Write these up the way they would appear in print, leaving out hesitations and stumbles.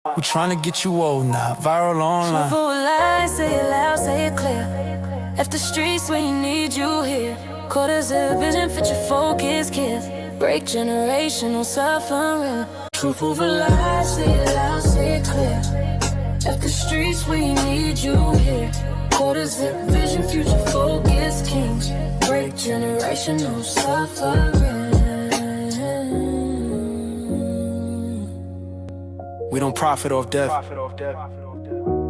We tryna get you old now, viral online. Truthful lies, say it loud, say it clear. Left the streets when you need you here. Quarters of vision, fit your focus, kids. Break generational suffering. Truthful lies, say it loud, say it clear. Left the streets when you need you here. Quarters of vision, future focus, kings. Break generational suffering. We don't profit off death.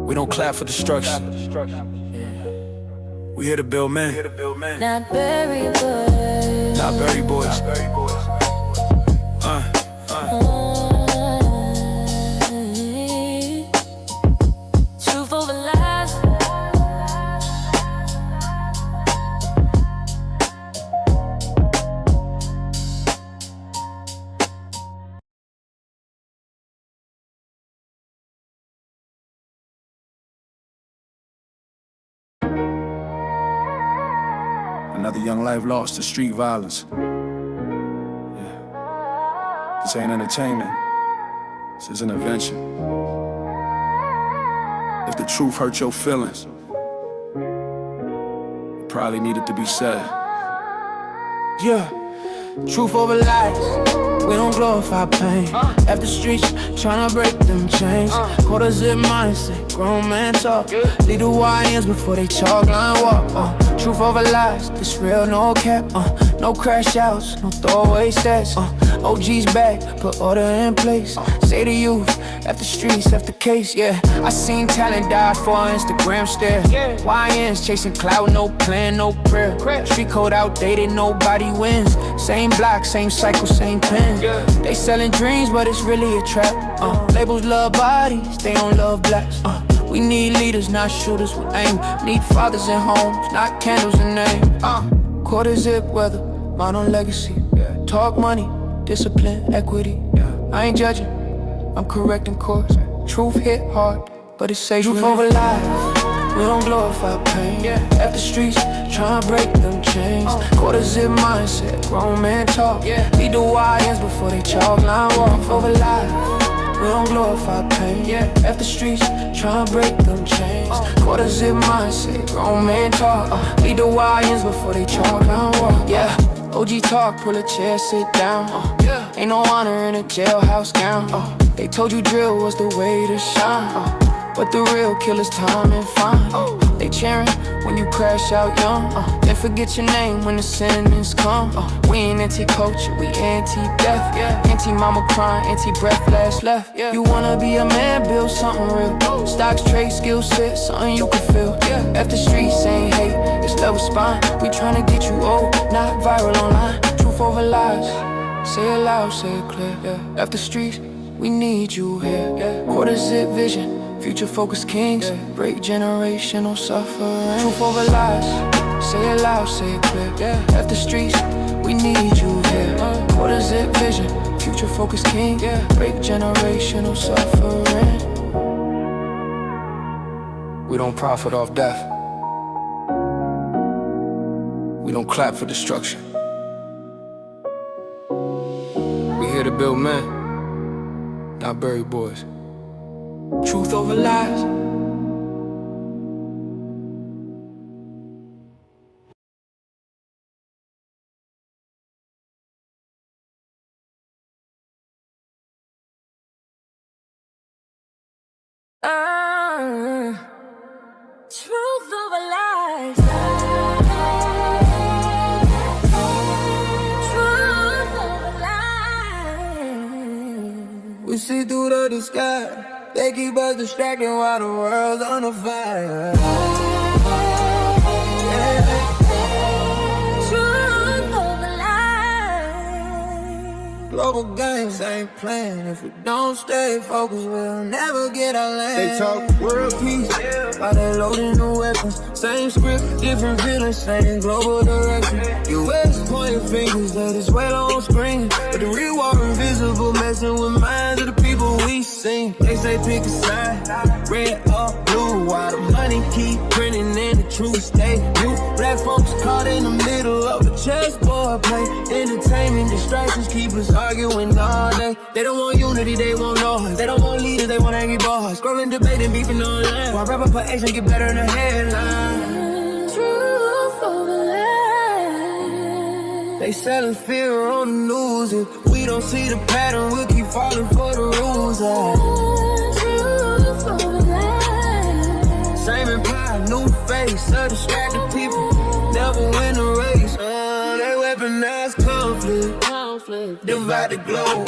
We don't clap for destruction. We here to build men, Not bury boys. not bury boys. Truth over lies. Another young life lost to street violence. Yeah. This ain't entertainment. This is an invention. If the truth hurt your feelings, it probably needed to be said. Yeah. Truth over lies. We don't glorify pain. Left the streets, tryna break them chains. Quarter zip mindset, grown man talk. Lead the YNs before they chalk line walk. Truth over lies, this real, no cap. No crash outs, no throwaway stats. OG's back, put order in place. Say to youth, left the streets, left the case, yeah. I seen talent die for Instagram stare. YNs chasing clout, no plan, no prayer. Street code outdated, nobody wins. Same block, same cycle, same pen. They selling dreams, but it's really a trap. Labels love bodies, they don't love blacks. We need leaders, not shooters with aim. Need fathers in homes, not candles in name. Quarter zip weather, mine on legacy. Talk money, discipline, equity. I ain't judging, I'm correcting course. Truth hit hard, but it says truth over lies. We don't glorify pain. Left the streets, tryna break them chains. Quarter zip mindset, grown man talk. Lead the YNs before they chalk line walk. Over lies, we don't glorify pain. Left the streets, tryna break them chains. Quarter zip mindset, grown man talk. Lead the YNs before they chalk line walk. OG talk, pull a chair, sit down. Ain't no honor in a jailhouse gown. They told you drill was the way to shine. But the real killer's time and fine. They cheering when you crash out young. Then forget your name when the sentence come. We ain't anti-culture, we anti-death. Anti-mama crying, anti-breath, last left. You wanna be a man, build something real. Stocks, trade, skill set, something you can feel. F the streets ain't hate, it's level spine. We tryna get you old, not viral online. Truth over lies, say it loud, say it clear. F the streets, we need you here. Quarter zip vision, future focus kings, break generational suffering. Truth over lies, say it loud, say it clear. Left the streets, we need you here. Quarter zip vision, future focus king, break generational suffering. We don't profit off death. We don't clap for destruction. We here to build men, not bury boys. Truth over lies. Truth over lies. Truth over lies. We see through the disguise. They keep us distracted while the world's on a fire. Truth over lies. Global gangs ain't playing. If we don't stay focused, we'll never get our land. They talk world peace while they loading the weapons. Same script, different villains, same global direction. US pointing fingers that is well on screen, but the real war invisible, messing with minds of the people we seen. They say pick a side, red or blue, while the money keep printing and the truth stay blue. Black folks caught in the middle of a chessboard. wordplay. Entertainment distractions keep us arguing all day. They don't want unity, they want noise. They don't want leaders, they want angry boys. Scrolling, debating, beefing online. While rapper put action get better in the headline. Truth over lies. They selling fear on the news. If we don't see the pattern, we'll keep falling for the rules. Truth over lies. Same empire, new face, distracted people. Never win the race. They weaponize conflict, divide the globe.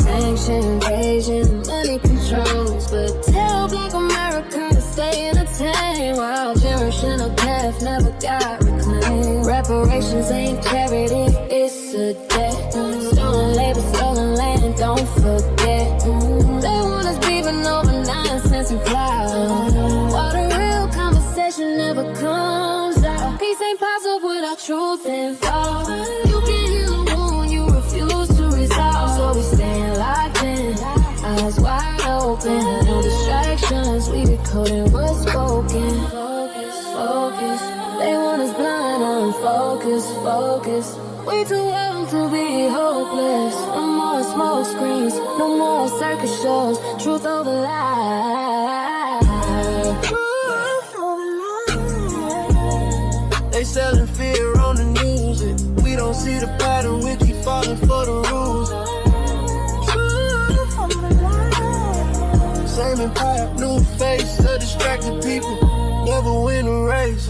Sanction, invasion, money controls. But tell Black America to stay entertained while generational path never got reclaimed. Reparations ain't charity, it's a debt. Stolen labor, stolen land, don't forget. They want us beefing over nonsense and clout. While the real conversation never comes out. Peace ain't possible without truth involved. You can heal a wound you refuse to resolve. So we stand locked in, eyes wide open. No distractions, we decoding what's spoken. Focus, they want us blind, unfocused. We too young to be hopeless. No more smoke screens, no more circus shows. Truth over lies. They selling fear on the news. If we don't see the pattern, we keep falling for the rules. Same empire, new face, distracted people. Never win a race.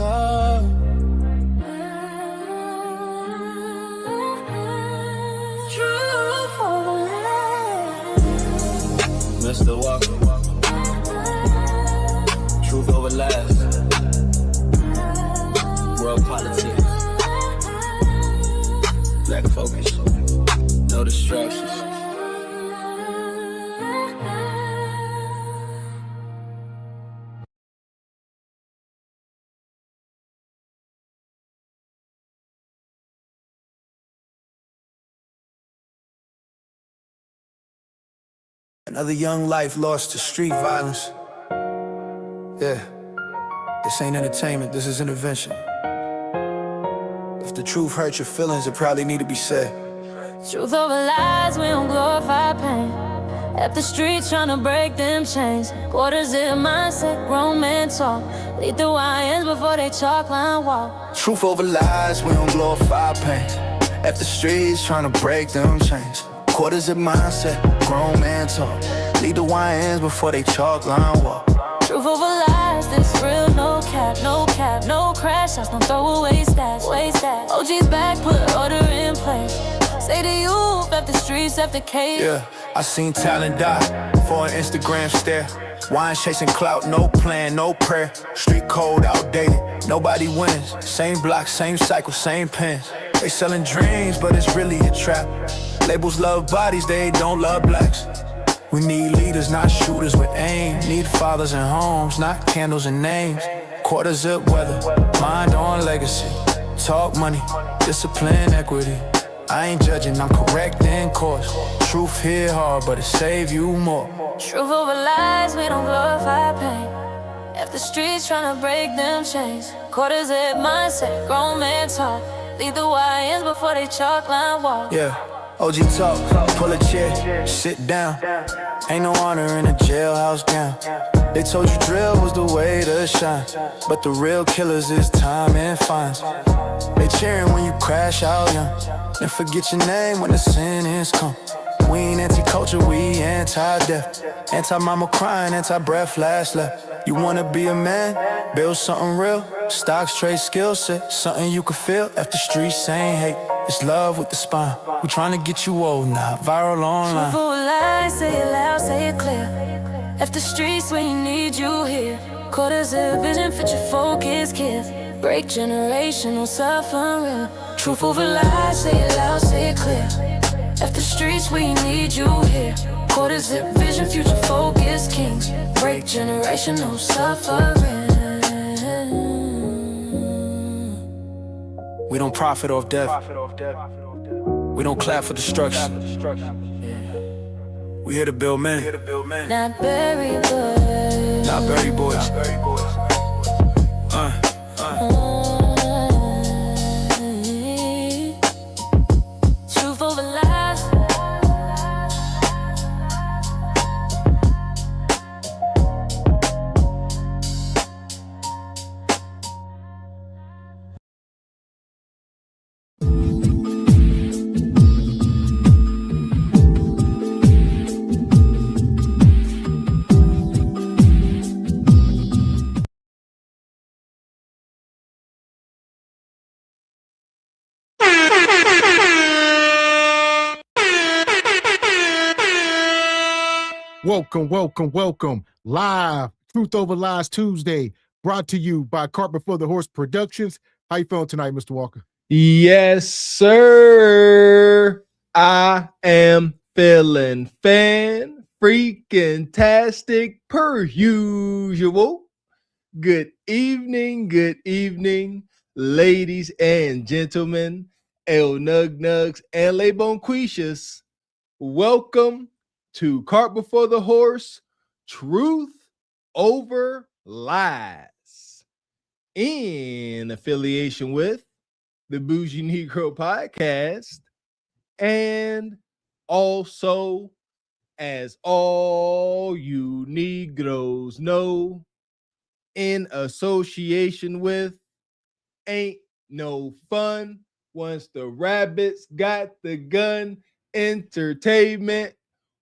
Mr. Walker, truth over lies. World politics. Lack of focus. No distractions. Another young life lost to street violence. Yeah, this ain't entertainment, this is intervention. If the truth hurts your feelings, it probably need to be said. Truth over lies, we don't glorify pain. At the streets trying to break them chains. Quarters in mindset, grown men talk. Lead the YNs before they chalk line walk. Truth over lies, we don't glorify pain. At the streets trying to break them chains. Quarters in mindset, grown man talk. Lead the YNs before they chalk line walk. Truth over lies, this real, no cap, no crash outs, no throwaway stats, OG's back, put order in place. Say to you, left the streets, left the cage. Yeah, I seen talent die for an Instagram stare. Wine chasing clout, no plan, no prayer. Street code outdated, nobody wins. Same block, same cycle, same pens. They selling dreams, but it's really a trap. Labels love bodies, they don't love blacks. We need leaders, not shooters with aim. Need fathers and homes, not candles and names. Quarter zip weather, mind on legacy. Talk money, discipline, equity. I ain't judging, I'm correcting course. Truth hit hard, but it save you more. Truth over lies, we don't glorify pain. If the streets trying to break them chains. Quarter zip mindset, grown man talk. Lead the YNs before they chalk line walk. Yeah. OG talk, pull a chair, sit down. Ain't no honor in a jailhouse gown. They told you drill was the way to shine, but the real killers is time and fines. They cheering when you crash out young, then forget your name when the sentence come. We ain't anti-culture, we anti-death. Anti-mama crying, anti-breath, last left. You wanna be a man, build something real. Stocks, trade, skill set, something you can feel. If the streets ain't hate, it's love with the spine. We tryna get you old now, viral online. Truth over lies, say it loud, say it clear. If the streets when you need you here. Quarters of vision, fit your focus, kids. Break generational suffering. Truth over lies, say it loud, say it clear. If the streets we need you here. Quarters of vision, future focus, kings. Break generational suffering. We don't profit off death. We don't clap for destruction. We here to build men, Not bury boys. not bury boys. Welcome. Live, Truth Over Lies Tuesday, brought to you by Cart Before the Horse Productions. How you feeling tonight, Mr. Walker? Yes, sir. I am feeling freaking-tastic per usual. Good evening, ladies and gentlemen, El Nug Nugs and Le Bonquishas. Welcome to Cart Before the Horse, Truth Over Lies, in affiliation with the Bougie Negro Podcast, and also, as all you Negroes know, in association with Ain't No Fun Once the Rabbits Got the Gun Entertainment.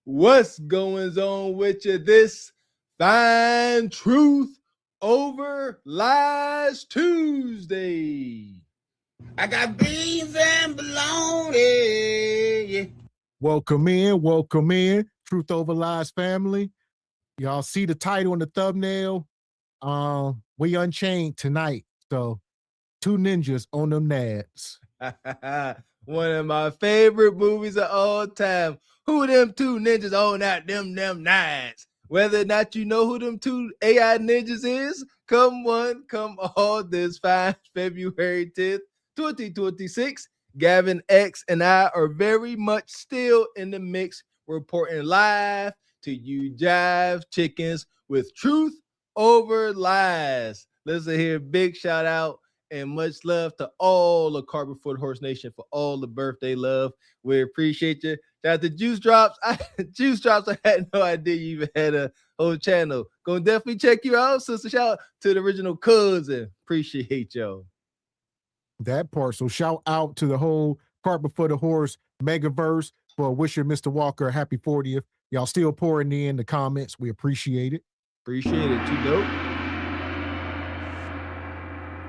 What's going on with you this fine Truth Over Lies Tuesday? I got beans and bologna. Yeah. Welcome in. Truth Over Lies family. Y'all see the title and the thumbnail. We Unchained tonight. So 2 ninjas on them nads. One of my favorite movies of all time. Who them 2 ninjas on out them nads? Whether or not you know who them 2 AI ninjas is, come all this fine February 10th, 2026. Gavin X and I are very much still in the mix, reporting live to you jive chickens with Truth Over Lies. Listen here, big shout out and much love to all the Cart Before the Horse Nation for all the birthday love. We appreciate you. Shout out to Juice Drops. Juice Drops, I had no idea you even had a whole channel. Gonna definitely check you out, sister. Shout out to the original cousin. Appreciate y'all. That part. So shout out to the whole Cart Before the Horse megaverse for wishing Mr. Walker a happy 40th. Y'all still pouring in the comments. We appreciate it. Appreciate it. Too dope.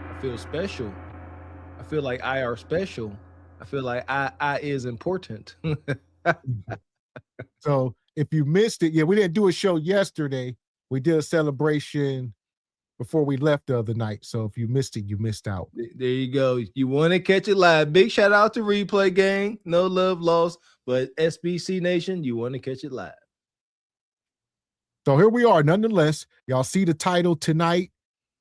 I feel special. I feel like I are special. I feel like I is important. So if you missed it, we didn't do a show yesterday. We did a celebration before we left the other night. So if you missed it, you missed out. There you go. You want to catch it live. Big shout out to Replay Gang. No love lost, but SBC Nation, you want to catch it live. So here we are. Nonetheless, y'all see the title tonight.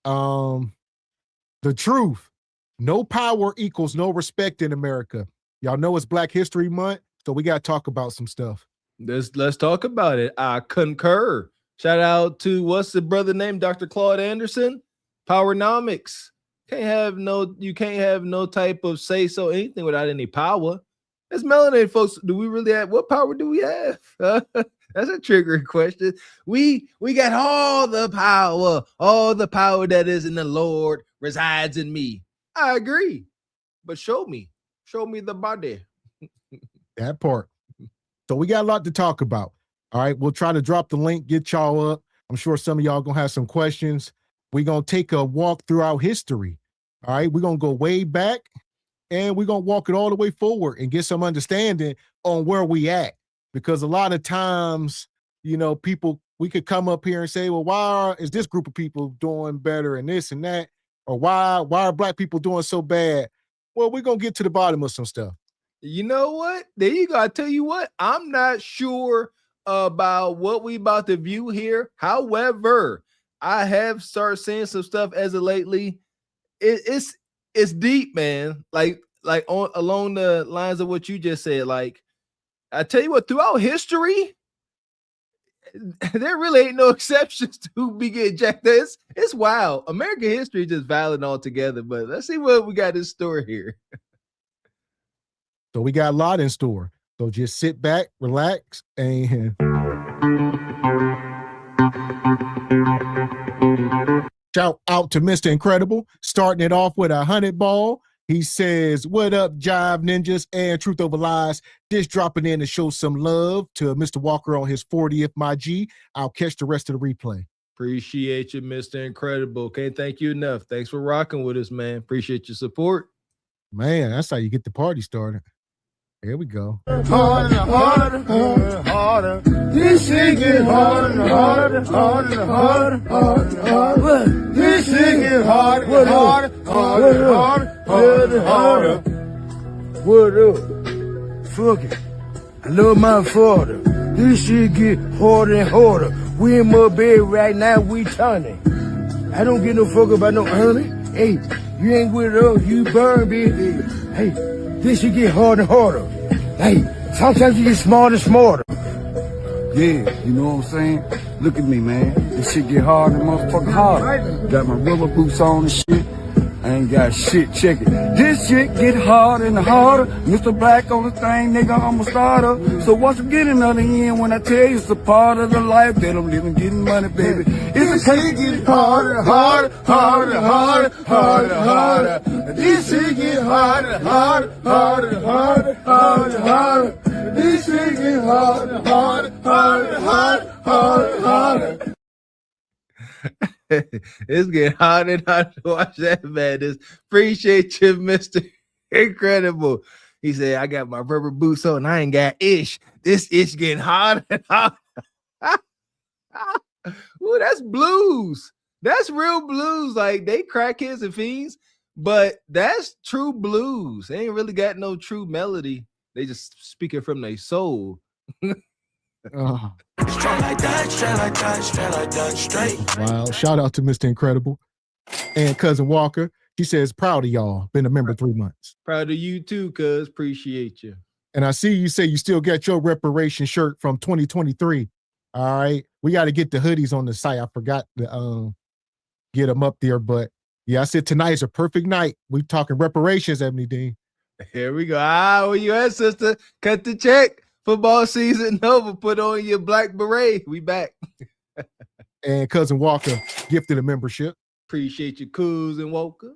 The truth. No power equals no respect in America. Y'all know it's Black History Month, so we got to talk about some stuff. Let's talk about it. I concur. Shout out to what's the brother name? Dr. Claude Anderson. Powernomics. You can't have no type of say so anything without any power. As melanated folks, do we really have what power do we have? That's a triggering question. We got all the power that is in the Lord resides in me. I agree, but show me the body. That part. So we got a lot to talk about. All right, we'll try to drop the link, get y'all up. I'm sure some of y'all gonna have some questions. We're gonna take a walk throughout history. All right, we're gonna go way back and we're gonna walk it all the way forward and get some understanding on where we at. Because a lot of times, people, we could come up here and say, well, why is this group of people doing better and this and that? Or why are Black people doing so bad? Well, we're gonna get to the bottom of some stuff. You know what? There you go. I tell you what, I'm not sure about what we about to view here. However, I have started seeing some stuff as of lately. It's deep, man. Like along the lines of what you just said. Like, I tell you what, throughout history, there really ain't no exceptions to who be getting jacked. It's wild. American history is just violent altogether. But let's see what we got in store here. So we got a lot in store. So just sit back, relax, and shout out to Mr. Incredible, starting it off with 100 ball. He says, what up, Jive Ninjas and Truth Over Lies? Just dropping in to show some love to Mr. Walker on his 40th, my G. I'll catch the rest of the replay. Appreciate you, Mr. Incredible. Can't thank you enough. Thanks for rocking with us, man. Appreciate your support. Man, that's how you get the party started. Here we go. Harder, harder, harder, harder. This shit get harder and harder and harder and harder and harder and harder. This shit get harder and harder, harder and harder, harder and harder. What up? Fuck it. I love my father. This shit get harder and harder. We in my bed right now, we turning. I don't give no fuck about no honey. Hey, you ain't with us, you burn, baby. Hey, this shit get harder and harder. Hey, sometimes you get smarter and smarter. Yeah, you know what I'm saying? Look at me, man. This shit get harder and motherfucking harder. Got my rubber boots on and shit. I ain't got shit, check it. This shit get harder and harder. Mr. Black on the thing, nigga, I'm a starter. So once again, another end when I tell you it's a part of the life that I'm living, getting money, baby. It's a shit get harder and harder, harder and harder, harder and harder. This shit get harder and harder, harder and harder, harder and harder. This shit get harder and harder, harder and harder, harder and harder. It's getting hard and hard to watch that madness. Appreciate you, Mr. Incredible. He said, I got my rubber boots on. I ain't got ish. This ish getting hard and hard. Ooh, that's blues. That's real blues. Like they crackheads and fiends, but that's true blues. They ain't really got no true melody. They just speaking from their soul. Straight like that, straight like that, straight like that, straight. Wow. Shout out to Mr. Incredible and Cousin Walker. He says, proud of y'all. Been a member 3 months. Proud of you too, cuz. Appreciate you. And I see you say you still got your reparation shirt from 2023. All right. We got to get the hoodies on the site. I forgot to get them up there. But yeah, I said tonight is a perfect night. We talking reparations, Ebony Dean. Here we go. Where you at, sister? Cut the check. Football season over. Put on your black beret. We back. And Cousin Walker gifted a membership. Appreciate you, Cousin Walker.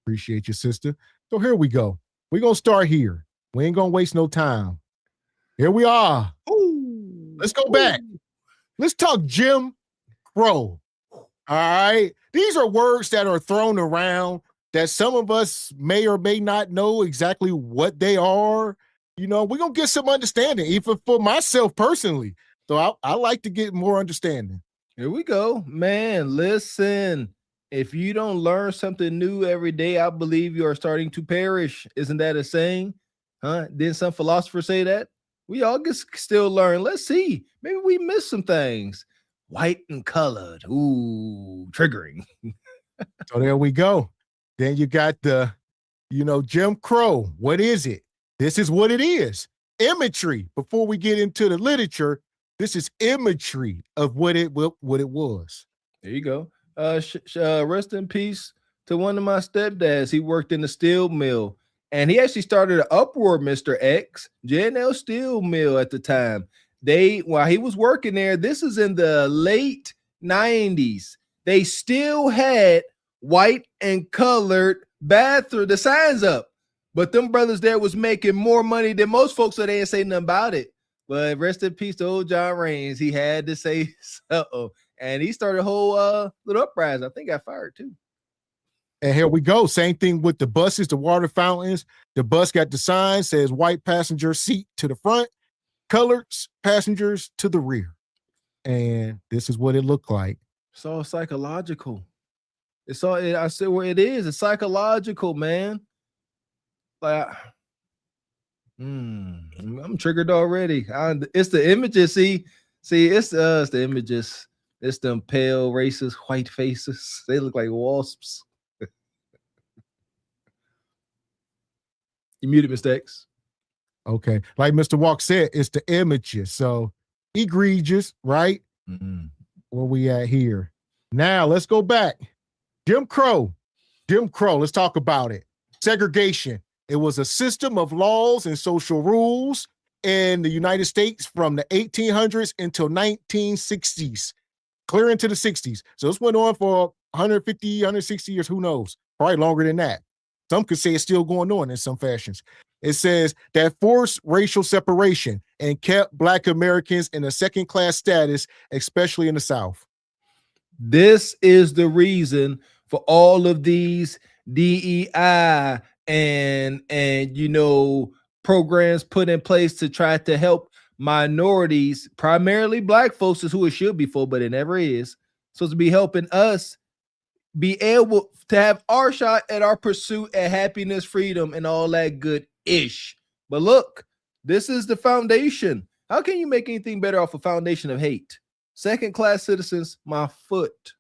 Appreciate you, sister. So here we go. We're going to start here. We ain't going to waste no time. Here we are. Ooh. Let's go back. Let's talk Jim Crow. All right. These are words that are thrown around that some of us may or may not know exactly what they are. You know, we're going to get some understanding, even for myself personally. So I like to get more understanding. Here we go. Man, listen. If you don't learn something new every day, I believe you are starting to perish. Isn't that a saying? Huh? Didn't some philosopher say that? We all can still learn. Let's see. Maybe we missed some things. White and colored. Ooh, triggering. So there we go. Then you got the, Jim Crow. What is it? This is what it is. Imagery. Before we get into the literature, this is imagery of what it was. There you go. Rest in peace to one of my stepdads. He worked in the steel mill, and he actually started an Uproar Mr. X, J&L Steel Mill at the time. While he was working there, this is in the late 90s. They still had white and colored bathroom, the signs up. But them brothers there was making more money than most folks, so they didn't say nothing about it. But rest in peace to old John Raines. He had to say so. And he started a whole little uprising. I think got fired too. And here we go. Same thing with the buses, the water fountains. The bus got the sign, says white passenger seat to the front, colored passengers to the rear. And this is what it looked like. It's all psychological. I said where it is. It's psychological, man. Like, I'm triggered already. It's the images. See, it's the images. It's them pale, racist, white faces. They look like wasps. You muted mistakes. Okay. Like Mr. Walk said, it's the images. So egregious, right? Mm-hmm. Where we at here? Now let's go back. Jim Crow. Let's talk about it. Segregation. It was a system of laws and social rules in the United States from the 1800s until 1960s, clear into the 60s. So this went on for 150, 160 years. Who knows? Probably longer than that. Some could say it's still going on in some fashions. It says that forced racial separation and kept Black Americans in a second-class status, especially in the South. This is the reason for all of these DEI and programs put in place to try to help minorities, primarily black folks, is who it should be for, but it never is. Supposed to be helping us be able to have our shot at our pursuit at happiness, freedom, and all that good ish. But look, this is the foundation. How can you make anything better off a foundation of hate? Second-class citizens, my foot.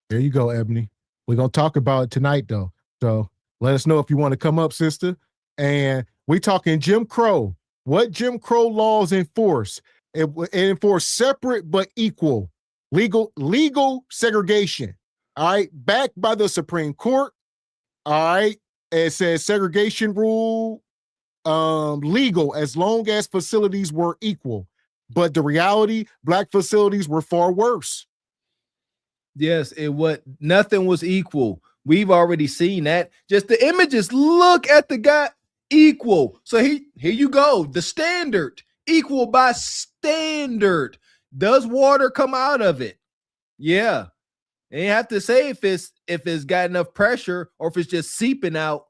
There you go, Ebony. We're going to talk about it tonight, though. So let us know if you want to come up, sister. And we talking Jim Crow. What Jim Crow laws enforce? It enforce separate but equal legal segregation. All right, backed by the Supreme Court. All right, it says segregation rule legal as long as facilities were equal. But the reality, black facilities were far worse. Yes, nothing was equal. We've already seen that. Just the images. Look at the guy. Equal. So here you go. The standard. Equal by standard. Does water come out of it? Yeah. And you have to say if it's got enough pressure, or if it's just seeping out,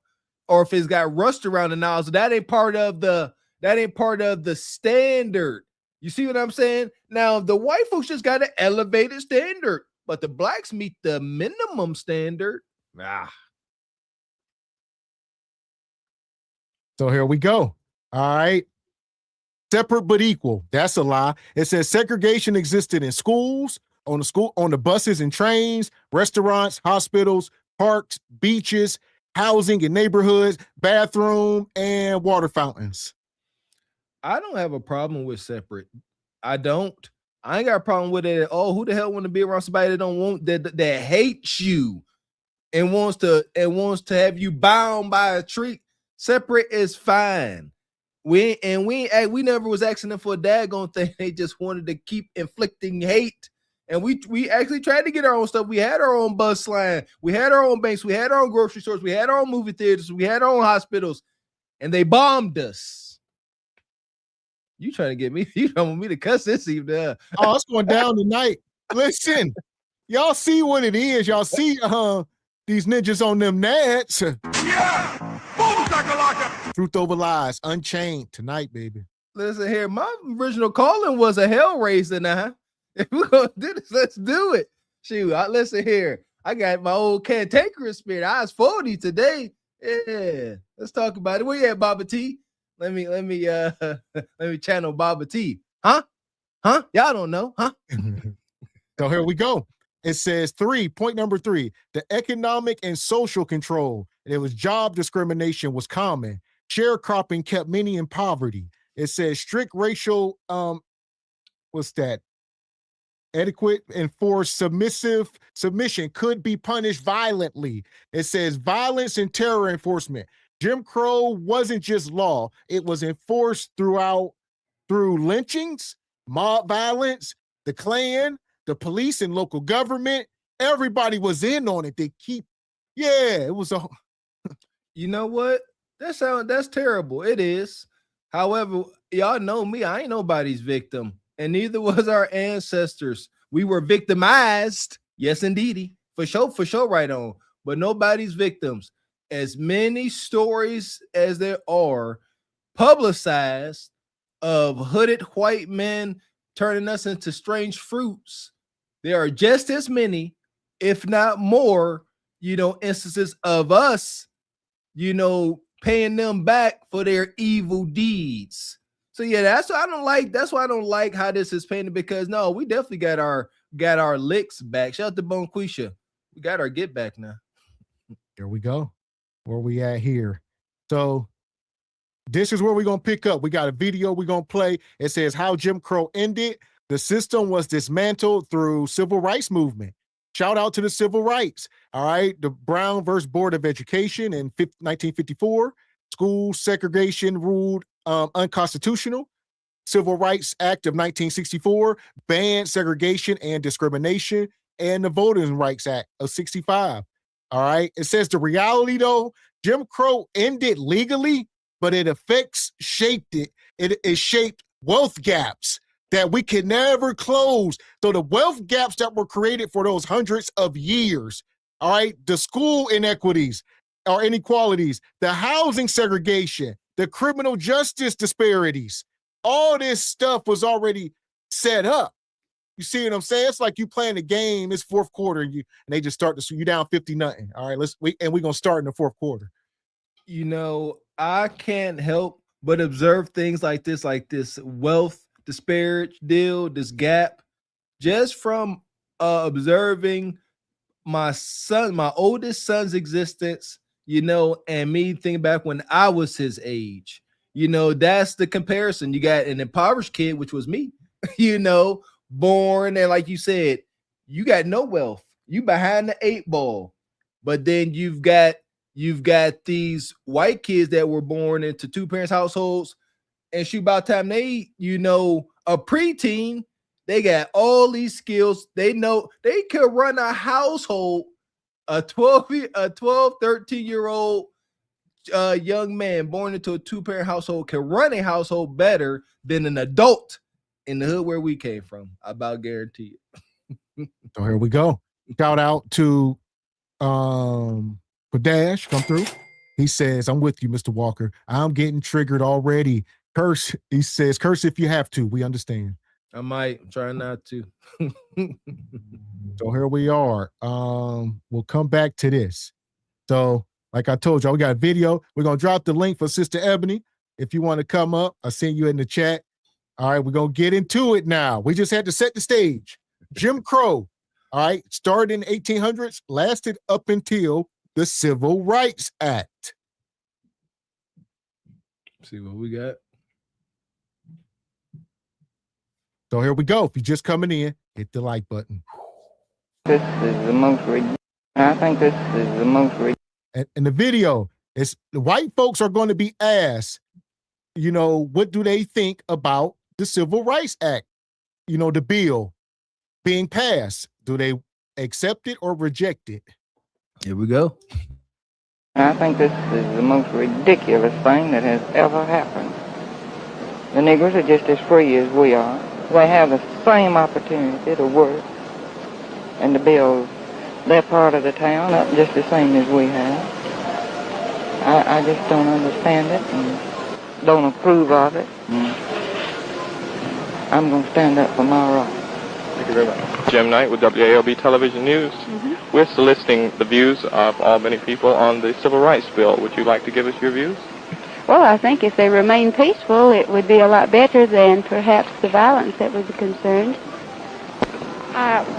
or if it's got rust around the nozzle. That ain't part of the standard. You see what I'm saying? Now the white folks just got an elevated standard, but the blacks meet the minimum standard. So here we go. All right. Separate but equal. That's a lie. It says segregation existed in schools, on the buses and trains, restaurants, hospitals, parks, beaches, housing in neighborhoods, bathroom, and water fountains. I don't have a problem with separate. I don't. I ain't got a problem with it at all. Who the hell want to be around somebody that don't want that hates you and wants to have you bound by a tree? Separate is fine. We never was asking them for a daggone thing. They just wanted to keep inflicting hate. And we actually tried to get our own stuff. We had our own bus line. We had our own banks. We had our own grocery stores. We had our own movie theaters. We had our own hospitals. And they bombed us. You trying to get me? You don't want me to cuss this evening? Oh, it's going down tonight. Listen, y'all see what it is. Y'all see these ninjas on them nets. Yeah! Boom, shakalaka! Truth over lies, Unchained tonight, baby. Listen here, my original calling was a Hellraiser now. If we're going to do this, let's do it. Shoot, listen here. I got my old cantankerous spirit. I was 40 today. Yeah, let's talk about it. Where you at, Baba T? Let me channel Baba T. Huh? Y'all don't know, huh? So here we go. It says point number 3, the economic and social control. It was job discrimination was common. Sharecropping kept many in poverty. It says strict racial, etiquette enforced submission could be punished violently. It says violence and terror enforcement. Jim Crow wasn't just law. It was enforced through lynchings, mob violence, the Klan, the police and local government. Everybody was in on it. It was a. You know what? That's terrible. It is. However, y'all know me. I ain't nobody's victim. And neither was our ancestors. We were victimized. Yes, indeedy. For sure, right on. But nobody's victims. As many stories as there are publicized of hooded white men turning us into strange fruits, there are just as many, if not more, instances of us, paying them back for their evil deeds. So yeah, that's why I don't like. That's why I don't like how this is painted, because no, we definitely got our licks back. Shout out to Bonquisha. We got our get back now. Here we go. Where we at here? So this is where we're gonna pick up. We got a video we're gonna play. It says how Jim Crow ended. The system was dismantled through civil rights movement. Shout out to the civil rights. All right, the Brown versus Board of Education in 1954. School segregation ruled unconstitutional. Civil Rights Act of 1964 banned segregation and discrimination, and the Voting Rights Act of 65. All right. It says the reality, though, Jim Crow ended legally, but it shaped it. It shaped wealth gaps that we can never close. So the wealth gaps that were created for those hundreds of years, all right, the school inequities or inequalities, the housing segregation, the criminal justice disparities. All this stuff was already set up. You see what I'm saying? It's like you playing a game, it's fourth quarter, and they just start to you down 50-0. All right, we're gonna start in the fourth quarter. You know, I can't help but observe things like this wealth disparage deal, this gap, just from observing my oldest son's existence, you know, and me thinking back when I was his age. You know, that's the comparison. You got an impoverished kid, which was me, you know, born, and like you said, you got no wealth. You behind the 8 ball. But then you've got these white kids that were born into 2 parents households, and shoot, by the time they, you know, a preteen, they got all these skills. They know they could run a household. A 12, 13-year-old young man born into a 2-parent household can run a household better than an adult in the hood where we came from. I about guarantee it. So here we go. Shout out to Dash come through. He says, I'm with you, Mr. Walker. I'm getting triggered already. Curse, he says, curse if you have to. We understand. I might try not to. So here we are. We'll come back to this. So, like I told y'all, we got a video. We're gonna drop the link for Sister Ebony. If you want to come up, I'll send you in the chat. All right, we're gonna get into it now. We just had to set the stage. Jim Crow, all right, started in the 1800s, lasted up until the Civil Rights Act. See what we got. So here we go. If you're just coming in, hit the like button. This is the most ridiculous. I think this is the most ridiculous. And the video is the white folks are going to be asked, you know, what do they think about the Civil Rights Act? You know, the bill being passed. Do they accept it or reject it? Here we go. I think this is the most ridiculous thing that has ever happened. The niggers are just as free as we are. They have the same opportunity to work and to build their part of the town up just the same as we have. I just don't understand it and don't approve of it. I'm going to stand up for my rights. Thank you very much. Jim Knight with WALB Television News. We're soliciting the views of Albany people on the Civil Rights Bill. Would you like to give us your views? Well, I think if they remain peaceful, it would be a lot better than perhaps the violence that would be concerned.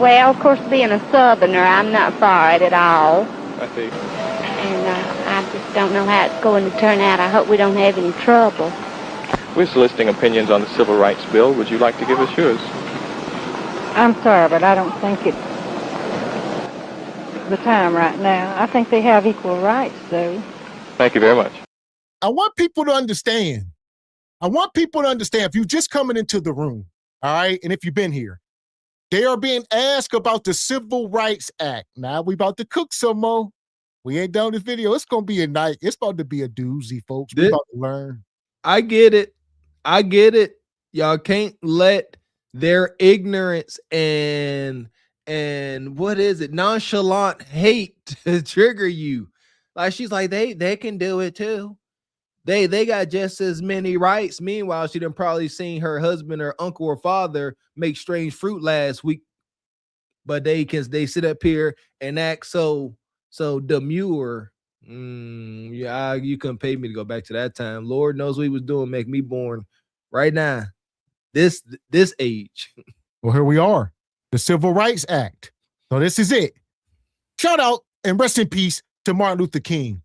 Well, of course, being a Southerner, I'm not for it at all. I see. And I just don't know how it's going to turn out. I hope we don't have any trouble. We're soliciting opinions on the Civil Rights Bill. Would you like to give us yours? I'm sorry, but I don't think it's the time right now. I think they have equal rights, though. Thank you very much. I want people to understand. If you're just coming into the room, all right, and if you've been here, they are being asked about the Civil Rights Act. Now we about to cook some more. We ain't done this video. It's going to be a night. It's about to be a doozy, folks. We're about to learn. I get it. Y'all can't let their ignorance and what is it, nonchalant hate to trigger you. Like, she's like, they can do it too. They got just as many rights. Meanwhile, she done probably seen her husband or uncle or father make strange fruit last week. But they sit up here and act so demure. Yeah, you couldn't pay me to go back to that time. Lord knows what he was doing, make me born right now. This age. Well, here we are. The Civil Rights Act. So this is it. Shout out and rest in peace to Martin Luther King.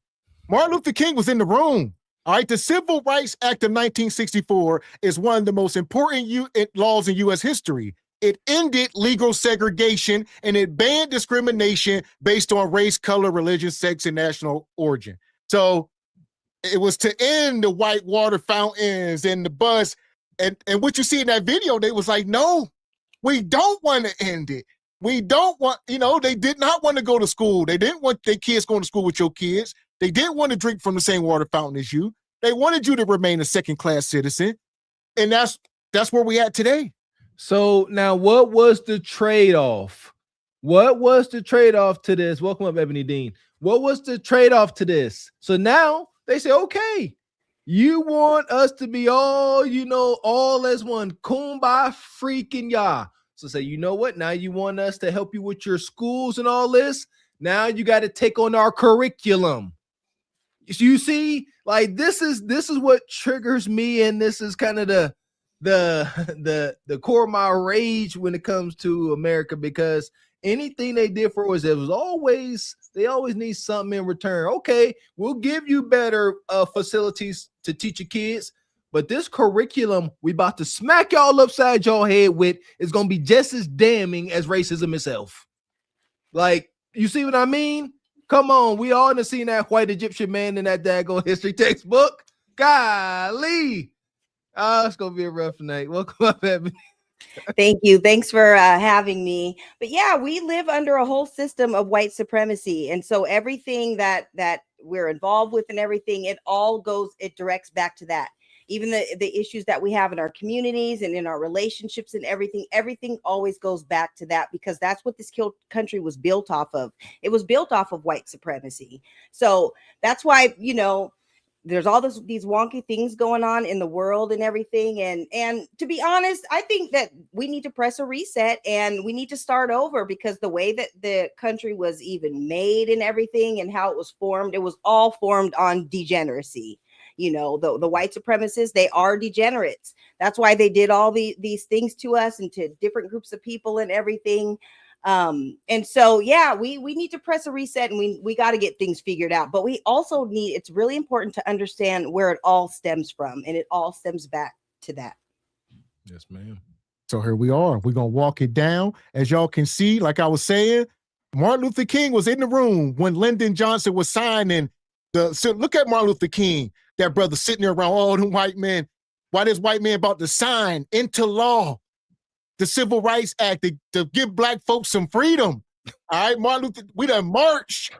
Martin Luther King was in the room. All right, the Civil Rights Act of 1964 is one of the most important laws in U.S. history. It ended legal segregation and it banned discrimination based on race, color, religion, sex, and national origin. So it was to end the white water fountains and the bus. And what you see in that video, they was like, no, we don't want to end it. We don't want, they did not want to go to school. They didn't want their kids going to school with your kids. They didn't want to drink from the same water fountain as you. They wanted you to remain a second-class citizen. And that's where we at today. So now what was the trade-off? What was the trade-off to this? Welcome up, Ebony Dean. What was the trade-off to this? So now they say, okay, You want us to be all, all as one. Kumbaya freaking yah. So say, you know what? Now you want us to help you with your schools and all this. Now you got to take on our curriculum. You see, like this is what triggers me, and this is kind of the core of my rage when it comes to America, because anything they did for us, they always need something in return. Okay, we'll give you better facilities to teach your kids, but this curriculum we about to smack y'all upside your head with is gonna be just as damning as racism itself. Like, you see what I mean? Come on, we all done seen that white Egyptian man in that daggone history textbook. Golly. Oh, it's gonna be a rough night. Welcome up, Ebony. Thank you. Thanks for having me. But yeah, we live under a whole system of white supremacy. And so everything that we're involved with and everything, it directs back to that. Even the issues that we have in our communities and in our relationships and everything always goes back to that, because that's what this country was built off of. It was built off of white supremacy. So that's why, there's all these wonky things going on in the world and everything. And to be honest, I think that we need to press a reset and we need to start over, because the way that the country was even made and everything and how it was formed, it was all formed on degeneracy. The white supremacists, they are degenerates. That's why they did all these things to us and to different groups of people and everything. And so, yeah, we need to press a reset, and we got to get things figured out. But we also it's really important to understand where it all stems from, and it all stems back to that. Yes, ma'am. So here we are. We're going to walk it down. As y'all can see, like I was saying, Martin Luther King was in the room when Lyndon Johnson was signing so look at Martin Luther King, that brother sitting there around all them white men. Why this white man about to sign into law the Civil Rights Act to give black folks some freedom? All right, Martin Luther, we done marched.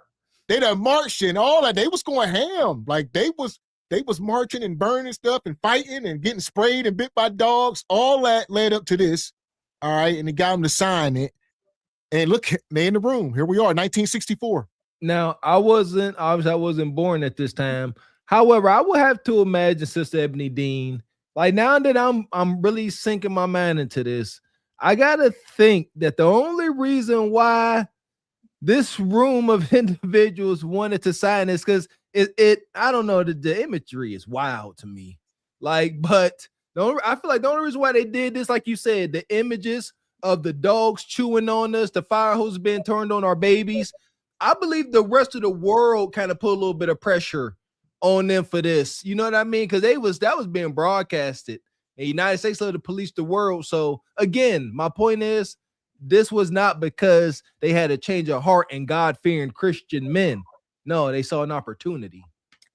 They done marched and all that. They was going ham. Like they was marching and burning stuff and fighting and getting sprayed and bit by dogs. All that led up to this. All right, and they got him to sign it. And look, they in the room. Here we are, 1964. Now, I wasn't born at this time. However, I would have to imagine, Sister Ebony Dean, like now that I'm really sinking my mind into this, I gotta think that the only reason why this room of individuals wanted to sign this, because it I don't know, the imagery is wild to me. Like, but I feel like the only reason why they did this, like you said, the images of the dogs chewing on us, the fire hose being turned on our babies. I believe the rest of the world kind of put a little bit of pressure on them for this. You know what I mean? Because that was being broadcasted. The United States love to police the world. So again, my point is, this was not because they had a change of heart and God-fearing Christian men. No, they saw an opportunity.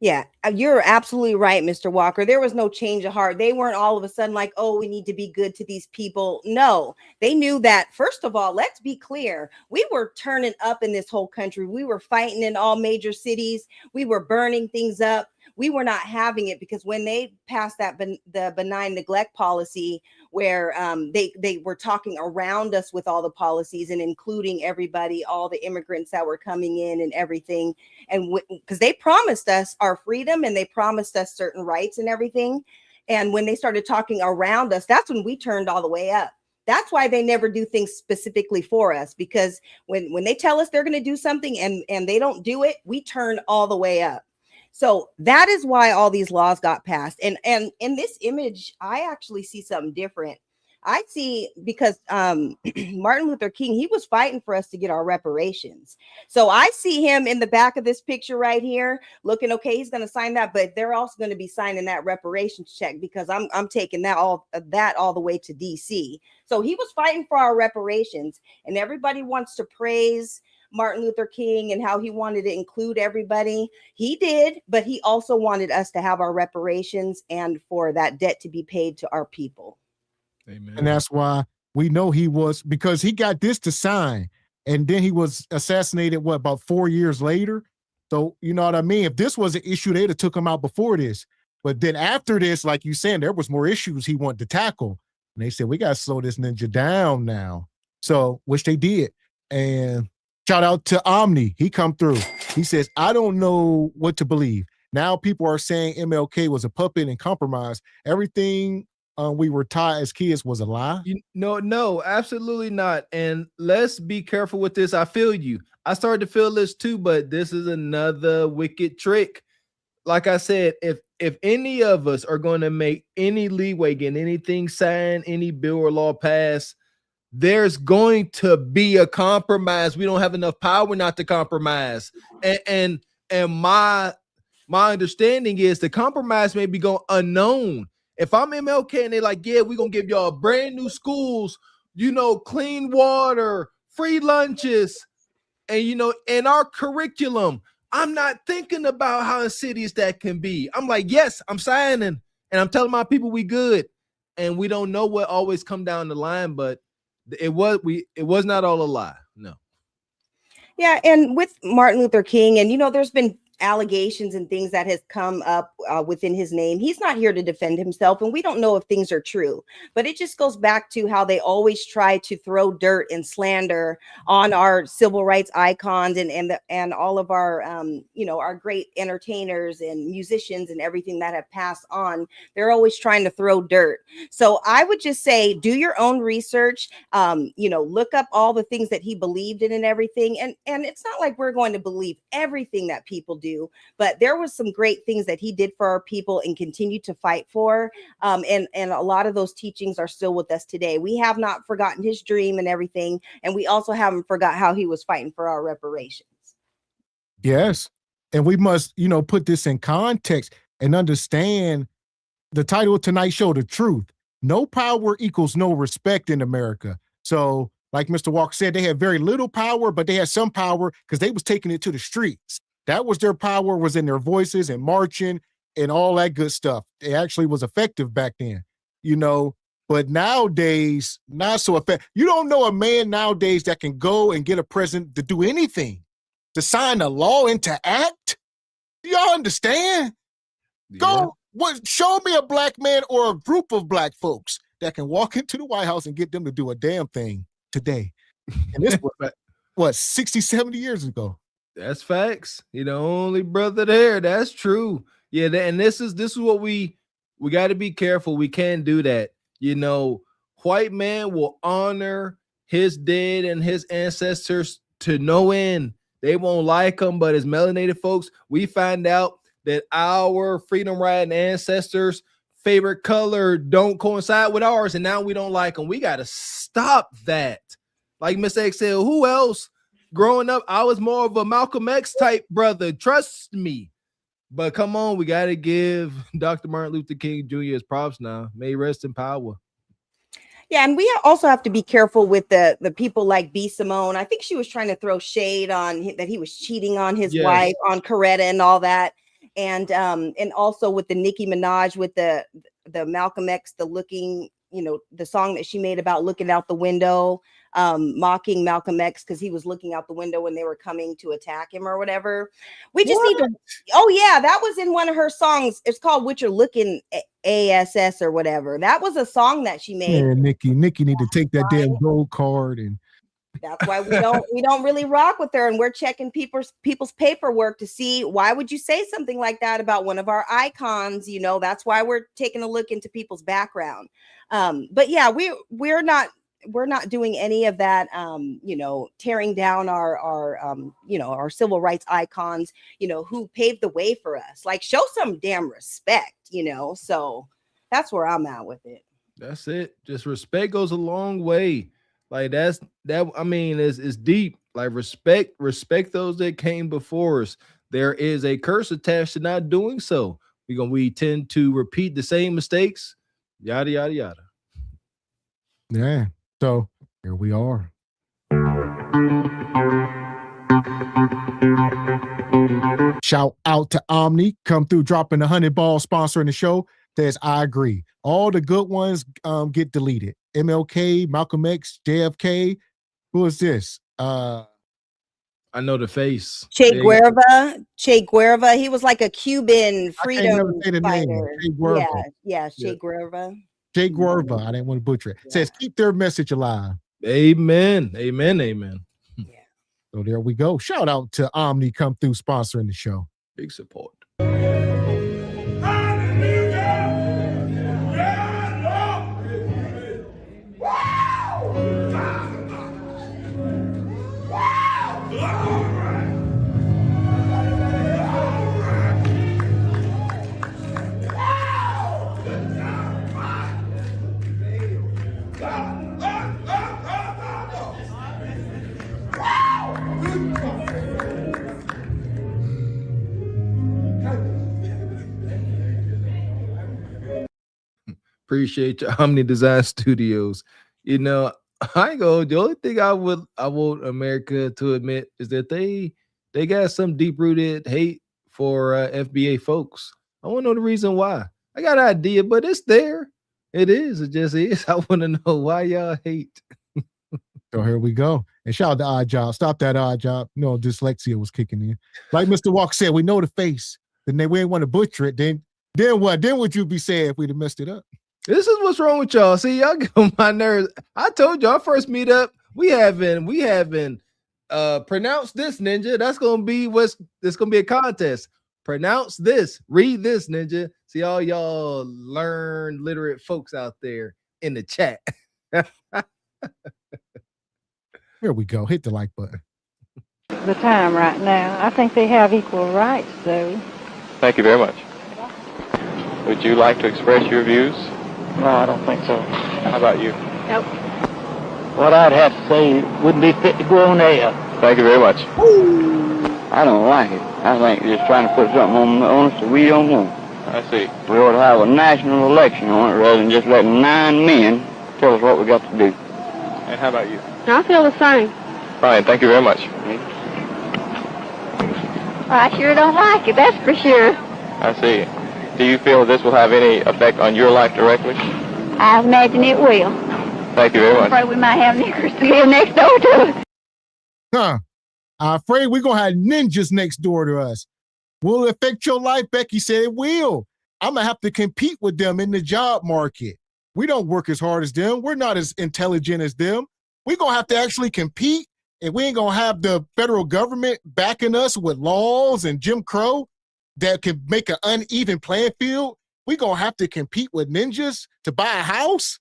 Yeah, you're absolutely right, Mr. Walker. There was no change of heart. They weren't all of a sudden like, oh, we need to be good to these people. No, they knew that, first of all, let's be clear. We were turning up in this whole country. We were fighting in all major cities. We were burning things up. We were not having it, because when they passed the benign neglect policy, where they were talking around us with all the policies and including everybody, all the immigrants that were coming in and everything. And because they promised us our freedom and they promised us certain rights and everything. And when they started talking around us, that's when we turned all the way up. That's why they never do things specifically for us, because when they tell us they're going to do something and they don't do it, we turn all the way up. So that is why all these laws got passed. And in this image, I actually see something different. I see, because Martin Luther King, he was fighting for us to get our reparations. So I see him in the back of this picture right here looking, okay, he's going to sign that, but they're also going to be signing that reparations check, because I'm taking that all the way to DC. So he was fighting for our reparations, and everybody wants to praise Martin Luther King and how he wanted to include everybody. He did, but he also wanted us to have our reparations and for that debt to be paid to our people. Amen. And that's why we know he was, because he got this to sign, and then he was assassinated, about 4 years later? So, you know what I mean? If this was an issue, they'd have took him out before this. But then after this, like you saying, there was more issues he wanted to tackle. And they said, we got to slow this ninja down now. So, which they did. And shout out to Omni. He come through. He says, I don't know what to believe. Now people are saying MLK was a puppet and compromised. Everything we were taught as kids was a lie. No, absolutely not. And let's be careful with this. I feel you. I started to feel this too, but this is another wicked trick. Like I said, if any of us are going to make any leeway, get anything signed, any bill or law passed, there's going to be a compromise. We don't have enough power not to compromise. And my understanding is the compromise may be going unknown. If I'm MLK and they're like, yeah, we're gonna give y'all brand new schools, clean water, free lunches, and in our curriculum, I'm not thinking about how insidious that can be. I'm like, yes, I'm signing, and I'm telling my people we good. And we don't know what always come down the line, but it was not all a lie. No. Yeah, and with Martin Luther King, and there's been allegations and things that has come up within his name. He's not here to defend himself, and we don't know if things are true, but it just goes back to how they always try to throw dirt and slander on our civil rights icons and all of our our great entertainers and musicians and everything that have passed on. They're always trying to throw dirt. So I would just say, do your own research, look up all the things that he believed in and everything. And it's not like we're going to believe everything that people do, but there was some great things that he did for our people and continue to fight for. And a lot of those teachings are still with us today. We have not forgotten his dream and everything. And we also haven't forgot how he was fighting for our reparations. Yes. And we must, put this in context and understand the title of tonight's show, The Truth. No power equals no respect in America. So like Mr. Walker said, they had very little power, but they had some power because they was taking it to the streets. That was their power, was in their voices and marching and all that good stuff. It actually was effective back then, but nowadays, not so effective. You don't know a man nowadays that can go and get a president to do anything, to sign a law into act. Do y'all understand? Yeah. Show me a black man or a group of black folks that can walk into the White House and get them to do a damn thing today. And this was, 60, 70 years ago. That's facts. Only brother there. That's true. Yeah, and this is what we got to be careful. We can't do that. White man will honor his dead and his ancestors to no end. They won't like them, but as melanated folks, we find out that our freedom riding ancestors' favorite color don't coincide with ours, and now we don't like them. We got to stop that. Like Miss X said, who else? Growing up, I was more of a Malcolm X type brother. Trust me. But come on, we got to give Dr. Martin Luther King Jr. his props now. May he rest in power. Yeah, and we also have to be careful with the people like B. Simone. I think she was trying to throw shade on that he was cheating on his wife, on Coretta and all that. And also with the Nicki Minaj, with the Malcolm X, the looking, the song that she made about looking out the window, mocking Malcolm X because he was looking out the window when they were coming to attack him or whatever. We just need to. Oh yeah, that was in one of her songs. It's called "What You're Looking ASS" or whatever. That was a song that she made. Yeah, Nikki need to take that damn gold card, and that's why we don't really rock with her, and we're checking people's paperwork to see why would you say something like that about one of our icons. That's why we're taking a look into people's background. But yeah, we're not doing any of that, tearing down our civil rights icons, who paved the way for us. Like, show some damn respect, so that's where I'm at with it. That's it. Just respect goes a long way. Like it's deep. Like respect those that came before us. There is a curse attached to not doing so. We tend to repeat the same mistakes, yada, yada, yada. Yeah. So here we are. Shout out to Omni, come through dropping the 100 ball sponsoring the show. Says, I agree. All the good ones get deleted. MLK, Malcolm X, JFK. Who is this? I know the face. Che Guevara. He was like a Cuban freedom fighter. Yeah, Che Guevara. Che Guevara. I didn't want to butcher it. Yeah. Says, keep their message alive. Amen. Amen. Amen. Yeah. So there we go. Shout out to Omni, come through sponsoring the show. Big support. appreciate your Omni Design Studios. You know, I ain't go. The only thing I want America to admit is that they got some deep rooted hate for FBA folks. I want to know the reason why. I got an idea, but it's there. It is. It just is. I want to know why y'all hate. So here we go. And shout out to Odd Job. Stop that, Odd Job. No, dyslexia was kicking in. Like Mr. Walker said, we know the face. Then we ain't want to butcher it. Then what? Then would you be sad if we'd have messed it up? This is what's wrong with y'all. See, y'all get on my nerves. I told you our first meetup, we haven't pronounced this, Ninja. That's gonna be a contest. Pronounce this, read this, Ninja. See all y'all learned literate folks out there in the chat. Here we go. Hit the like button. The time right now. I think they have equal rights, though. Thank you very much. Would you like to express your views? No, I don't think so. How about you? Nope. What I'd have to say wouldn't be fit to go on air. Thank you very much. I don't like it. I think they're just trying to put something on us that we don't want. I see. We ought to have a national election on it rather than just letting 9 men tell us what we got to do. And how about you? I feel the same. Fine, thank you very much. I sure don't like it, that's for sure. I see. Do you feel this will have any effect on your life directly? I imagine it will. Thank you very much. I'm afraid we might have niggers to live next door to us. Huh. I'm afraid we're going to have ninjas next door to us. Will it affect your life? Becky said it will. I'm going to have to compete with them in the job market. We don't work as hard as them. We're not as intelligent as them. We're going to have to actually compete, and we ain't going to have the federal government backing us with laws and Jim Crow that can make an uneven playing field. We're going to have to compete with ninjas to buy a house.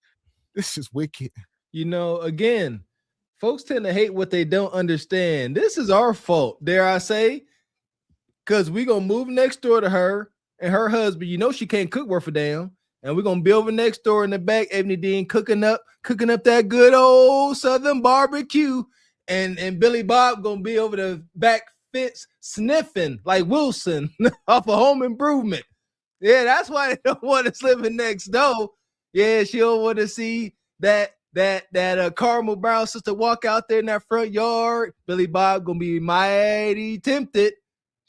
This is wicked. You know, again, folks tend to hate what they don't understand. This is our fault, dare I say, because we're going to move next door to her and her husband. You know she can't cook worth a damn. And we're going to be over next door in the back, Ebony Dean, cooking up that good old Southern barbecue. And Billy Bob going to be over the back fence sniffing like Wilson off of Home Improvement. Yeah, that's why they don't want us living next door. Yeah, she don't want to see that caramel brown sister walk out there in that front yard. Billy Bob gonna be mighty tempted.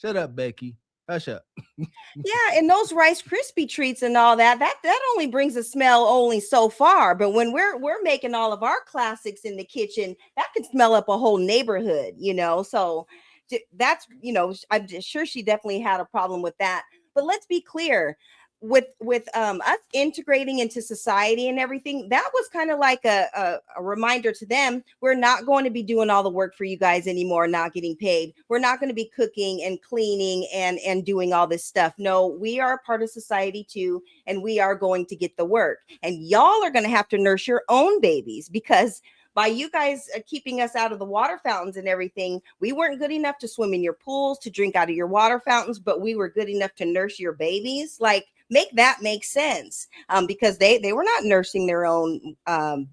Shut up, Becky. Hush up. Yeah, and those Rice Krispie treats and all that only brings a smell only so far. But when we're making all of our classics in the kitchen, that can smell up a whole neighborhood, you know. So that's, you know, I'm sure she definitely had a problem with that. But let's be clear. With us integrating into society and everything, that was kind of like a reminder to them. We're not going to be doing all the work for you guys anymore, not getting paid. We're not going to be cooking and cleaning and doing all this stuff. No, we are a part of society too, and we are going to get the work. And y'all are going to have to nurse your own babies, because by you guys keeping us out of the water fountains and everything, we weren't good enough to swim in your pools, to drink out of your water fountains, but we were good enough to nurse your babies. Like, make that make sense, because they were not nursing their own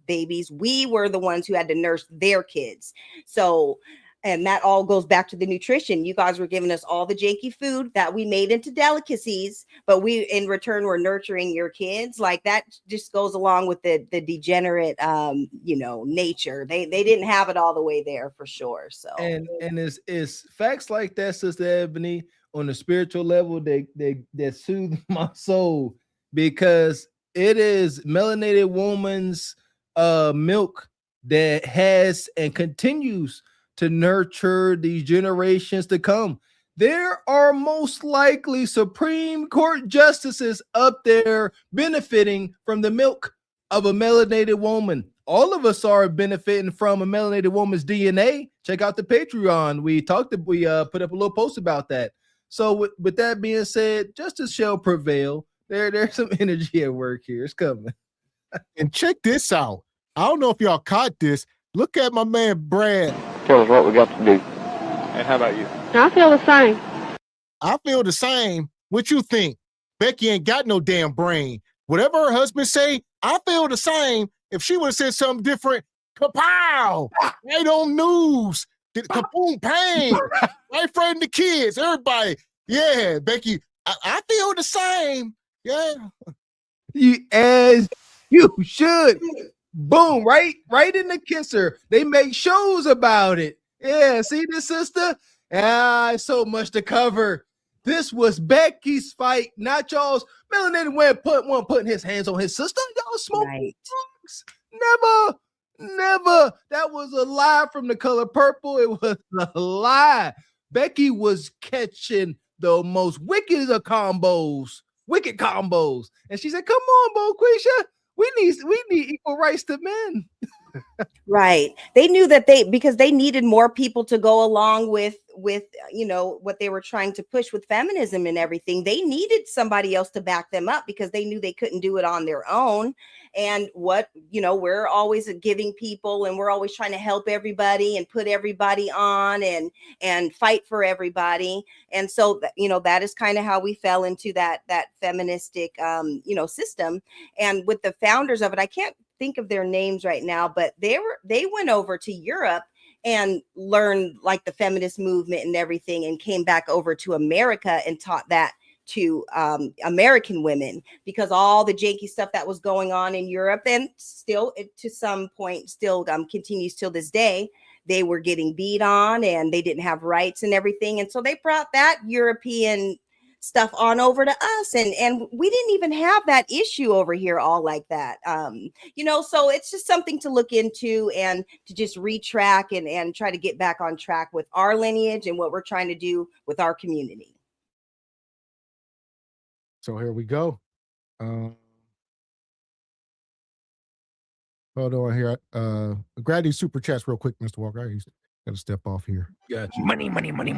babies. We were the ones who had to nurse their kids. So, and that all goes back to the nutrition. You guys were giving us all the janky food that we made into delicacies, but we in return were nurturing your kids. Like, that just goes along with the degenerate you know, nature. They didn't have it all the way there for sure. So and it's facts like that, Sister Ebony, on a spiritual level that soothe my soul, because it is melanated woman's milk that has and continues to nurture these generations to come. There are most likely Supreme Court justices up there benefiting from the milk of a melanated woman. All of us are benefiting from a melanated woman's DNA. Check out the Patreon. We put up a little post about that. So with that being said, justice shall prevail. There's some energy at work here. It's coming. And check this out. I don't know if y'all caught this. Look at my man Brad. Tell us what we got to do. And how about you? I feel the same. I feel the same. What you think? Becky ain't got no damn brain. Whatever her husband say, I feel the same. If she would have said something different, kapow! Right on news. Kaboom, pain. Right from the kids, everybody. Yeah, Becky, I feel the same. Yeah. You as You should. Boom, right in the kisser. They make shows about it. Yeah, see this, sister? So much to cover. This was Becky's fight, not y'all's. Melanated went putting his hands on his sister. Y'all smoking drugs. Never. That was a lie from The Color Purple. It was a lie. Becky was catching the most wicked combos. And she said, come on, Boquisha. We need equal rights to men. Right. They knew that because they needed more people to go along with what they were trying to push with feminism and everything. They needed somebody else to back them up because they knew they couldn't do it on their own. And we're always giving people, and we're always trying to help everybody and put everybody on and fight for everybody. And so, that is kind of how we fell into that feministic, system. And with the founders of it, I can't think of their names right now, but they went over to Europe and learned like the feminist movement and everything, and came back over to America and taught that to American women, because all the janky stuff that was going on in Europe, and still to some point still continues till this day, they were getting beat on and they didn't have rights and everything. And so they brought that European stuff on over to us, and we didn't even have that issue over here all like that. So it's just something to look into and to just retrack and try to get back on track with our lineage and what we're trying to do with our community. So here we go. Hold on here. Grab these super chats real quick, Mr. Walker. I got to step off here. Got you. Money.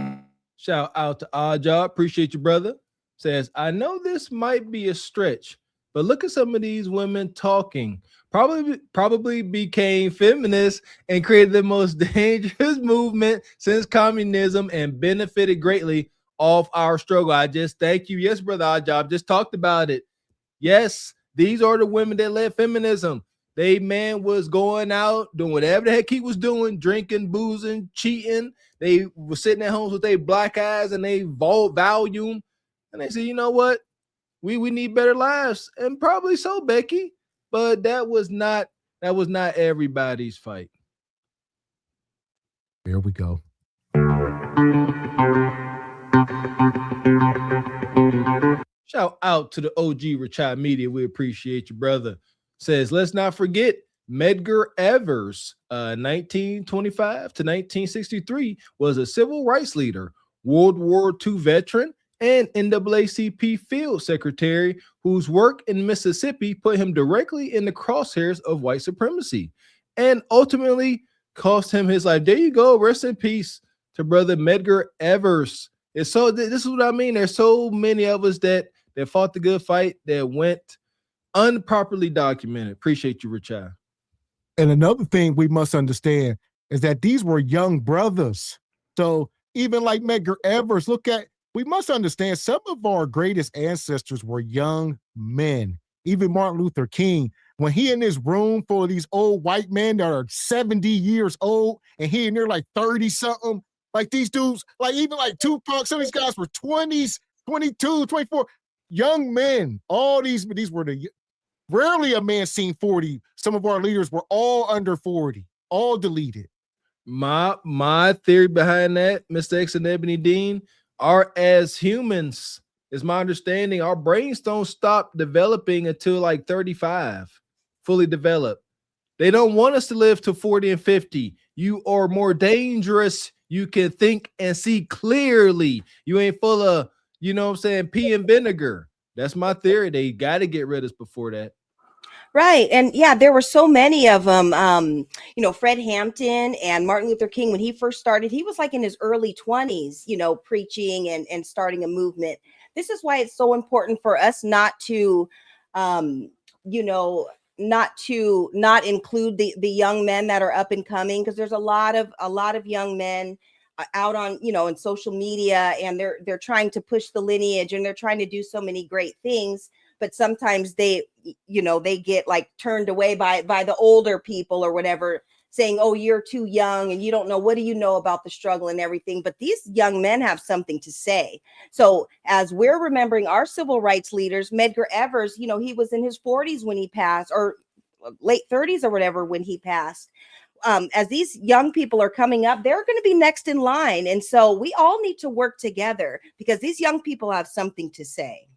Shout out to Odd Job. Appreciate you, brother. Says, I know this might be a stretch, but look at some of these women talking. Probably became feminists and created the most dangerous movement since communism and benefited greatly off our struggle. I just thank you. Yes, brother Odd Job just talked about it. Yes, these are the women that led feminism. They man was going out doing whatever the heck he was doing, drinking, boozing, cheating. They were sitting at home with their black eyes and they volume, and they said, you know what, we need better lives, and probably so, Becky. But that was not everybody's fight. Here we go. Shout out to the OG Rachai Media. We appreciate you, brother. Says, let's not forget Medgar Evers, 1925 to 1963, was a civil rights leader, World War II veteran, and NAACP field secretary, whose work in Mississippi put him directly in the crosshairs of white supremacy and ultimately cost him his life. There you go. Rest in peace to brother Medgar Evers. This is what I mean. There's so many of us that fought the good fight that went unproperly documented. Appreciate you, Richard. And another thing we must understand is that these were young brothers. So even like Medgar Evers, we must understand some of our greatest ancestors were young men. Even Martin Luther King, when he in this room full of these old white men that are 70 years old, and he in there like 30 something, like these dudes, like even like Tupac, some of these guys were 20s, 22, 24, young men. All these were rarely a man seen 40. Some of our leaders were all under 40, all deleted. My theory behind that, Mr. X and Ebony Dean, are as humans, is my understanding, our brains don't stop developing until like 35, fully developed. They don't want us to live to 40 and 50. You are more dangerous. You can think and see clearly. You ain't full of, pee and vinegar. That's my theory. They got to get rid of us before that. Right. And yeah, there were so many of them. Fred Hampton and Martin Luther King, when he first started, he was like in his early 20s, preaching and starting a movement. This is why it's so important for us not to, not include the young men that are up and coming, because there's a lot of young men out on, in social media, and they're trying to push the lineage, and they're trying to do so many great things. But sometimes they get like turned away by the older people or whatever, saying, oh, you're too young and you don't know, what do you know about the struggle and everything? But these young men have something to say. So as we're remembering our civil rights leaders, Medgar Evers, he was in his 40s when he passed, or late 30s or whatever when he passed. As these young people are coming up, they're going to be next in line. And so we all need to work together because these young people have something to say.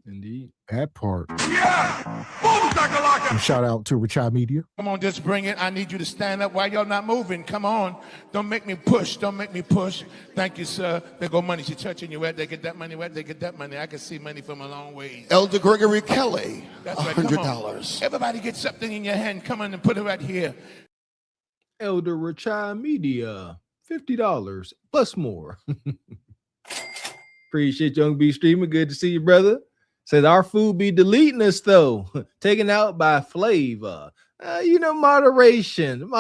Indeed. That part. Yeah! Boom, shakalaka! Shout out to Richard Media. Come on, just bring it. I need you to stand up. Why y'all not moving? Come on. Don't make me push. Don't make me push. Thank you, sir. There go money. She's touching you. Where they get that money? Where they get that money? I can see money from a long way. Elder Gregory Kelly, That's right. Come on. $100. Everybody get something in your hand. Come on and put it right here. Elder Richard Media, $50 plus more. Appreciate Young B streaming. Good to see you, brother. Says our food be deleting us though, taken out by flavor. Moderation.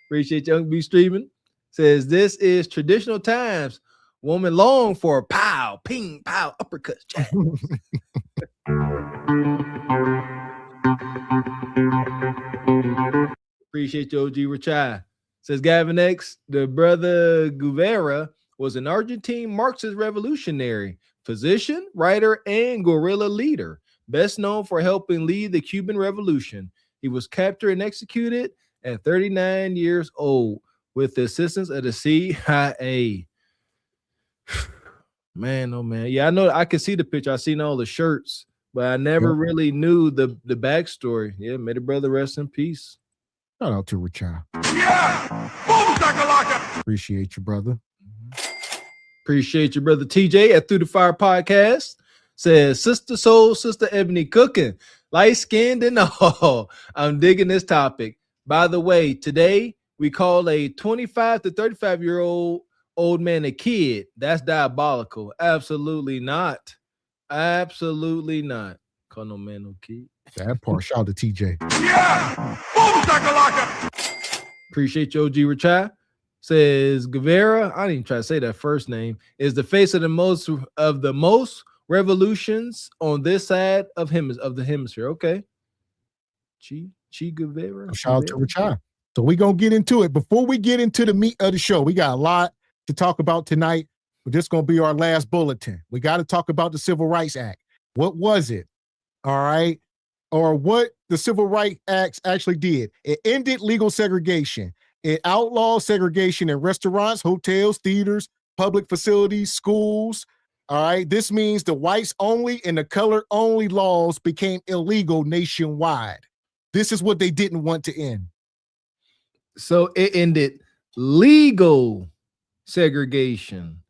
Appreciate Young B streaming. Says this is traditional times. Woman long for pow, ping, pow, uppercuts. Appreciate you, OG Richard. Says Gavin X, the brother Guevara was an Argentine Marxist revolutionary, physician, writer, and guerrilla leader, best known for helping lead the Cuban Revolution. He was captured and executed at 39 years old with the assistance of the CIA. Man, oh man. Yeah, I know. I can see the picture. I seen all the shirts, but I never really knew the backstory. Yeah, may the brother rest in peace. Shout out to Richard. Yeah! Boom, shakalaka! Appreciate you, brother. Appreciate you, brother TJ at Through the Fire Podcast. Says, Sister Soul, Sister Ebony cooking, light skinned and all. I'm digging this topic. By the way, today we call a 25 to 35-year-old old man a kid. That's diabolical. Absolutely not. Absolutely not. Call no man no kid. That part. Shout out to TJ. Yeah! Boom, shakalaka! Appreciate you, OG Richard. Says Guevara, I didn't even try to say that first name, is the face of the most revolutions on this side of the hemisphere. Okay. Che Guevara. Shout out to Richard. So we're going to get into it. Before we get into the meat of the show, we got a lot to talk about tonight. But this is going to be our last bulletin. We got to talk about the Civil Rights Act. What was it? All right. Or what the Civil Rights Act actually did. It ended legal segregation. It outlawed segregation in restaurants, hotels, theaters, public facilities, schools. All right. This means the whites only and the color only laws became illegal nationwide. This is what they didn't want to end. So it ended legal segregation,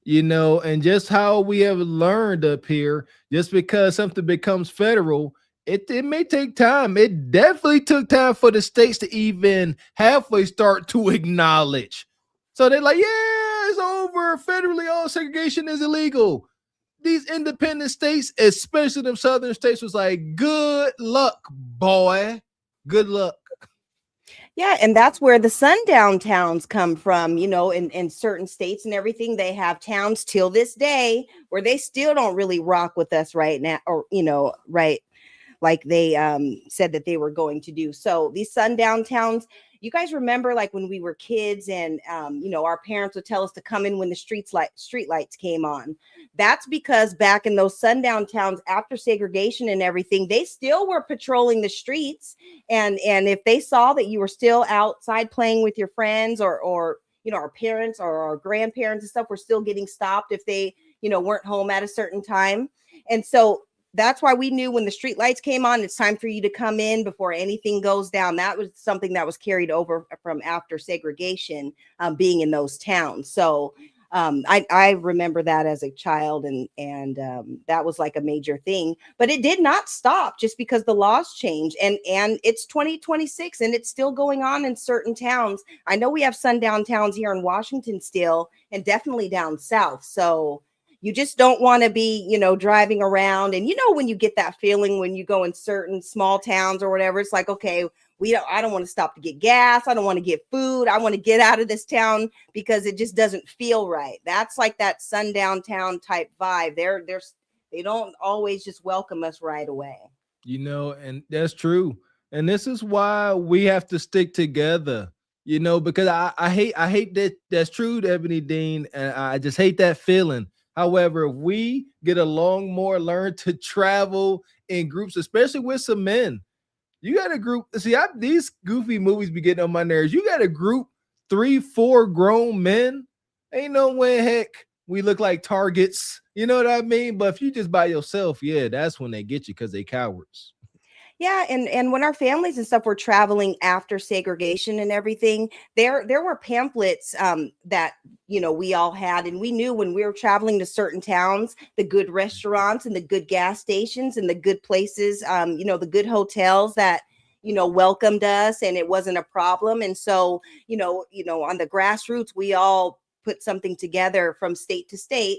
and just how we have learned up here, just because something becomes federal, it may take time. It definitely took time for the states to even halfway start to acknowledge. So they're like, yeah, it's over. Federally, all segregation is illegal. These independent states, especially them southern states, was like, good luck, boy. Good luck. Yeah, and that's where the sundown towns come from, in certain states and everything. They have towns till this day where they still don't really rock with us right now, or, right, like they said that they were going to do. So these sundown towns, you guys remember like when we were kids and, our parents would tell us to come in when the street lights came on. That's because back in those sundown towns after segregation and everything, they still were patrolling the streets. And if they saw that you were still outside playing with your friends or our parents or our grandparents and stuff were still getting stopped if they, weren't home at a certain time. And so that's why we knew when the street lights came on, it's time for you to come in before anything goes down. That was something that was carried over from after segregation, being in those towns. So I remember that as a child, and that was like a major thing. But it did not stop just because the laws changed, and it's 2026 and it's still going on in certain towns. I know we have sundown towns here in Washington still, and definitely down south. So you just don't want to be, driving around. And, when you get that feeling when you go in certain small towns or whatever, it's like, okay, I don't want to stop to get gas. I don't want to get food. I want to get out of this town because it just doesn't feel right. That's like that sundown town type vibe. They don't always just welcome us right away. And that's true. And this is why we have to stick together, because I hate that that's true, Ebony Dean. And I just hate that feeling. However, if we get along more, learn to travel in groups, especially with some men, you got a group. See, these goofy movies be getting on my nerves. You got a group, 3-4 grown men. Ain't no way, heck, we look like targets. You know what I mean? But if you just by yourself, yeah, that's when they get you because they cowards. Yeah, and when our families and stuff were traveling after segregation and everything, there were pamphlets that we all had, and we knew when we were traveling to certain towns, the good restaurants and the good gas stations and the good places, the good hotels that welcomed us, and it wasn't a problem. And so on the grassroots, we all put something together from state to state,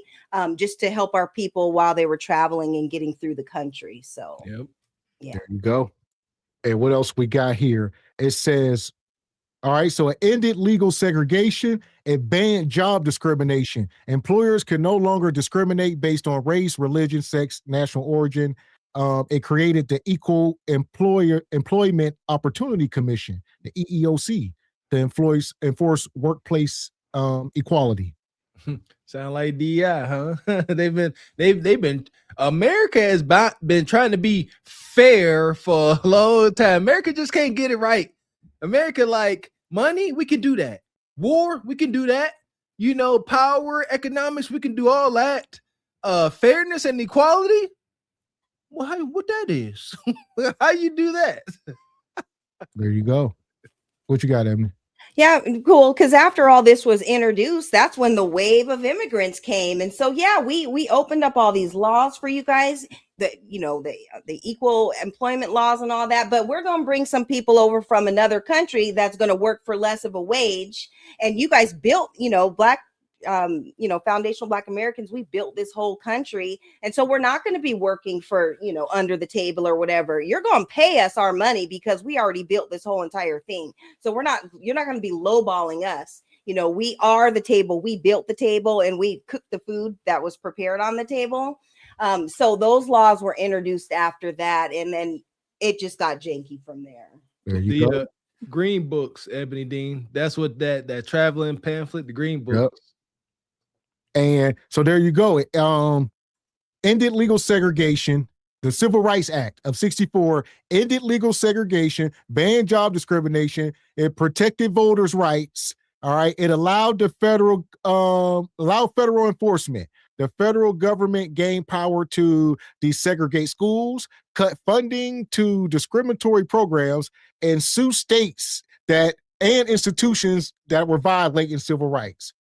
just to help our people while they were traveling and getting through the country. So yep. Yeah. There you go. And what else we got here? It says, all right, so it ended legal segregation. It banned job discrimination. Employers can no longer discriminate based on race, religion, sex, national origin. It created the Equal Employment Opportunity Commission, the EEOC, to enforce workplace equality. Sound like DI, huh? they've been America has been trying to be fair for a long time. America just can't get it right. America, like, money, we can do that. War, we can do that. Power, economics, we can do all that. Fairness and equality, well, what that is? How you do that? There you go. What you got, Emily? Yeah, cool. Because after all this was introduced, that's when the wave of immigrants came. And so, yeah, we opened up all these laws for you guys, the equal employment laws and all that. But we're going to bring some people over from another country that's going to work for less of a wage. And you guys built, Black foundational Black Americans, we built this whole country. And so we're not going to be working for, under the table or whatever. You're going to pay us our money because we already built this whole entire thing. So you're not going to be lowballing us. We are the table. We built the table and we cooked the food that was prepared on the table. So those laws were introduced after that. And then it just got janky from there. There you go. Green Books, Ebony Dean. That's what that traveling pamphlet, the Green Books. Yep. And so there you go. It ended legal segregation. The Civil Rights Act of 1964 ended legal segregation, banned job discrimination. It protected voters' rights. All right. It allowed the federal enforcement. The federal government gained power to desegregate schools, cut funding to discriminatory programs, and sue states and institutions that were violating civil rights.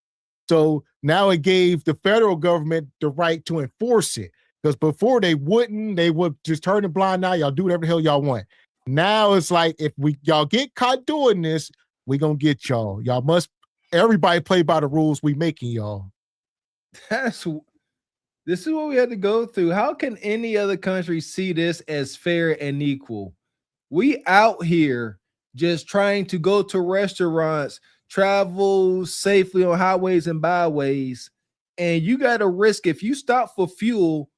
So now it gave the federal government the right to enforce it, because before they would just turn a blind eye. Y'all do whatever the hell y'all want. Now it's like, if y'all get caught doing this, we gonna get y'all. Y'all must, everybody play by the rules we making y'all. This is what we had to go through. How can any other country see this as fair and equal? We out here just trying to go to restaurants, travel safely on highways and byways, and you got to risk, if you stop for fuel,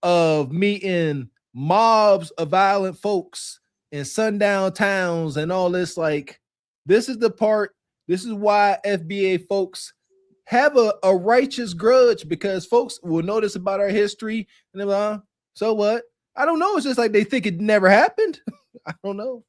of meeting mobs of violent folks in sundown towns and all this. Like, this is why FBA folks have a righteous grudge, because folks will know this about our history and they're like, so what? I don't know. It's just like they think it never happened. I don't know.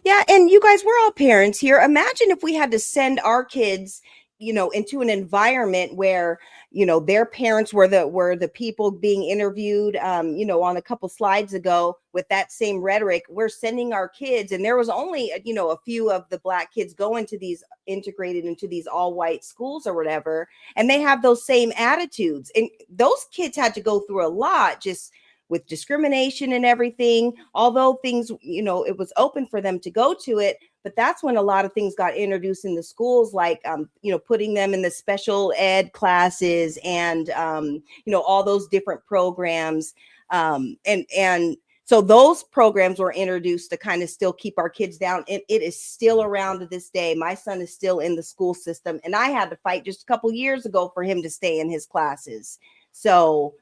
Yeah, and you guys, we're all parents here. Imagine if we had to send our kids, into an environment where, their parents were the people being interviewed, on a couple slides ago with that same rhetoric. We're sending our kids, and there was only, a few of the Black kids going to these integrated into these all white schools or whatever, and they have those same attitudes. And those kids had to go through a lot just with discrimination and everything, although things, it was open for them to go to it. But that's when a lot of things got introduced in the schools, like, putting them in the special ed classes and, all those different programs. And so those programs were introduced to kind of still keep our kids down. And it is still around to this day. My son is still in the school system, and I had to fight just a couple years ago for him to stay in his classes. So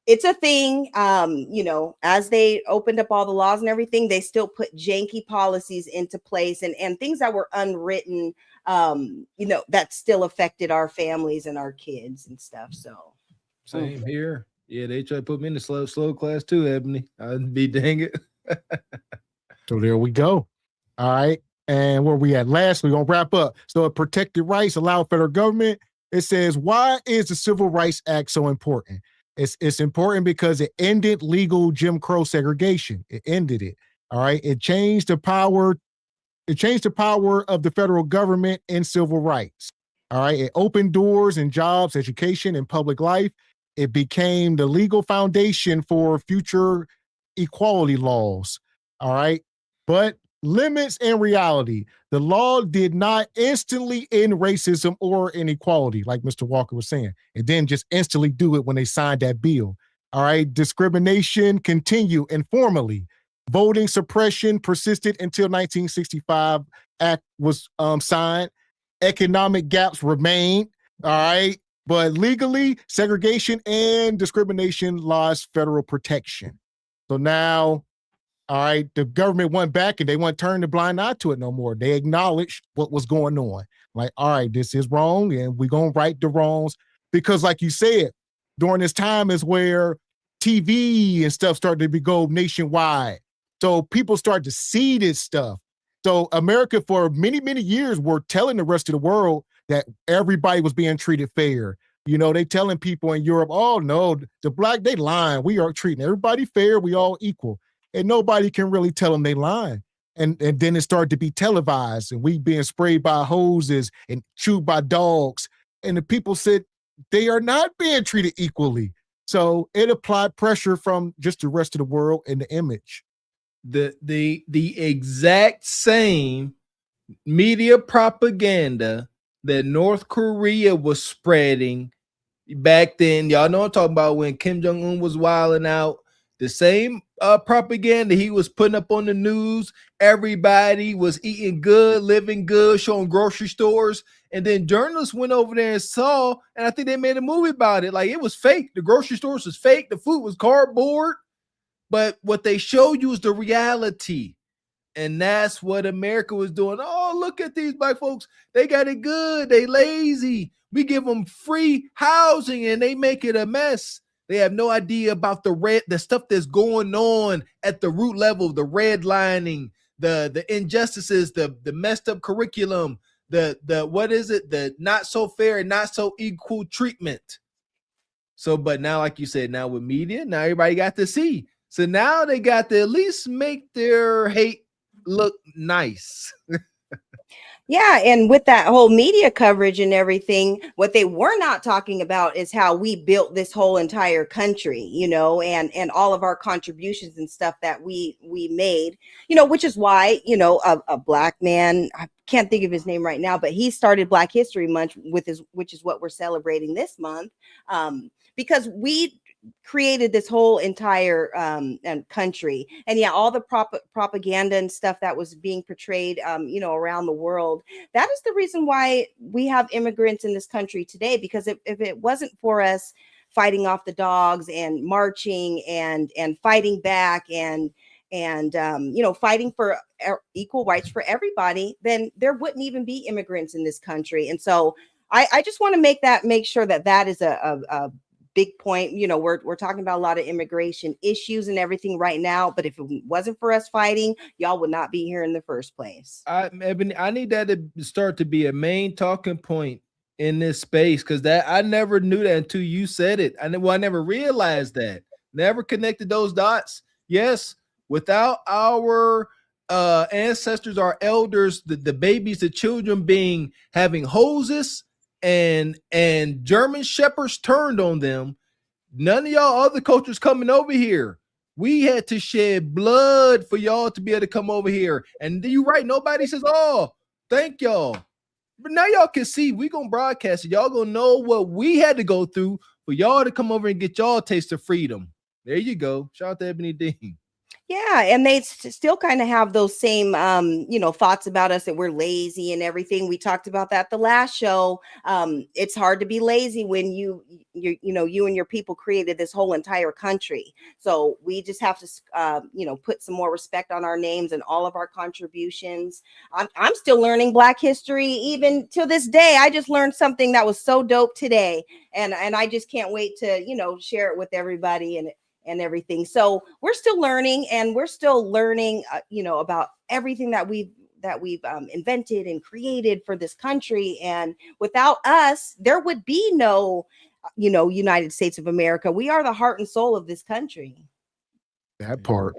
it's a thing, as they opened up all the laws and everything, they still put janky policies into place and things that were unwritten, that still affected our families and our kids and stuff. So Same here. Yeah, they try to put me in the slow class too, Ebony. I'd be dang it. So there we go. All right. And where we at last, we're going to wrap up. So it protected rights, allow federal government. It says, why is the Civil Rights Act so important? It's important because it ended legal Jim Crow segregation. It ended it. All right. It changed the power. It changed the power of the federal government in civil rights. All right. It opened doors in jobs, education, and public life. It became the legal foundation for future equality laws. All right. But limits and reality. The law did not instantly end racism or inequality, like Mr. Walker was saying. It didn't just instantly do it when they signed that bill. All right. Discrimination continued informally. Voting suppression persisted until 1965 Act was signed. Economic gaps remained. All right. But legally, segregation and discrimination lost federal protection. So now, all right, the government went back and they won't turn the blind eye to it no more. They acknowledged what was going on. Like, all right, this is wrong and we're going to right the wrongs. Because like you said, during this time is where TV and stuff started to go nationwide. So people start to see this stuff. So America for many, many years were telling the rest of the world that everybody was being treated fair. You know, they telling people in Europe, oh no, the black, they lying. We are treating everybody fair. We all equal. And nobody can really tell them they lying. And then it started to be televised and we being sprayed by hoses and chewed by dogs. And the people said they are not being treated equally. So it applied pressure from just the rest of the world and the image. The exact same media propaganda that North Korea was spreading back then. Y'all know I'm talking about when Kim Jong-un was wilding out. The same propaganda he was putting up on the news. Everybody was eating good, living good, showing grocery stores. And then journalists went over there and saw, and I think they made a movie about it. Like, it was fake. The grocery stores was fake. The food was cardboard. But what they showed you is the reality. And that's what America was doing. Oh, look at these black folks. They got it good. They lazy. We give them free housing and they make it a mess. They have no idea about the stuff that's going on at the root level, the redlining, the injustices, the messed up curriculum, the what is it? The not so fair and not so equal treatment. So, but now, like you said, now with media, now everybody got to see. So now they got to at least make their hate look nice. Yeah, and with that whole media coverage and everything, what they were not talking about is how we built this whole entire country, you know, and all of our contributions and stuff that we made, you know, which is why, you know, a black man, I can't think of his name right now, but he started Black History Month which is what we're celebrating this month, because we created this whole entire country. And yeah, all the propaganda and stuff that was being portrayed you know, around the world, that is the reason why we have immigrants in this country today. Because if it wasn't for us fighting off the dogs and marching and fighting back and you know, fighting for equal rights for everybody, then there wouldn't even be immigrants in this country. And so I just want to make sure that is a big point. You know, we're talking about a lot of immigration issues and everything right now, but if it wasn't for us fighting, y'all would not be here in the first place. Ebony, I need that to start to be a main talking point in this space, because that I never knew that until you said it. I never realized that. Never connected those dots. Yes, without our ancestors, our elders, the babies, the children having hoses and German shepherds turned on them, none of y'all other cultures coming over here. We had to shed blood for y'all to be able to come over here. And you're right, nobody says, oh, thank y'all. But now y'all can see, we gonna broadcast it. Y'all gonna know what we had to go through for y'all to come over and get y'all a taste of freedom. There you go. Shout out to Ebony Dean. Yeah, and they still kind of have those same, thoughts about us that we're lazy and everything. We talked about that the last show. It's hard to be lazy when you and your people created this whole entire country. So we just have to, put some more respect on our names and all of our contributions. I'm still learning Black history even till this day. I just learned something that was so dope today, and I just can't wait to share it with everybody and everything. So we're still learning, and we're still learning, about everything that we've invented and created for this country. And without us, there would be no, United States of America. We are the heart and soul of this country. That part.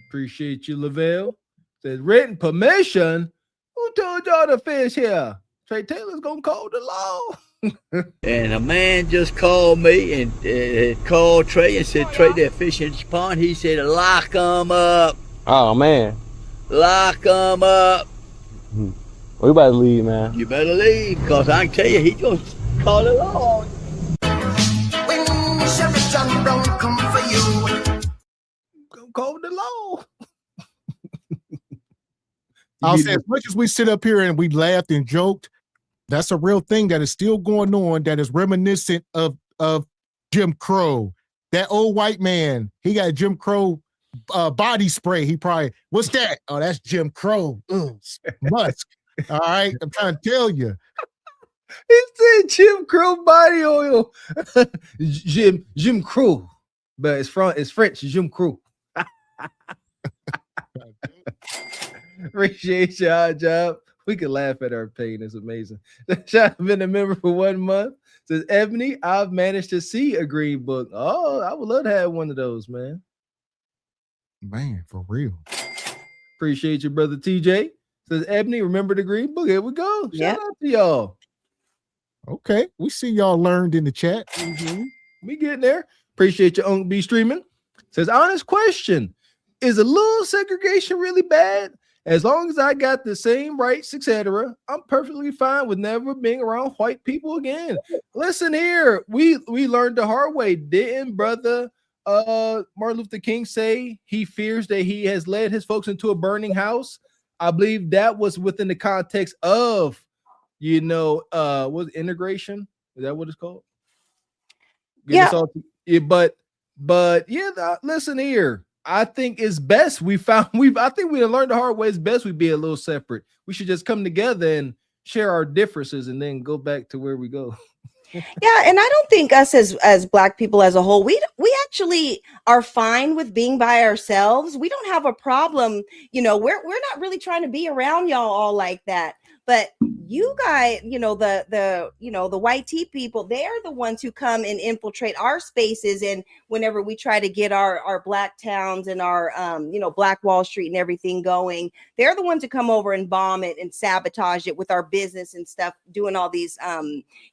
Appreciate you, Lavelle. Says written permission. Who told y'all to fish here? Trey Taylor's gonna call the law. And a man just called me and called Trey and said, Trey, they're fishing in this pond. He said, lock them up. Oh, man. Lock them up. We about to leave, man. You better leave, because I can tell you, he's going to call it law. When Sheriff John Brown come for you, gonna call the law. I'll say, as much as we sit up here and we laughed and joked, that's a real thing that is still going on, that is reminiscent of Jim Crow. That old white man, he got Jim Crow body spray. He probably, what's that? Oh, that's Jim Crow. Musk. All right, I'm trying to tell you. He said Jim Crow body oil. Jim Crow. But it's French, Jim Crow. Appreciate your job. We can laugh at our pain. It's amazing. I've been a member for 1 month. Says Ebony, I've managed to see a green book. Oh, I would love to have one of those, man. Man, for real. Appreciate you, brother TJ. Says Ebony, remember the green book? Here we go. Shout out to y'all. Okay, we see y'all learned in the chat. We getting there. Appreciate your Uncle B streaming. Says honest question: is a little segregation really bad? As long as I got the same rights, etc., I'm perfectly fine with never being around white people again. Listen here, we learned the hard way, didn't brother Martin Luther King say he fears that he has led his folks into a burning house? I believe that was within the context of, was integration? Is that what it's called? Listen here. I think it's best I think we learned the hard way. It's best we be a little separate. We should just come together and share our differences and then go back to where we go. Yeah, and I don't think us as Black people as a whole, we actually are fine with being by ourselves. We don't have a problem. We're not really trying to be around y'all all like that. But you guys, the white tea people, they are the ones who come and infiltrate our spaces. And whenever we try to get our Black towns and our, Black Wall Street and everything going, they're the ones who come over and bomb it and sabotage it with our business and stuff, doing all these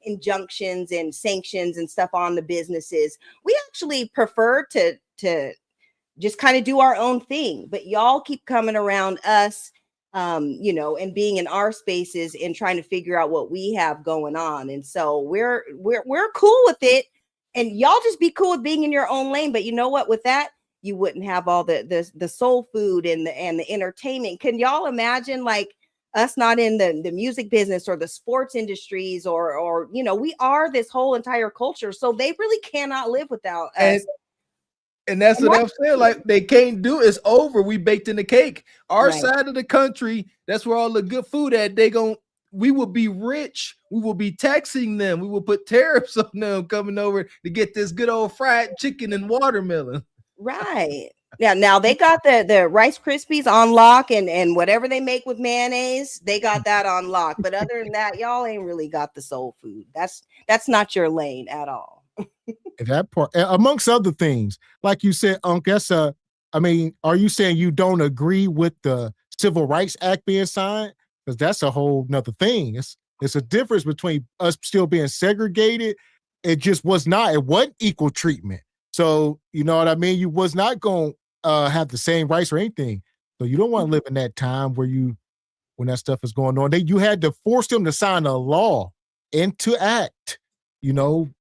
injunctions and sanctions and stuff on the businesses. We actually prefer to just kind of do our own thing, but y'all keep coming around us, and being in our spaces and trying to figure out what we have going on. And so we're cool with it, and y'all just be cool with being in your own lane. But you know what, with that, you wouldn't have all the soul food and the entertainment. Can y'all imagine like us not in the music business or the sports industries or we are this whole entire culture. So they really cannot live without us. And that's what I'm saying. Like, they can't do it. It's over. We baked in the cake. Our side of the country, that's where all the good food at. We will be rich. We will be taxing them. We will put tariffs on them coming over to get this good old fried chicken and watermelon. Right. Yeah. Now they got the Rice Krispies on lock and whatever they make with mayonnaise, they got that on lock. But other than that, y'all ain't really got the soul food. That's not your lane at all. That part, amongst other things, like you said, Unc, are you saying you don't agree with the Civil Rights Act being signed? Because that's a whole nother thing. It's a difference between us still being segregated. It wasn't equal treatment. So, you know what I mean? You was not going to have the same rights or anything. So you don't want to live in that time when that stuff is going on. You had to force them to sign a law and to act,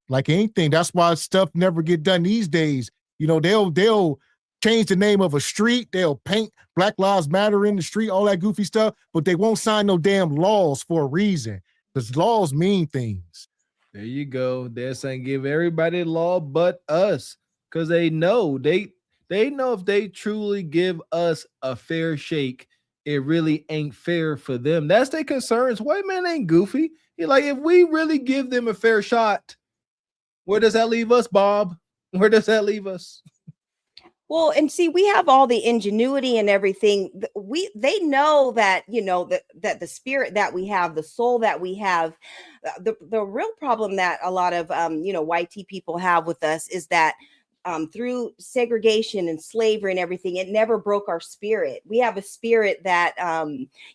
like anything. That's why stuff never get done these days. You know, they'll change the name of a street. They'll paint Black Lives Matter in the street, all that goofy stuff, but they won't sign no damn laws for a reason because laws mean things. There you go. They're saying give everybody law but us because they know if they truly give us a fair shake, it really ain't fair for them. That's their concerns. White man ain't goofy. He like, if we really give them a fair shot, where does that leave us, Bob? Where does that leave us? Well, and see, we have all the ingenuity and everything. They know that, you know, that the spirit that we have, the soul that we have, the real problem that a lot of white people have with us is that through segregation and slavery and everything, it never broke our spirit. We have a spirit that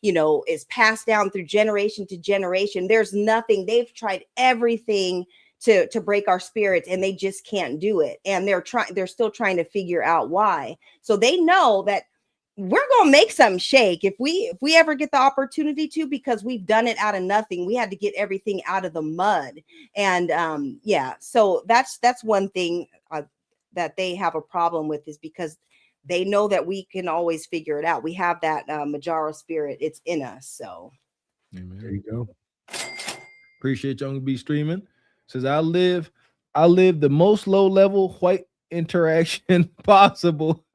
is passed down through generation to generation. There's nothing. They've tried everything to break our spirits, and they just can't do it. And they're still trying to figure out why. So they know that we're gonna make something shake if we ever get the opportunity to, because we've done it out of nothing. We had to get everything out of the mud. And so that's one thing that they have a problem with, is because they know that we can always figure it out. We have that Majaro spirit. It's in us. So Amen. There you go. Appreciate Young B streaming. Says I live the most low level white interaction possible.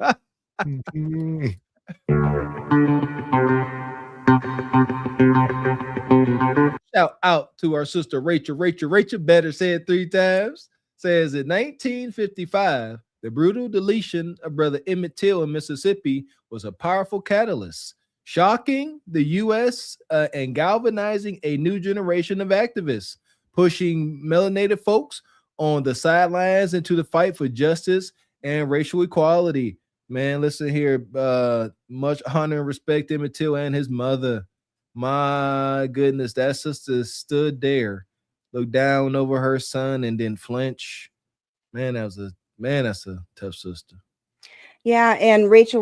Shout out to our sister Rachel. Rachel better say it 3 times. Says in 1955, the brutal deletion of Brother Emmett Till in Mississippi was a powerful catalyst, shocking the U.S. And galvanizing a new generation of activists, pushing melanated folks on the sidelines into the fight for justice and racial equality. Man, listen here. Much honor and respect to Emmett Till and his mother. My goodness, that sister stood there, looked down over her son, and didn't flinch. Man, that's a tough sister. yeah, and Rachel,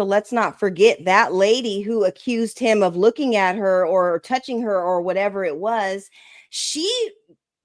let's not forget that lady who accused him of looking at her or touching her or whatever it was. She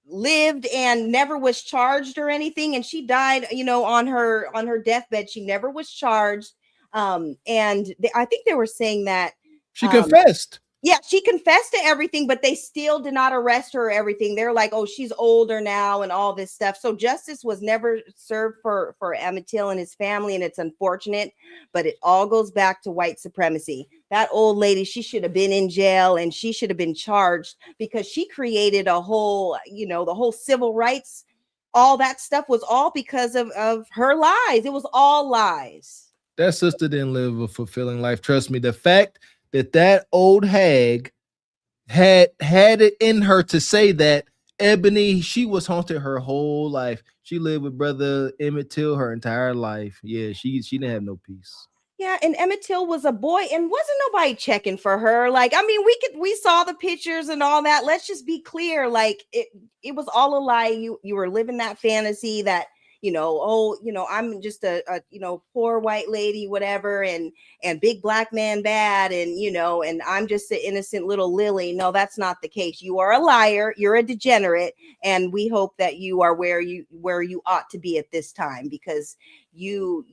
lived and never was charged or anything, and she died, on her deathbed. She never was charged. I think they were saying that she confessed. Yeah, she confessed to everything, but they still did not arrest her or everything. They're like, oh, she's older now and all this stuff. So justice was never served for Emmett Till and his family, and it's unfortunate, but it all goes back to white supremacy. That old lady, she should have been in jail, and she should have been charged, because she created a whole, the whole civil rights, all that stuff was all because of her lies. It was all lies. That sister didn't live a fulfilling life. Trust me. The fact that old hag had it in her to say that Ebony, she was haunted her whole life. She lived with Brother Emmett Till her entire life. Yeah, she didn't have no peace. Yeah, and Emmett Till was a boy, and wasn't nobody checking for her. Like, I mean, we saw the pictures and all that. Let's just be clear. Like, it was all a lie. You were living that fantasy that, I'm just a poor white lady, whatever, and big black man bad, and and I'm just an innocent little lily. No, that's not the case. You are a liar. You're a degenerate, and we hope that you are where you ought to be at this time, because you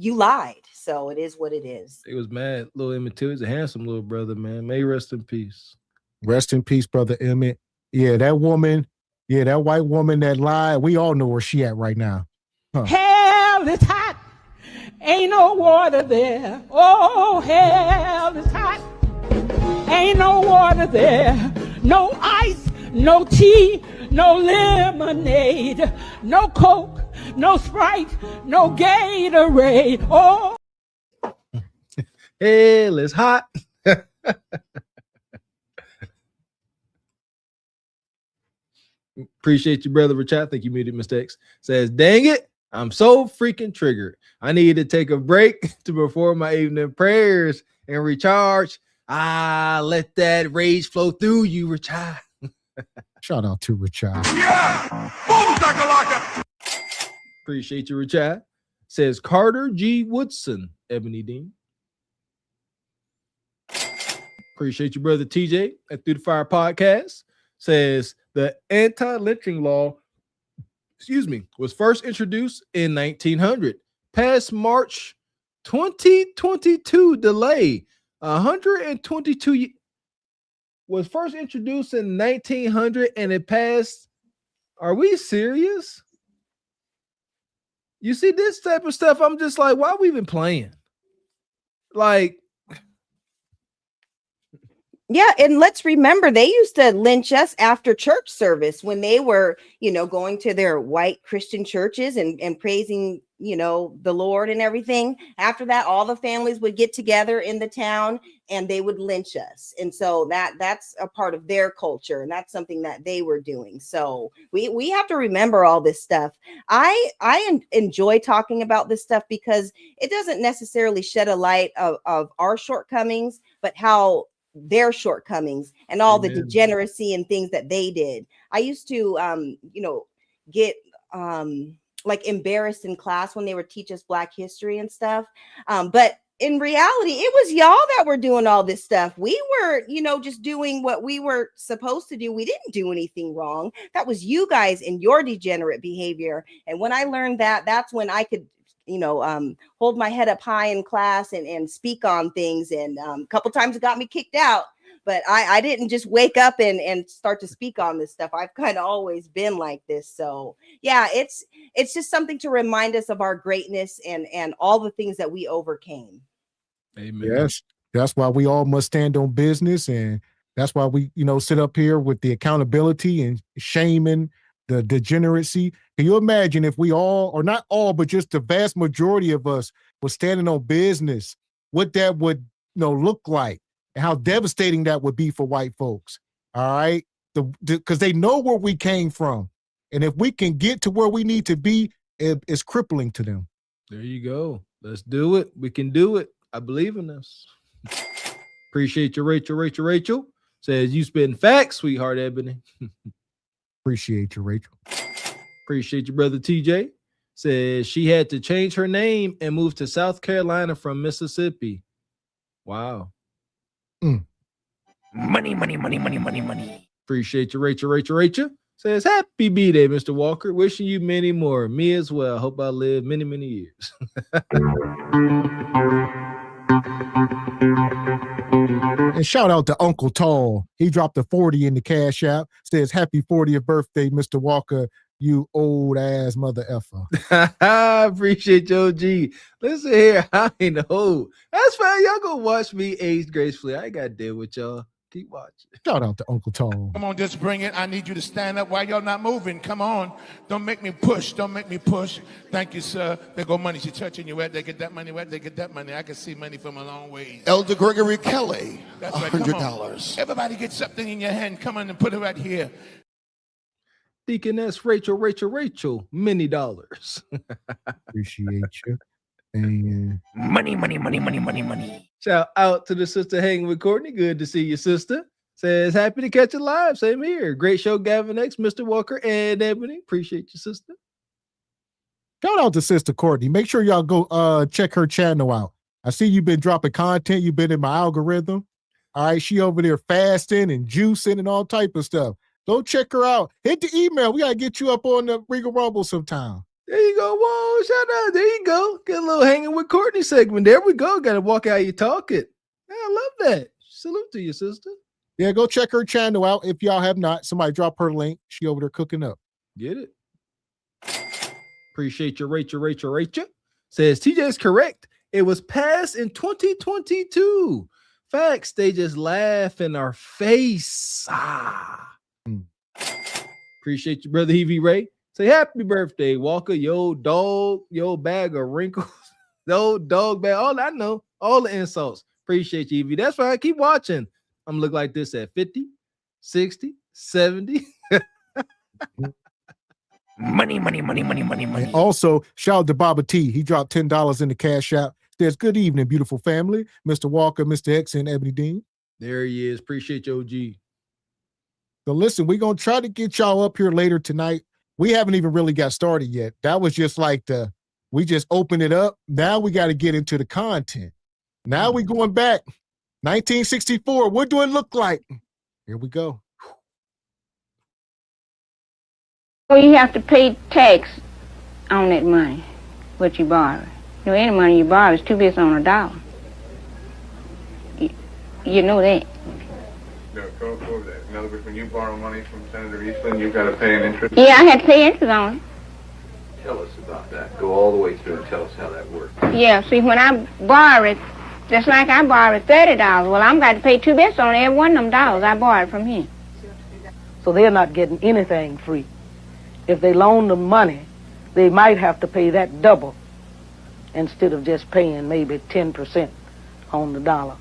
lied. So it is what it is. It was mad. Little Emmett Till is a handsome little brother, man. May he rest in peace. Rest in peace, Brother Emmett. Yeah, that woman. Yeah, that white woman that lied. We all know where she at right now. Huh. Hell is hot. Ain't no water there. Oh, hell is hot. Ain't no water there. No ice, no tea, no lemonade, no Coke, no Sprite, no Gatorade. Oh, hell is hot. Appreciate you, brother Richard. I think you muted mistakes. Says, dang it, I'm so freaking triggered. I need to take a break to perform my evening prayers and recharge. Let that rage flow through you, Richard. Shout out to Richard. Yeah! Boom, shakalaka! Appreciate you, Richard. Says Carter G. Woodson, Ebony Dean. Appreciate you, brother TJ at Through the Fire Podcast. Says the anti-lynching law was first introduced in 1900. Past March 2022 delay. 122 was first introduced in 1900 and it passed. Are we serious? You see this type of stuff, I'm just like, why are we even playing? Like, yeah, and let's remember they used to lynch us after church service when they were, going to their white Christian churches and praising, the Lord and everything. After that, all the families would get together in the town and they would lynch us. And so that's a part of their culture, and that's something that they were doing. So we have to remember all this stuff. I enjoy talking about this stuff because it doesn't necessarily shed a light of our shortcomings, but how their shortcomings and all the degeneracy and things that they did. I used to get like embarrassed in class when they would teach us Black history and stuff, but in reality it was y'all that were doing all this stuff. We were just doing what we were supposed to do. We didn't do anything wrong. That was you guys and your degenerate behavior. And when I learned that, that's when I could hold my head up high in class and speak on things. And a couple times it got me kicked out, but I didn't just wake up and start to speak on this stuff. I've kind of always been like this. So yeah, it's just something to remind us of our greatness and all the things that we overcame. Amen. Yes, that's why we all must stand on business, and that's why we sit up here with the accountability and shaming the degeneracy. Can you imagine if we all, or not all, but just the vast majority of us was standing on business, what that would look like and how devastating that would be for white folks. All right. Because they know where we came from. And if we can get to where we need to be, it's crippling to them. There you go. Let's do it. We can do it. I believe in us. Appreciate you, Rachel. Says you spitting facts, sweetheart Ebony. Appreciate you, Rachel. Appreciate you, brother TJ. Says she had to change her name and move to South Carolina from Mississippi. Wow. Money. Appreciate you, Rachel. Says happy B-Day, Mr. Walker. Wishing you many more. Me as well. Hope I live many, many years. And shout out to Uncle Tall. He dropped a 40 in the Cash App. Says happy 40th birthday, Mr. Walker. You old ass mother effer. I appreciate you, OG. Listen here, I ain't old. That's fine. Y'all go watch me age gracefully. I ain't got to deal with y'all. Keep watching. Shout out to Uncle Tall. Come on, just bring it. I need you to stand up. Why y'all not moving? Come on. Don't make me push. Thank you, sir. There go money. She touching you. Where they get that money? I can see money from a long way. Elder Gregory Kelly, That's right. Come on. $100. Everybody get something in your hand. Come on and put it right here. Deaconess Rachel, many dollars. Appreciate you. And Money. Shout out to the sister hanging with Courtney. Good to see you, sister. Says happy to catch you live. Same here. Great show, Gavin X, Mr. Walker, and Ebony. Appreciate you, sister. Shout out to Sister Courtney. Make sure y'all go check her channel out. I see you've been dropping content. You've been in my algorithm. All right, she over there fasting and juicing and all type of stuff. Go check her out. Hit the email. We got to get you up on the Regal Rumble sometime. There you go. Whoa, shout out. There you go. Get a little hanging with Courtney segment. There we go. Got to walk how you talk it. Yeah, I love that. Salute to you, sister. Yeah, go check her channel out. If y'all have not, somebody drop her link. She over there cooking up. Get it. Appreciate you, Rachel. Says TJ's correct. It was passed in 2022. Facts. They just laugh in our face. Appreciate you, brother Evie Ray. Say happy birthday, Walker. Yo, dog, yo, bag of wrinkles. Yo, dog bag. All I know, all the insults. Appreciate you, Evie. That's why I keep watching. I'm look like this at 50, 60, 70. Money. And also, shout out to Baba T. He dropped $10 in the Cash App. Says, good evening, beautiful family. Mr. Walker, Mr. X, and Ebony Dean. There he is. Appreciate you, OG. So listen, we're going to try to get y'all up here later tonight. We haven't even really got started yet. That was just like we just opened it up. Now we got to get into the content. Now we're going back. 1964. What do it look like? Here we go. Well, you have to pay tax on that money, what you borrow. You know, any money you borrow is 2 bits on a dollar. You know that. No, go over that. In other words, when you borrow money from Senator Eastland, you've got to pay an interest? Yeah, I had to pay interest on it. Tell us about that. Go all the way through and tell us how that works. Yeah, see, when I borrow it, just like I borrowed $30, well, I'm got to pay 2 bits on every one of them dollars I borrowed from him. So they're not getting anything free. If they loan them money, they might have to pay that double instead of just paying maybe 10% on the dollar.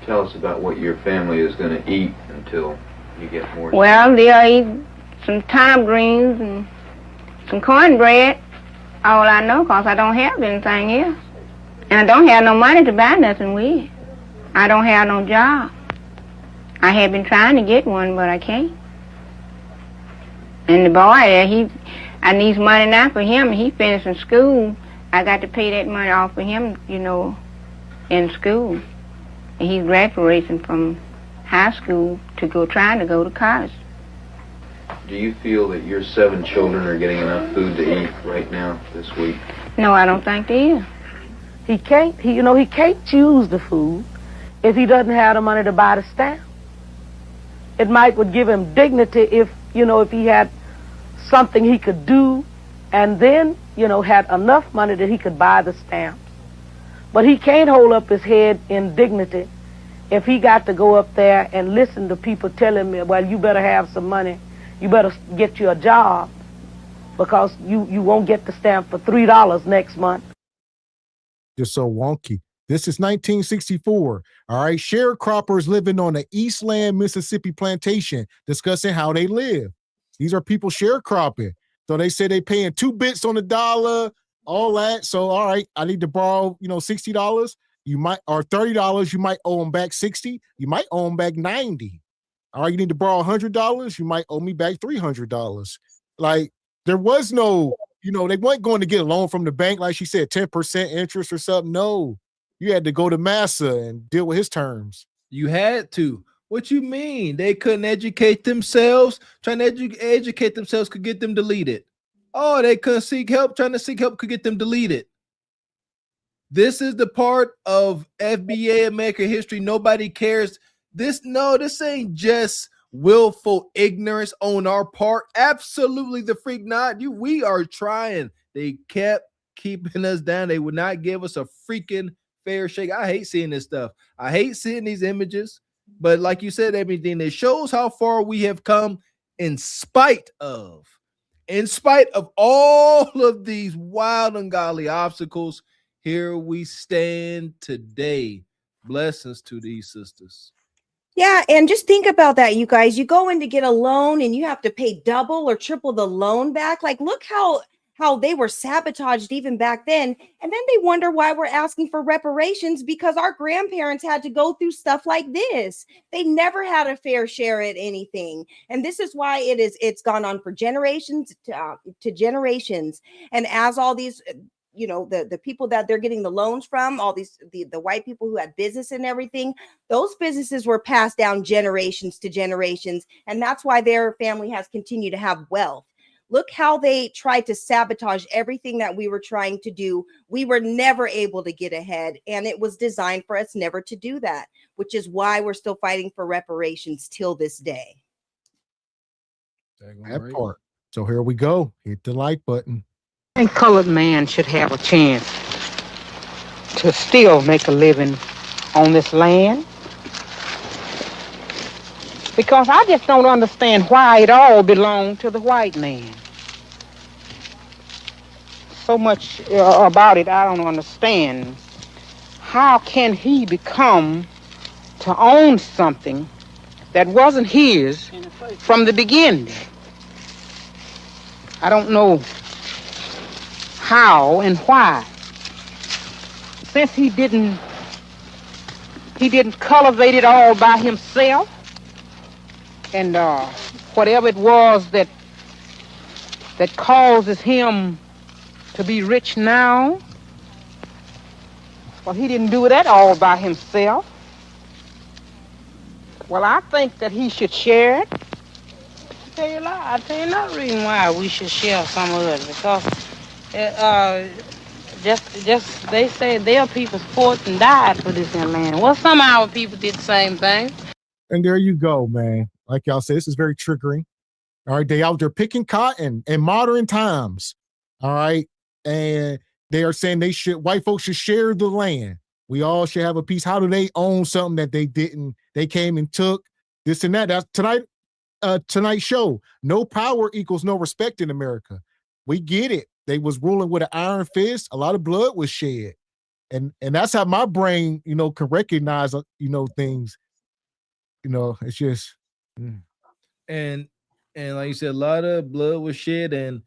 Tell us about what your family is going to eat until you get more. Well, they'll eat some turnip greens and some cornbread. All I know, because I don't have anything else. And I don't have no money to buy nothing with. I don't have no job. I have been trying to get one, but I can't. And the boy, I need money now for him. He finishing school. I got to pay that money off for him, you know, in school. And he's graduating from high school to trying to go to college. Do you feel that your 7 children are getting enough food to eat right now, this week? No, I don't think they is. He can't choose the food if he doesn't have the money to buy the stamp. It would give him dignity if he had something he could do and then, had enough money that he could buy the stamps. But he can't hold up his head in dignity if he got to go up there and listen to people telling him, well, you better have some money, you better get you a job because you won't get the stamp for $3 next month. Just so wonky. This is 1964. All right. Sharecroppers living on the Eastland, Mississippi plantation discussing how they live. These are people sharecropping. So they say they paying 2 bits on the dollar, all that. So, all right, I need to borrow, $60. Or $30, you might owe them back 60. You might owe them back 90. All right, you need to borrow $100. You might owe me back $300. Like, there was no, they weren't going to get a loan from the bank. Like she said, 10% interest or something. No, you had to go to Massa and deal with his terms. You had to. What you mean? They couldn't educate themselves? Trying to educate themselves could get them deleted. Oh, they couldn't seek help. Trying to seek help could get them deleted. This is the part of FBA American history nobody cares. This ain't just willful ignorance on our part. Absolutely the freak not. We are trying. They kept keeping us down. They would not give us a freaking fair shake. I hate seeing this stuff. I hate seeing these images. But like you said, everything, it shows how far we have come in spite of all of these wild, ungodly obstacles. Here we stand today. Blessings to these sisters. Yeah, and just think about that, you guys. You go in to get a loan and you have to pay double or triple the loan back. Like, look how they were sabotaged even back then. And then they wonder why we're asking for reparations, because our grandparents had to go through stuff like this. They never had a fair share at anything. And this is why it's gone on for generations to generations. And as all these the people that they're getting the loans from, all these the white people who had business and everything, those businesses were passed down generations to generations, and that's why their family has continued to have wealth. Look how they tried to sabotage everything that we were trying to do. We were never able to get ahead, and it was designed for us never to do that, which is why we're still fighting for reparations till this day. That part. So here we go. Hit the like button. I think colored man should have a chance to still make a living on this land, because I just don't understand why it all belonged to the white man. So much about it I don't understand. How can he become to own something that wasn't his from the beginning? I don't know how and why. Since he didn't cultivate it all by himself, and whatever it was that causes him to be rich now, well, he didn't do that all by himself. Well, I think that he should share it tell you a lie. I tell you another reason why we should share some of it, because just they say their people fought and died for this land. Well, some of our people did the same thing. And there you go, man. Like y'all said, this is very triggering. All right. They out there picking cotton in modern times. All right. And they are saying white folks should share the land. We all should have a piece. How do they own something that they didn't? They came and took this and that. That's tonight's show. No power equals no respect in America. We get it. They was ruling with an iron fist. A lot of blood was shed. And that's how my brain, can recognize, things. It's just. And like you said, a lot of blood was shed, and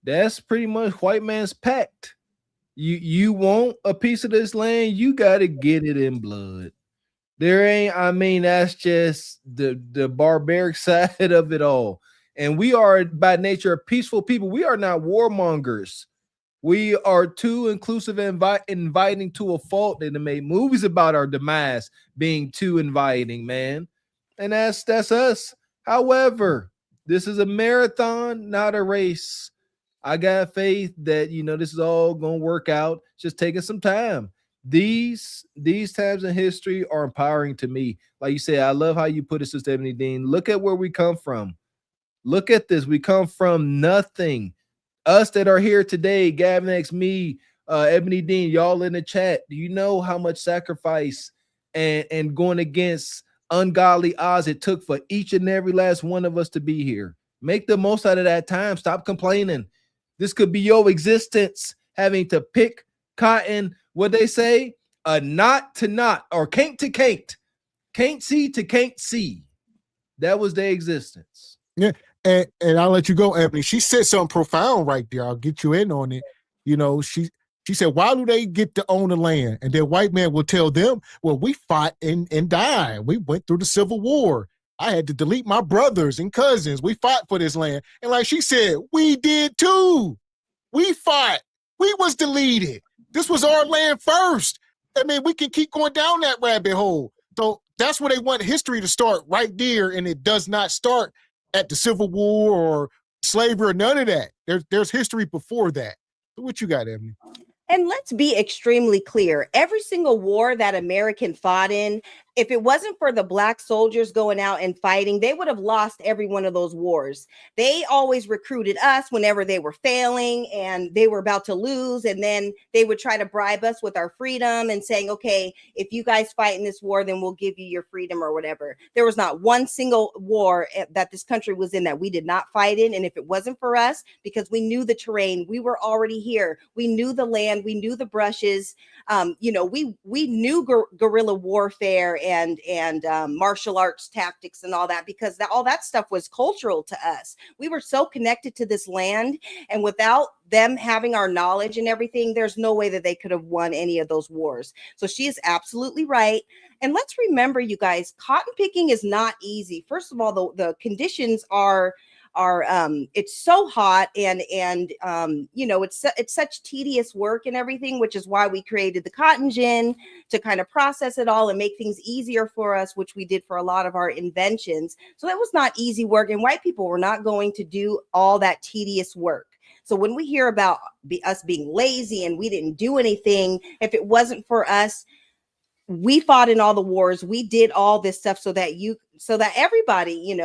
that's pretty much white man's pact. You want a piece of this land, you got to get it in blood. That's just the barbaric side of it all. And we are by nature a peaceful people. We are not warmongers. We are too inclusive and inviting to a fault, and they made movies about our demise being too inviting, man. And that's us. However, this is a marathon, not a race. I got faith that this is all gonna work out. Just taking some time. These times in history are empowering to me. Like you said, I love how you put it, Sister Ebony Dean. Look at where we come from. Look at this. We come from nothing. Us that are here today, Gavin X, me, Ebony Dean, y'all in the chat. Do you know how much sacrifice and going against ungodly odds it took for each and every last one of us to be here? Make the most out of that time. Stop complaining. This could be your existence, having to pick cotton. What they say, a knot to knot, or can't to can't see to can't see. That was their existence. Yeah, and I'll let you go, Ebony. She said something profound right there. I'll get you in on it. She said, why do they get to own the land? And then white man will tell them, well, we fought and died. We went through the Civil War. I had to delete my brothers and cousins. We fought for this land. And like she said, we did too. We fought. We was deleted. This was our land first. I mean, we can keep going down that rabbit hole. So that's where they want history to start, right there. And it does not start at the Civil War or slavery or none of that. There's history before that. So what you got, Ebony? And let's be extremely clear. Every single war that American fought in, if it wasn't for the Black soldiers going out and fighting, they would have lost every one of those wars. They always recruited us whenever they were failing and they were about to lose. And then they would try to bribe us with our freedom and saying, okay, if you guys fight in this war, then we'll give you your freedom or whatever. There was not one single war that this country was in that we did not fight in. And if it wasn't for us, because we knew the terrain, we were already here. We knew the land, we knew the brushes. We knew guerrilla warfare and martial arts tactics and all that, because all that stuff was cultural to us. We were so connected to this land, and without them having our knowledge and everything, there's no way that they could have won any of those wars. So she is absolutely right. And let's remember, you guys, cotton picking is not easy. First of all, the conditions are it's so hot and it's such tedious work and everything, which is why we created the cotton gin to kind of process it all and make things easier for us, which we did for a lot of our inventions. So that was not easy work, and white people were not going to do all that tedious work. So when we hear about us being lazy and we didn't do anything, if it wasn't for us, we fought in all the wars. We did all this stuff so that everybody,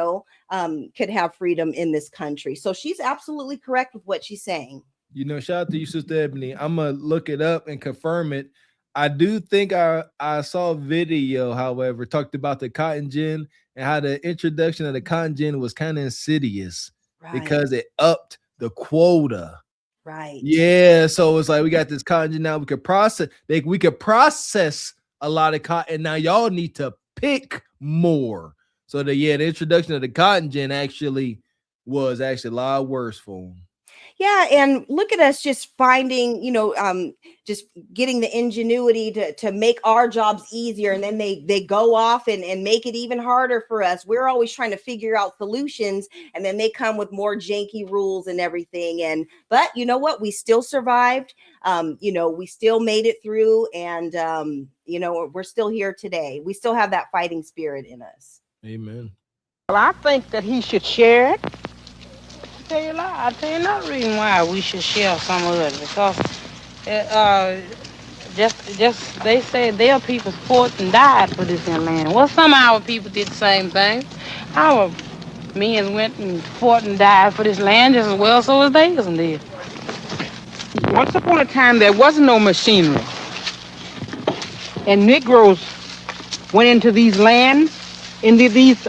could have freedom in this country. So she's absolutely correct with what she's saying. Shout out to you, Sister Ebony. I'm going to look it up and confirm it. I do think I saw a video, however, talked about the cotton gin and how the introduction of the cotton gin was kind of insidious because it upped the quota. Right. Yeah. So it's like, we got this cotton gin now. We could process a lot of cotton. Now y'all need to pick more. So the introduction of the cotton gin was a lot worse for them. Yeah, and look at us just finding, just getting the ingenuity to make our jobs easier, and then they go off and make it even harder for us. We're always trying to figure out solutions, and then they come with more janky rules and everything. But you know what? We still survived. We still made it through, and we're still here today. We still have that fighting spirit in us. Amen. Well, I think that he should share it. tell you a lie. I tell you another reason why we should share some of it, because just they said their people fought and died for this here land. Well, some of our people did the same thing. Our men went and fought and died for this land just as well so as they did. Once upon a time, there wasn't no machinery, and Negroes went into these lands, into these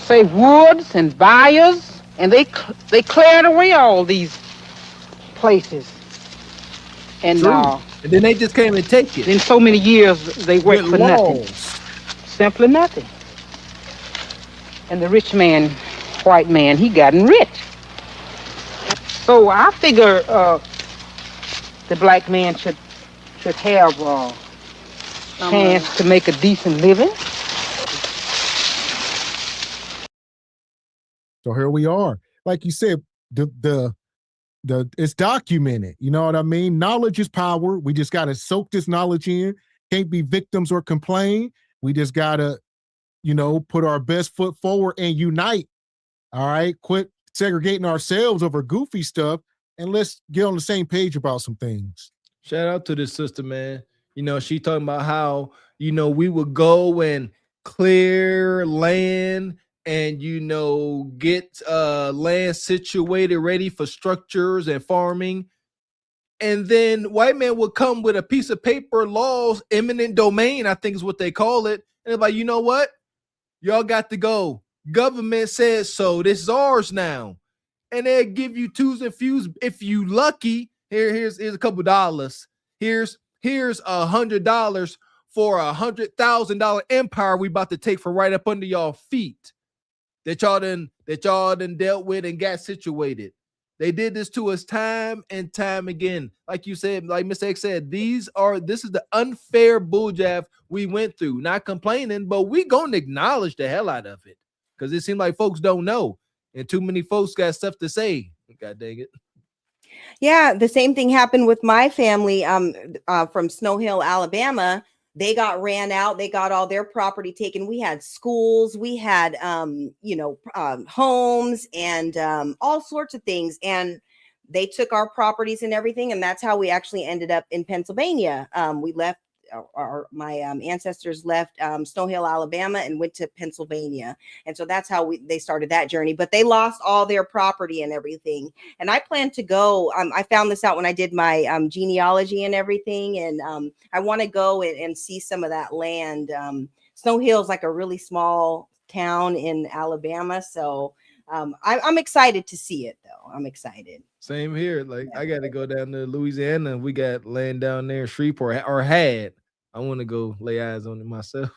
say woods and bayous, and they cleared away all these places. And then they just came and take it. In so many years, they worked for nothing. Simply nothing. And the rich man, white man, he gotten rich. So I figure the black man should have a chance to make a decent living. So here we are. Like you said, the it's documented. You know what I mean? Knowledge is power. We just gotta soak this knowledge in. Can't be victims or complain. We just gotta, put our best foot forward and unite. All right. Quit segregating ourselves over goofy stuff, and let's get on the same page about some things. Shout out to this sister, man. She talking about how, we would go and clear land and, get land situated, ready for structures and farming. And then white man would come with a piece of paper, laws, eminent domain, I think is what they call it. And it's like, you know what? Y'all got to go. Government says so. This is ours now. And they'll give you twos and fews. If you lucky, here's a couple dollars. Here's $100 for $100,000 empire we about to take from right up under y'all feet. That y'all done dealt with and got situated. They did this to us time and time again. Like you said, like Mr. X said, this is the unfair bull jab we went through. Not complaining, but we gonna acknowledge the hell out of it. Because it seems like folks don't know. And too many folks got stuff to say. God dang it. Yeah, the same thing happened with my family from Snow Hill, Alabama. They got ran out. They got all their property taken. We had schools, we had, homes and all sorts of things. And they took our properties and everything. And that's how we actually ended up in Pennsylvania. We left, my ancestors left Snow Hill, Alabama, and went to Pennsylvania. And so that's how they started that journey. But they lost all their property and everything. And I plan to go. I found this out when I did my genealogy and everything. And I want to go and see some of that land. Snow Hill is like a really small town in Alabama. So I'm excited to see it, though. I'm excited. Same here. Like, I got to go down to Louisiana. We got land down there in Shreveport, or had. I want to go lay eyes on it myself.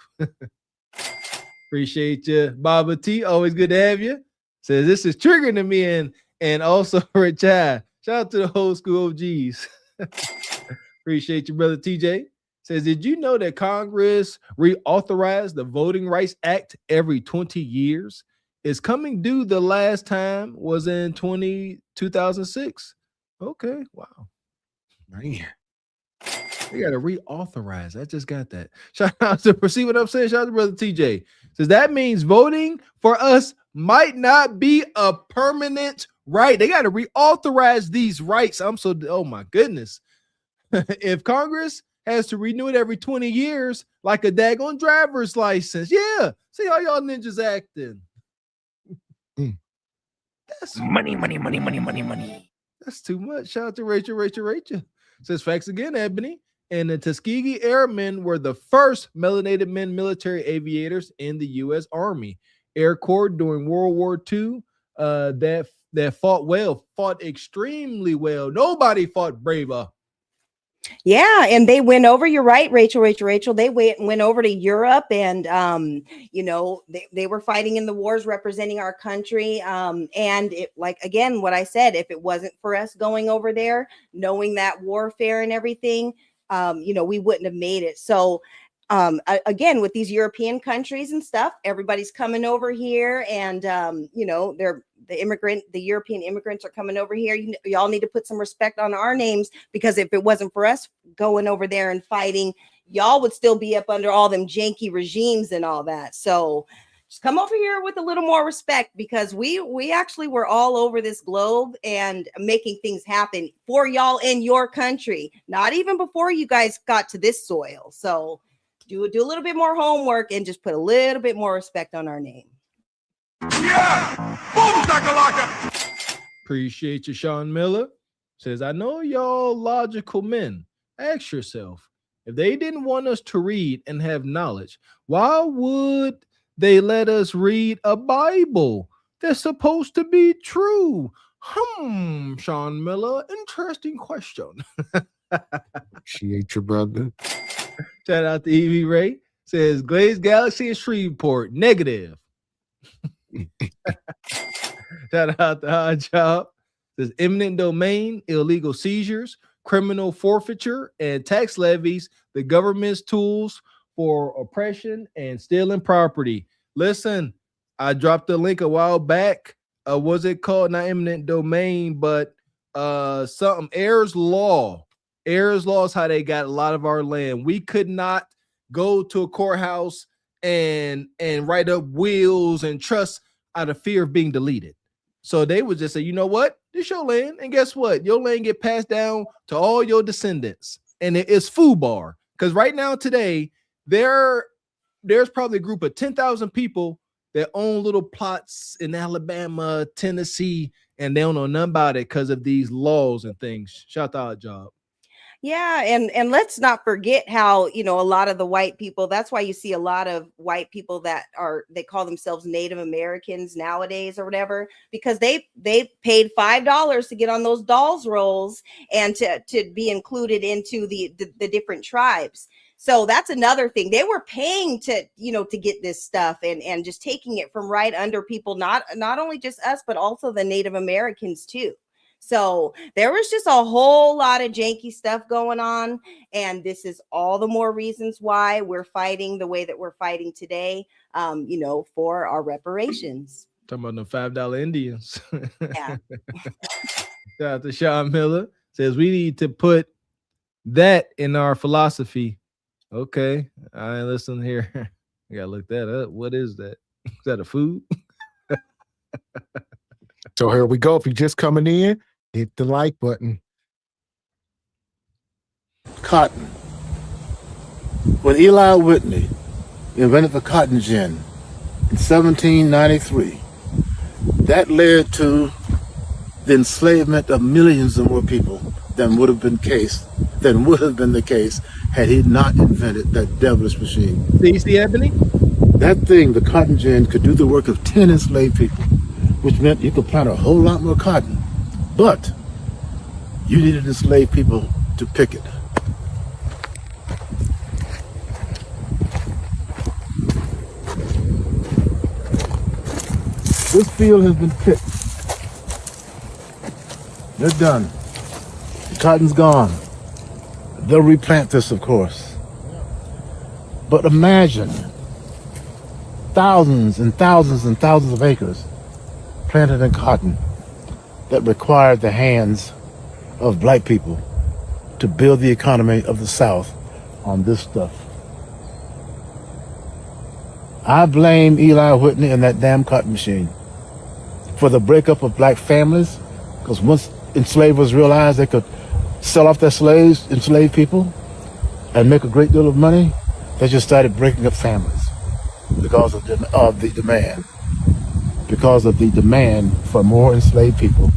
Appreciate you. Baba T, always good to have you. Says this is triggering to me and also Rich Shout out to the whole school OGs. Appreciate you, brother TJ. Says, did you know that Congress reauthorized the Voting Rights Act every 20 years? It's coming due. The last time was in 2006. Okay, wow. Man. They got to reauthorize. I just got that. Shout out to, see what I'm saying? Shout out to brother TJ. Says that means voting for us might not be a permanent right. They got to reauthorize these rights. Oh my goodness. If Congress has to renew it every 20 years, like a daggone driver's license. Yeah. See how y'all ninjas acting. That's money. That's too much. Shout out to Rachel. Says facts again, Ebony. And the Tuskegee Airmen were the first melanated men military aviators in the U.S. Army Air Corps during World War II. That fought extremely well. Nobody fought braver. Yeah, and they went over. You're right, Rachel. They went over to Europe, and they were fighting in the wars, representing our country. And it, like again, what I said, if it wasn't for us going over there, knowing that warfare and everything, we wouldn't have made it. So again, with these European countries and stuff, everybody's coming over here, and the European immigrants are coming over here. Y'all need to put some respect on our names, because if it wasn't for us going over there and fighting, y'all would still be up under all them janky regimes and all that. So just come over here with a little more respect, because we actually were all over this globe and making things happen for y'all in your country, not even before you guys got to this soil. So do a little bit more homework and just put a little bit more respect on our name. Appreciate you, Sean Miller. Says, I know y'all logical men. Ask yourself, if they didn't want us to read and have knowledge, why would they let us read a Bible that's supposed to be true? Sean Miller, interesting question. Appreciate your brother. Shout out to Evie Ray. Says, Glazed Galaxy and Shreveport, negative. Shout out to Hot Job. Says, eminent domain, illegal seizures, criminal forfeiture, and tax levies, the government's tools for oppression and stealing property. Listen, I dropped the link a while back. Was it called not eminent domain, but something Ayers Law. Ayers Law is how they got a lot of our land. We could not go to a courthouse and write up wills and trusts out of fear of being deleted. So they would just say, you know what? This your land. And guess what? Your land get passed down to all your descendants. And it's FUBAR. Because right now today, there's probably a group of 10,000 people that own little plots in Alabama, Tennessee, and they don't know nothing about it because of these laws and things. Shout out, Job. Yeah, and let's not forget how, a lot of the white people, that's why you see a lot of white people that they call themselves Native Americans nowadays or whatever, because they paid $5 to get on those dolls rolls and to be included into the different tribes. So that's another thing. They were paying to get this stuff and just taking it from right under people, not only just us, but also the Native Americans too. So there was just a whole lot of janky stuff going on. And this is all the more reasons why we're fighting the way that we're fighting today, for our reparations. Talking about the $5 Indians. Yeah. Shout out to Sean Miller. Says we need to put that in our philosophy. Okay. I ain't listening here. I gotta look that up. What is that? Is that a food? So here we go. If you're just coming in, hit the like button. Cotton. When Eli Whitney invented the cotton gin in 1793, that led to the enslavement of millions of more people than would have been the case had he not invented that devilish machine. C. Ebony? That thing, the cotton gin, could do the work of 10 enslaved people, which meant you could plant a whole lot more cotton. But you needed enslaved people to pick it. This field has been picked. They're done. The cotton's gone. They'll replant this, of course. But imagine thousands and thousands and thousands of acres planted in cotton that required the hands of black people to build the economy of the South on this stuff. I blame Eli Whitney and that damn cotton machine for the breakup of black families, because once enslavers realized they could sell off their slaves, enslaved people, and make a great deal of money, they just started breaking up families because of the demand. Because of the demand for more enslaved people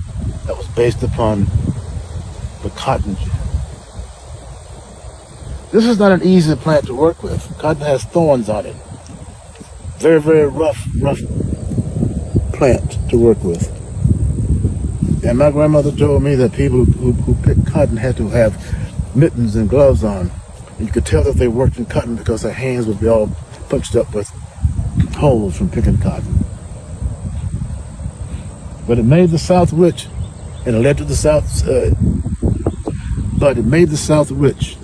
that was based upon the cotton gin. This is not an easy plant to work with. Cotton has thorns on it. Very, very rough plant to work with. And my grandmother told me that people who picked cotton had to have mittens and gloves on. And you could tell that they worked in cotton because their hands would be all punched up with holes from picking cotton. But it made the South rich, and it led to the South. But it made the South rich,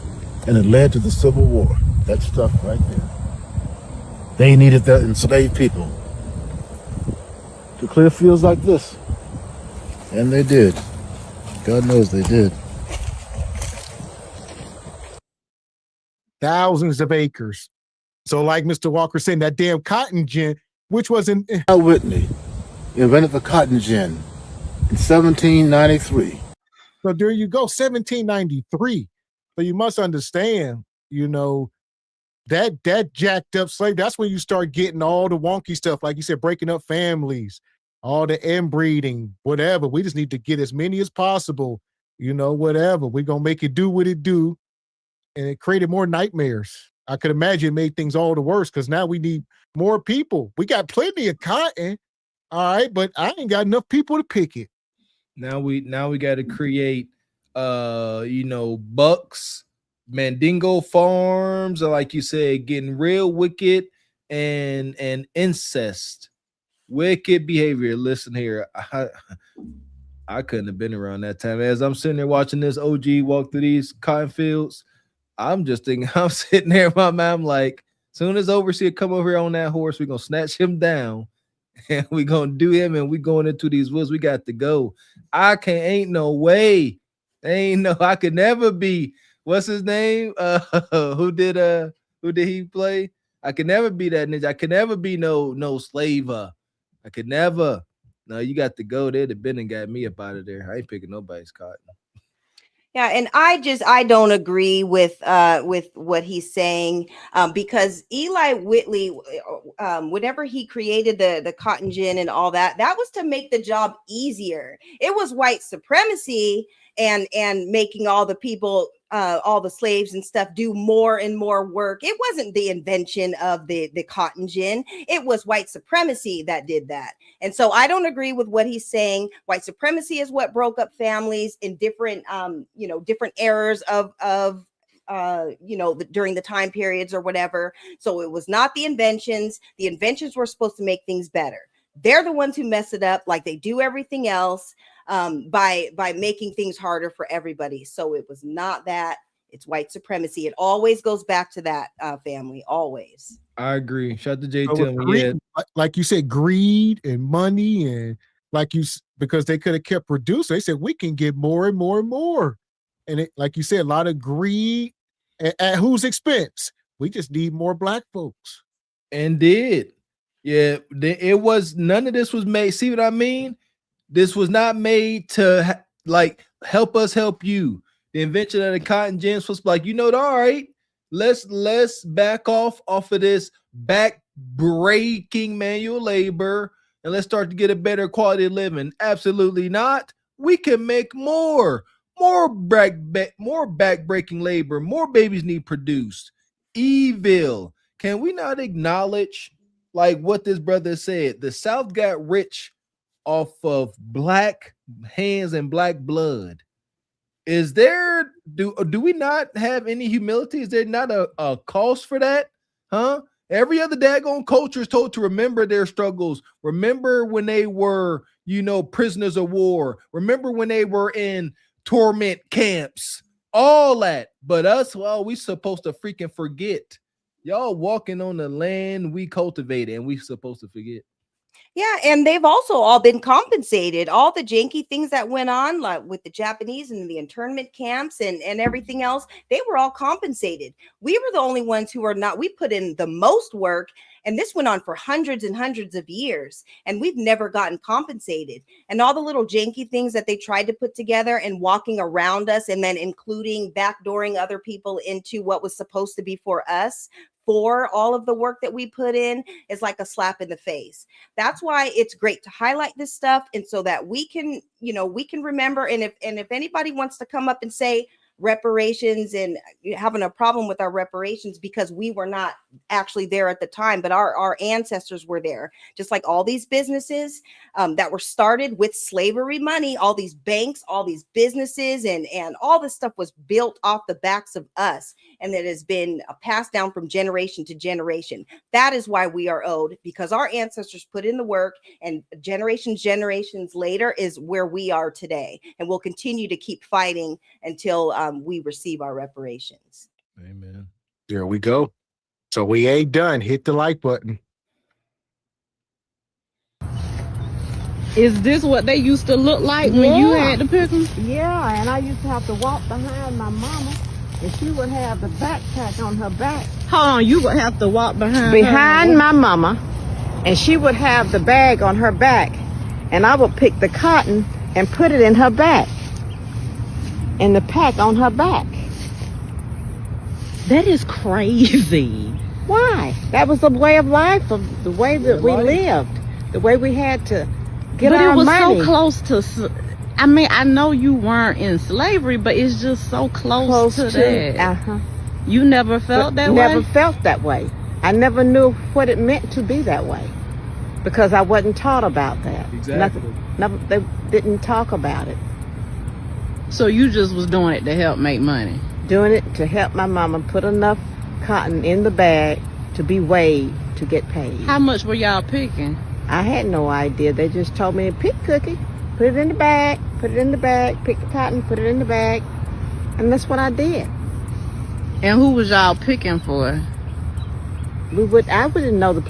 and it led to the Civil War. That stuff right there. They needed the enslaved people to clear fields like this, and they did. God knows they did. Thousands of acres. So like Mr. Walker saying, that damn cotton gin which was in Whitney invented the cotton gin in 1793. So there you go, 1793. So you must understand, you know, that jacked up slave. That's when you start getting all the wonky stuff, like you said, breaking up families, all the inbreeding, whatever. We just need to get as many as possible, you know, whatever. We're gonna make it do what it do, and it created more nightmares. I could imagine it made things all the worse because now we need more people. We got plenty of cotton, all right, but I ain't got enough people to pick it. Now we got to create, you know, bucks, Mandingo farms, or like you said, getting real wicked and incest, wicked behavior. Listen here, I couldn't have been around that time. As I'm sitting there watching this OG walk through these cotton fields, I'm just thinking, I'm sitting there in my mind, I'm like, soon as overseer come over here on that horse, we're gonna snatch him down and we're gonna do him, and we going into these woods. We got to go. Ain't no way. I could never be, what's his name? Who did he play? I could never be that ninja. I could never be no slaver. I could never. No, you got to go. They'd have been and got me up out of there. I ain't picking nobody's cotton. Yeah, and I don't agree with what he's saying, because Eli Whitley, whenever he created the cotton gin and all that, that was to make the job easier. It was white supremacy and making all the people, all the slaves and stuff, do more and more work. It wasn't the invention of the cotton gin. It was white supremacy that did that. And so I don't agree with what he's saying. White supremacy is what broke up families in different, different eras of during the time periods or whatever. So it was not the inventions. The inventions were supposed to make things better. They're the ones who mess it up, like they do everything else, by making things harder for everybody. So it was not that. It's white supremacy. It always goes back to that, family, always. I agree. Shout out to Jay So Tillman. greed, like you said, greed and money, and because they could have kept producing, they said we can get more and more and more. And it, like you said, a lot of greed at whose expense? We just need more black folks. And it was, none of this was made. See what I mean? This was not made to help us help you. The invention of the cotton gin was like, all right, let's back off of this back-breaking manual labor and let's start to get a better quality of living. Absolutely not. We can make more back-breaking labor. More babies need produced. Evil. Can we not acknowledge, like what this brother said? The South got rich off of black hands and black blood. Is there, do we not have any humility? Is there not a cost for that? Huh? Every other daggone culture is told to remember their struggles. Remember when they were, prisoners of war. Remember when they were in torment camps. All that. But us, well, we supposed to freaking forget. Y'all walking on the land we cultivated, and we supposed to forget. Yeah, and they've also all been compensated. All the janky things that went on, like with the Japanese and the internment camps and everything else, they were all compensated. We were the only ones who are not. We put in the most work, and this went on for hundreds and hundreds of years, and we've never gotten compensated. And all the little janky things that they tried to put together and walking around us, and then including backdooring other people into what was supposed to be for us, for all of the work that we put in, is like a slap in the face. That's why it's great to highlight this stuff, and so that we can remember. And if anybody wants to come up and say reparations and having a problem with our reparations because we were not actually there at the time, but our ancestors were there, just like all these businesses that were started with slavery money, all these banks, all these businesses, and all this stuff was built off the backs of us, and that has been passed down from generation to generation. That is why we are owed, because our ancestors put in the work, and generations later is where we are today, and we'll continue to keep fighting until we receive our reparations. Amen. There we go. So we ain't done. Hit the like button. Is this what they used to look like when you had to pick them? Yeah, and I used to have to walk behind my mama, and she would have the backpack on her back. Hold on, you would have to walk behind my mama, And she would have the bag on her back, and I would pick the cotton and put it in her back, in the pack on her back. That is crazy. Why? That was the way of life, of the way that we lived, the way we had to get our money. But it was so close to, I mean, I know you weren't in slavery, but it's just so close to that. Uh-huh. You never felt that way? Never felt that way. I never knew what it meant to be that way because I wasn't taught about that. Exactly. They didn't talk about it. So you just was doing it to help make money? Doing it to help my mama put enough cotton in the bag to be weighed to get paid. How much were y'all picking? I had no idea. They just told me to pick Cookie, put it in the bag, put it in the bag, pick the cotton, put it in the bag, and that's what I did. And who was y'all picking for? I wouldn't know the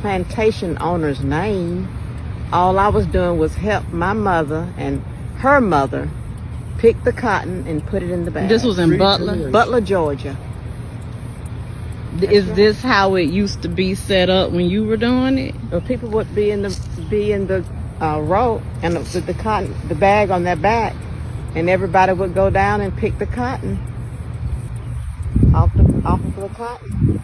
plantation owner's name. All I was doing was help my mother and her mother pick the cotton and put it in the bag. This was in Butler? Butler, Georgia. Is this how it used to be set up when you were doing it? Well, people would be in the row and with the cotton, the bag on their back, and everybody would go down and pick the cotton off of the cotton.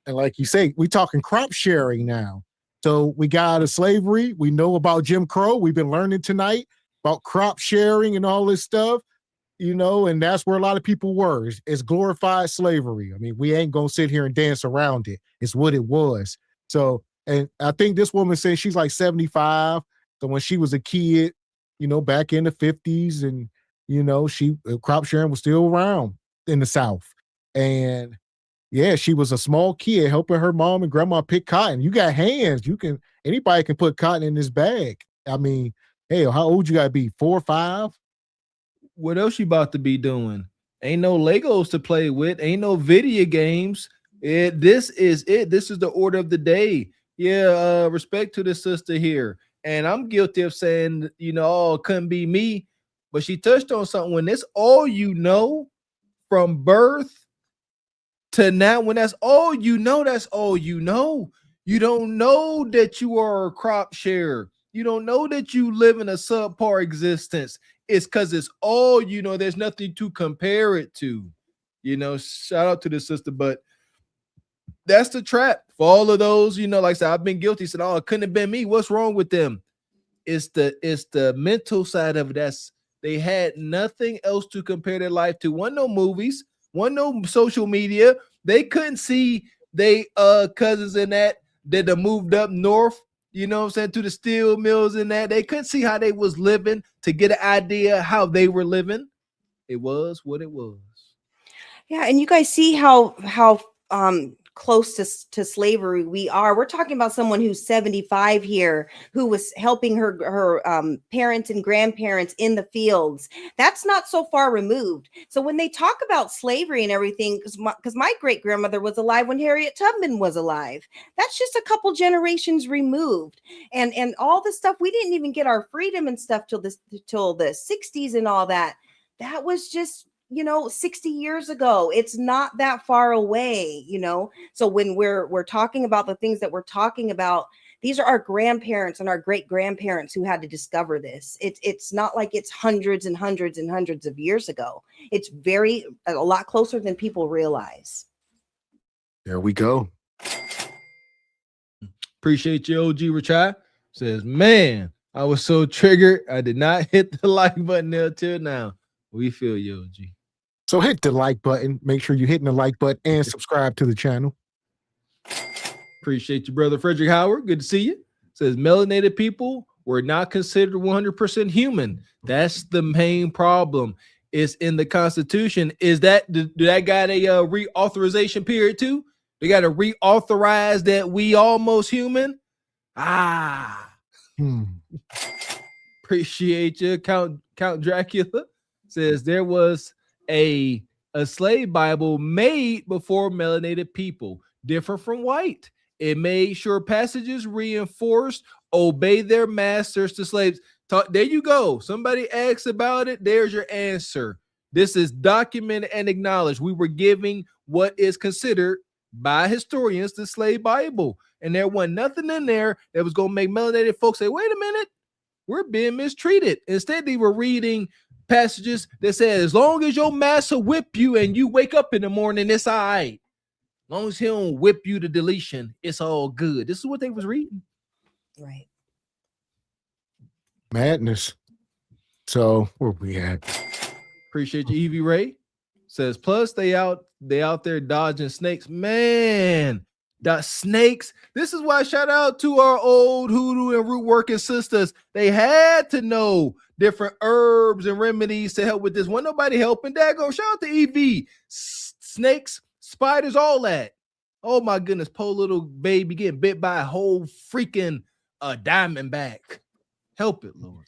And like you say, we talking crop sharing now. So we got out of slavery. We know about Jim Crow. We've been learning tonight about crop sharing and all this stuff, and that's where a lot of people were. It's glorified slavery. I mean, we ain't going to sit here and dance around it. It's what it was. So, and I think this woman said she's like 75. So when she was a kid, back in the 50s and, crop sharing was still around in the South. And yeah, she was a small kid helping her mom and grandma pick cotton. You got hands. Anybody can put cotton in this bag. I mean, hey, how old you gotta be? 4 or 5? What else you about to be doing? Ain't no Legos to play with. Ain't no video games. This is it. This is the order of the day. Yeah, respect to the sister here. And I'm guilty of saying, oh, it couldn't be me. But she touched on something. When it's all you know from birth to now, when that's all you know, that's all you know. You don't know that you are a crop sharer. You don't know that you live in a subpar existence. It's because it's all you know. There's nothing to compare it to. Shout out to the sister, but that's the trap for all of those. Like I said, I've been guilty. Said, oh, it couldn't have been me. What's wrong with them? It's the mental side of it. They had nothing else to compare their life to. One, no movies. One, no social media. They couldn't see they cousins in that moved up north, to the steel mills and that. They couldn't see how they was living to get an idea how they were living. It was what it was. Yeah, and you guys see how close to slavery we are. We're talking about someone who's 75 here, who was helping her parents and grandparents in the fields. That's not so far removed. So when they talk about slavery and everything, because my great grandmother was alive when Harriet Tubman was alive, that's just a couple generations removed. And all the stuff, we didn't even get our freedom and stuff till the 60s and all that. That was just 60 years ago. It's not that far away, So when we're talking about the things that we're talking about, these are our grandparents and our great grandparents who had to discover this. It's not like it's hundreds and hundreds and hundreds of years ago. It's a lot closer than people realize. There we go. Appreciate you, OG Richai. Says, man, I was so triggered. I did not hit the like button until now. We feel you, OG. So hit the like button. Make sure you're hitting the like button and subscribe to the channel. Appreciate you, brother Frederick Howard. Good to see you. Says melanated people were not considered 100% human. That's the main problem. It's in the Constitution. Is that do that got a reauthorization period too? They got to reauthorize that we almost human. Appreciate you, Count Dracula. Says there was a slave Bible made before melanated people, different from white. It made sure passages reinforced obey their masters to slaves. There you go. Somebody asks about it. There's your answer. This is documented and acknowledged. We were giving what is considered by historians the slave Bible. And there wasn't nothing in there that was going to make melanated folks say, wait a minute, we're being mistreated. Instead, they were reading passages that said, as long as your master whip you and you wake up in the morning, it's all right. As long as he don't whip you to deletion, it's all good. This is what they was reading. Right. Madness. So where we at? Appreciate you, Evie Ray. Says, plus they out there dodging snakes. Man, the snakes. This is why shout out to our old hoodoo and root working sisters. They had to know different herbs and remedies to help with this. Wasn't nobody helping. Dago, shout out to Evie. Snakes, spiders, all that. Oh my goodness, poor little baby getting bit by a whole freaking diamondback. Help it, Lord.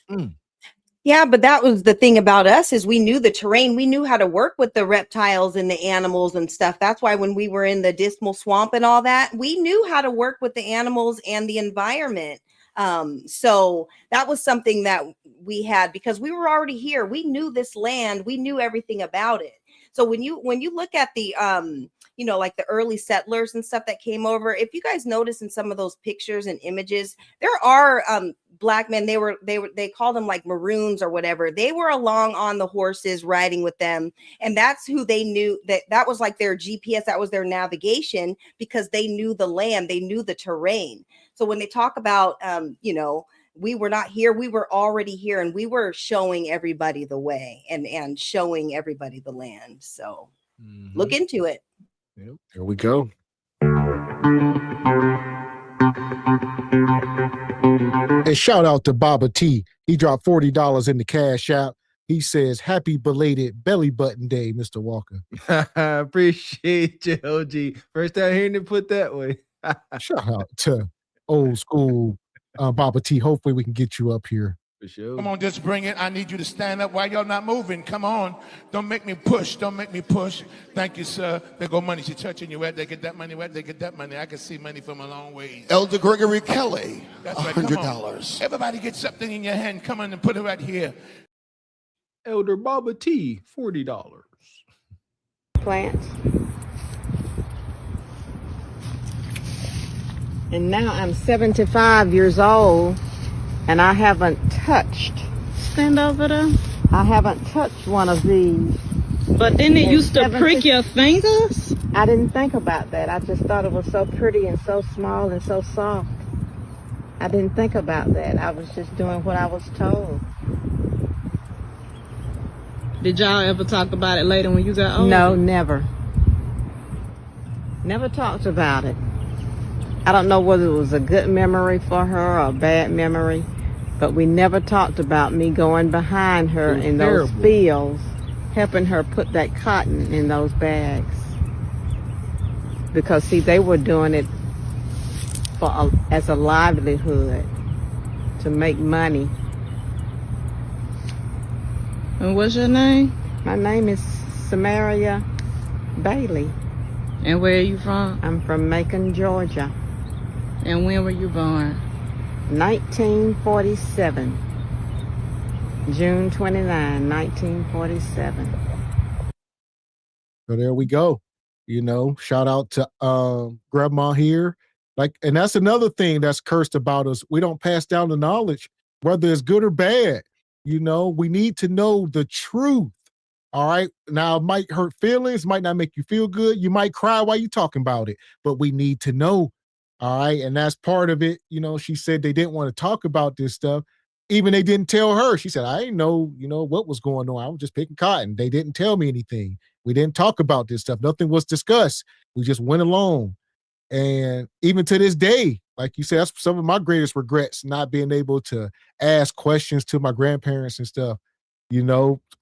Yeah, but that was the thing about us is we knew the terrain. We knew how to work with the reptiles and the animals and stuff. That's why when we were in the dismal swamp and all that, we knew how to work with the animals and the environment. So that was something that we had because we were already here. We knew this land. We knew everything about it. So when you look at the like the early settlers and stuff that came over, if you guys notice in some of those pictures and images, there are black men. They call them like maroons or whatever. They were along on the horses riding with them, and that's who they knew. That was like their GPS. That was their navigation because they knew the land. They knew the terrain. So when they talk about we were not here, we were already here, and we were showing everybody the way and showing everybody the land. So look into it. Yep, there we go. And shout out to Baba T. He dropped $40 in the cash app. He says, happy belated belly button day, Mr. Walker. Appreciate you, OG. First time hearing it put that way. Shout out to old school Baba T. Hopefully we can get you up here. For sure. Come on, just bring it. I need you to stand up. Why y'all not moving? Come on. Don't make me push. Don't make me push. Thank you, sir. There go money. She touching you. Where they get that money? Where they get that money? I can see money from a long way. Elder Gregory Kelly, That's right. Come on. $100. Everybody get something in your hand. Come on and put it right here. Elder Baba T, $40. Plants. And now I'm 75 years old, and I haven't touched. Stand over there. I haven't touched one of these. But then it used to prick your fingers? I didn't think about that. I just thought it was so pretty and so small and so soft. I didn't think about that. I was just doing what I was told. Did y'all ever talk about it later when you got older? No, never. Never talked about it. I don't know whether it was a good memory for her or a bad memory, but we never talked about me going behind her in those fields, helping her put that cotton in those bags. Because, see, they were doing it as a livelihood, to make money. And what's your name? My name is Samaria Bailey. And where are you from? I'm from Macon, Georgia. And when were you born? 1947. June 29, 1947. So there we go. Shout out to Grandma here. And that's another thing that's cursed about us. We don't pass down the knowledge, whether it's good or bad. We need to know the truth. All right. Now, it might hurt feelings, might not make you feel good. You might cry while you're talking about it, but we need to know. All right. And that's part of it. She said they didn't want to talk about this stuff. Even they didn't tell her. She said, I didn't know, what was going on. I was just picking cotton. They didn't tell me anything. We didn't talk about this stuff. Nothing was discussed. We just went along. And even to this day, like you said, that's some of my greatest regrets, not being able to ask questions to my grandparents and stuff,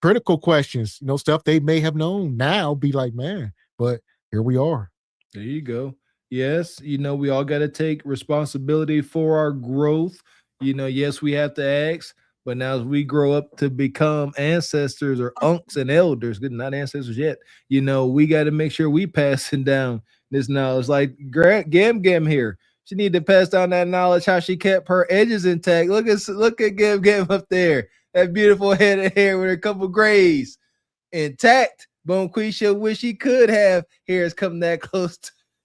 critical questions, stuff they may have known now, be like, man, but here we are. There you go. Yes, we all got to take responsibility for our growth. Yes, we have to ask, but now as we grow up to become ancestors or unks and elders, good, not ancestors yet, we got to make sure we passing down this knowledge. Like Gam here, she need to pass down that knowledge, how she kept her edges intact. Look at Gam up there, that beautiful head of hair with a couple grays intact. Bonquisha wish he could have hairs come that close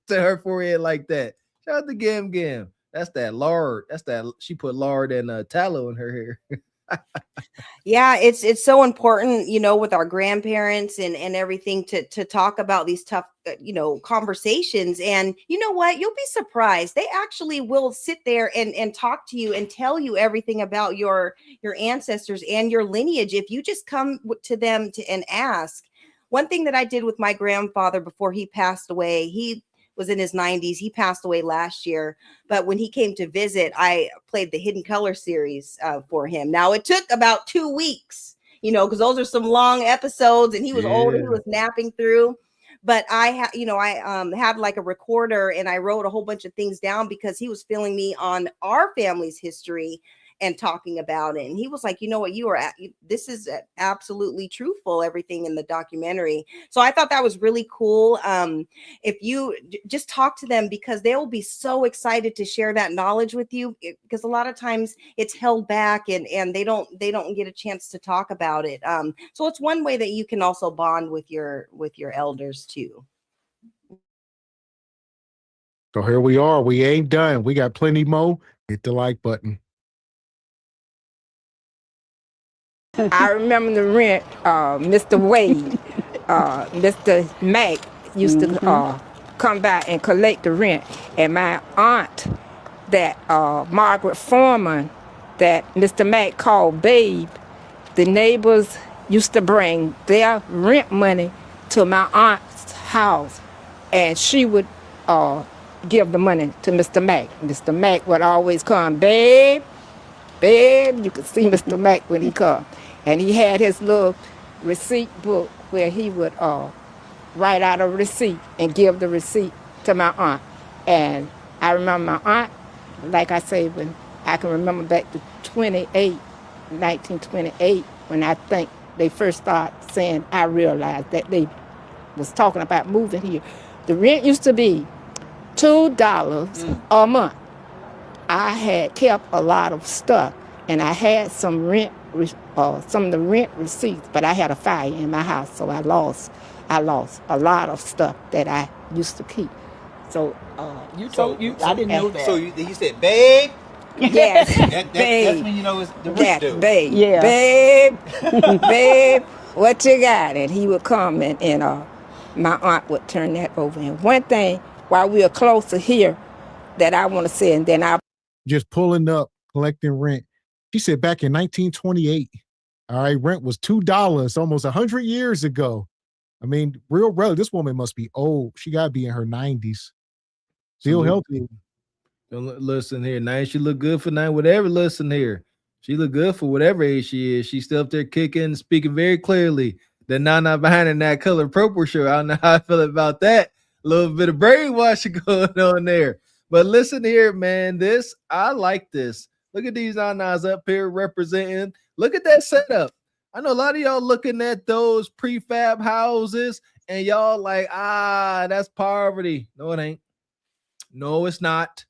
to her forehead like that. Shout out to Gam Gam. That's that lard. That's that she put lard and tallow in her hair. Yeah, it's so important, you know, with our grandparents and everything to talk about these tough, you know, conversations. And you know what? You'll be surprised. They actually will sit there and talk to you and tell you everything about your ancestors and your lineage if you just come to them and ask. One thing that I did with my grandfather before he passed away, he was in his 90s. He passed away last year. But when he came to visit, I played the Hidden Color series for him. Now, it took about 2 weeks, you know, because those are some long episodes and he was old. He was napping through. But I had like a recorder and I wrote a whole bunch of things down because he was filling me on our family's history and talking about it. And he was like, you know what, this is absolutely truthful, everything in the documentary. So I thought that was really cool. If you just talk to them, because they will be so excited to share that knowledge with you, because a lot of times it's held back and they don't get a chance to talk about it. So it's one way that you can also bond with your elders too. So here we are. We ain't done. We got plenty more. Hit the like button. I remember the rent, Mr. Wade, Mr. Mack used to come by and collect the rent. And my aunt, that Margaret Foreman, that Mr. Mack called Babe, the neighbors used to bring their rent money to my aunt's house. And she would give the money to Mr. Mack. Mr. Mack would always come, Babe, you could see Mr. Mack when he come. And he had his little receipt book where he would write out a receipt and give the receipt to my aunt. And I remember my aunt, like I say, when I can remember back to 1928, when I think they first started saying, I realized that they was talking about moving here. The rent used to be $2 a month. I had kept a lot of stuff, and I had some of the rent receipts, but I had a fire in my house, so I lost a lot of stuff that I used to keep. So I didn't know that. So you said, babe? Yes, That's when you know it's the rich dude. Babe, Yeah. babe, what you got? And he would come and my aunt would turn that over. And one thing, while we are closer here, that I want to say, and then I just pulling up, collecting rent. She said back in 1928, all right, rent was $2 almost 100 years ago. I mean, real relative. This woman must be old. She got to be in her 90s. Still healthy. Don't listen here. Now she look good for now. Whatever, listen here. She look good for whatever age she is. She's still up there kicking, speaking very clearly. The Nana behind in that color purple shirt. I don't know how I feel about that. A little bit of brainwashing going on there. But listen here, man. I like this. Look at these nanas up here representing. Look at that setup. I know a lot of y'all looking at those prefab houses and y'all like, that's poverty. No, it ain't. No, it's not.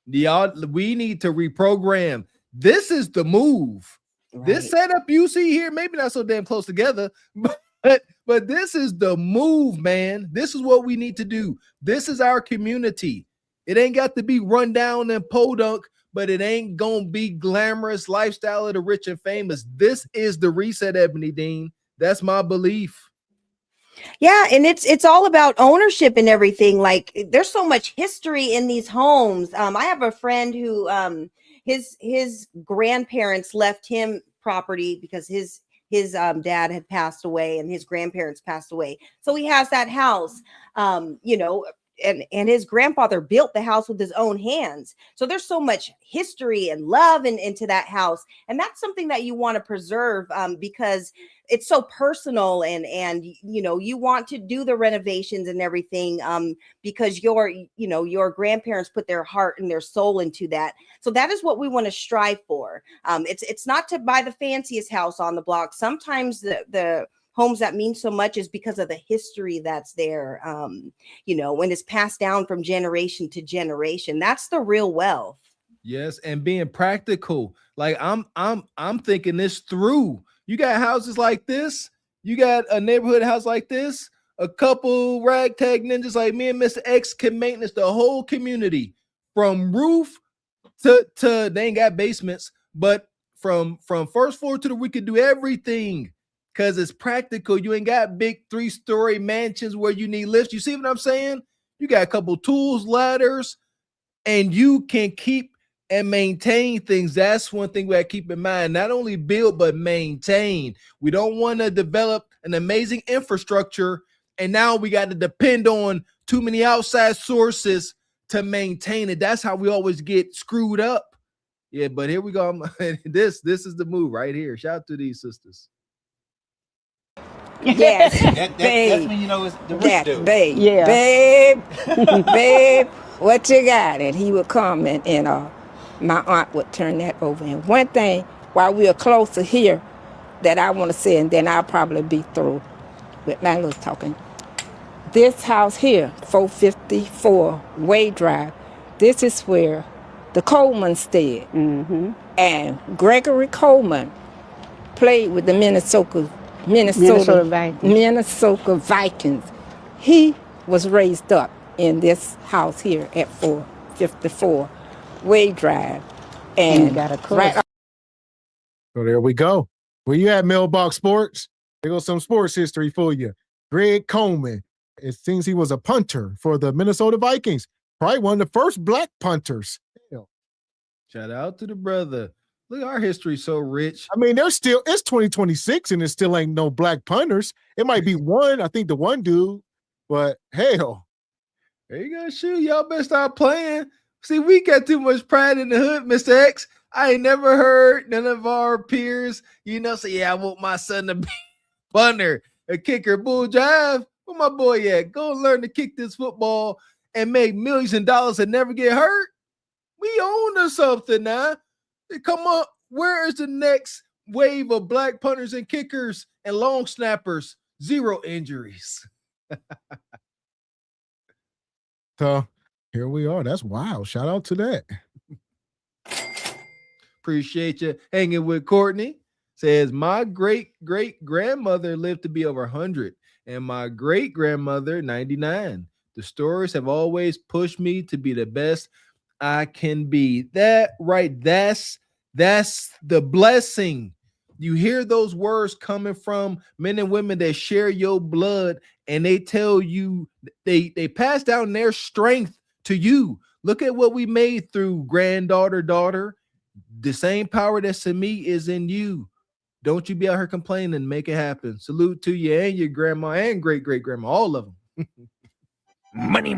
We need to reprogram. This is the move. Right. This setup you see here, maybe not so damn close together, but this is the move, man. This is what we need to do. This is our community. It ain't got to be run down and podunk, but it ain't gonna be glamorous lifestyle of the rich and famous. This is the reset, Ebony Dean. That's my belief. Yeah, and it's all about ownership and everything. Like, there's so much history in these homes. I have a friend who his grandparents left him property because his dad had passed away and his grandparents passed away. So he has that house, and his grandfather built the house with his own hands. So there's so much history and love into that house. And that's something that you want to preserve because it's so personal and you want to do the renovations and everything because your grandparents put their heart and their soul into that. So that is what we want to strive for. It's not to buy the fanciest house on the block. Sometimes the homes that mean so much is because of the history that's there, when it's passed down from generation to generation. That's the real wealth. Yes, and being practical. Like I'm thinking this through. You got houses like this. You got a neighborhood house like this. a couple ragtag ninjas like me and Mr. X can maintenance the whole community from roof to they ain't got basements, but from first floor to we could do everything because it's practical. You ain't got big 3-story mansions where you need lifts. You see what I'm saying? You got a couple tools, ladders, and you can keep and maintain things. That's one thing we have to keep in mind. Not only build, but maintain. We don't want to develop an amazing infrastructure, and now we got to depend on too many outside sources to maintain it. That's how we always get screwed up. Yeah, but here we go. This is the move right here. Shout out to these sisters. Yes, That's when you know it's the rich dude. babe, Yeah. babe, what you got? And he would come and my aunt would turn that over. And one thing, while we are closer here, that I want to say, and then I'll probably be through with my little talking. This house here, 454 Wade Drive, this is where the Coleman stayed. And Gregory Coleman played with the Minnesota Vikings. He was raised up in this house here at 454 Wade Drive. And got a right. So there we go. Where you at, Mailbox Sports? There goes some sports history for you. Greg Coleman. It seems he was a punter for the Minnesota Vikings. Probably one of the first black punters. Hell. Shout out to the brother. Look, our history so rich. I mean, it's 2026 and there still ain't no black punters. It might be one, I think the one dude, but hell. There you go, shoot. Y'all better start playing. See, we got too much pride in the hood, Mr. X. I ain't never heard none of our peers, say, yeah, I want my son to be punter, a kicker, bull jive. Where my boy at? Go learn to kick this football and make millions of dollars and never get hurt. We own to something now. Come on, where is the next wave of black punters and kickers and long snappers? 0 injuries. So here we are. That's wild. Shout out to that. Appreciate you hanging with Courtney. Says, my great-great-grandmother lived to be over 100 and my great-grandmother 99. The stories have always pushed me to be the best I can be. That right, that's the blessing. You hear those words coming from men and women that share your blood, and they tell you, they pass down their strength to you. Look at what we made through granddaughter, daughter. The same power that's in me is in you. Don't you be out here complaining. Make it happen. Salute to you and your grandma and great-great-grandma, all of them. Money.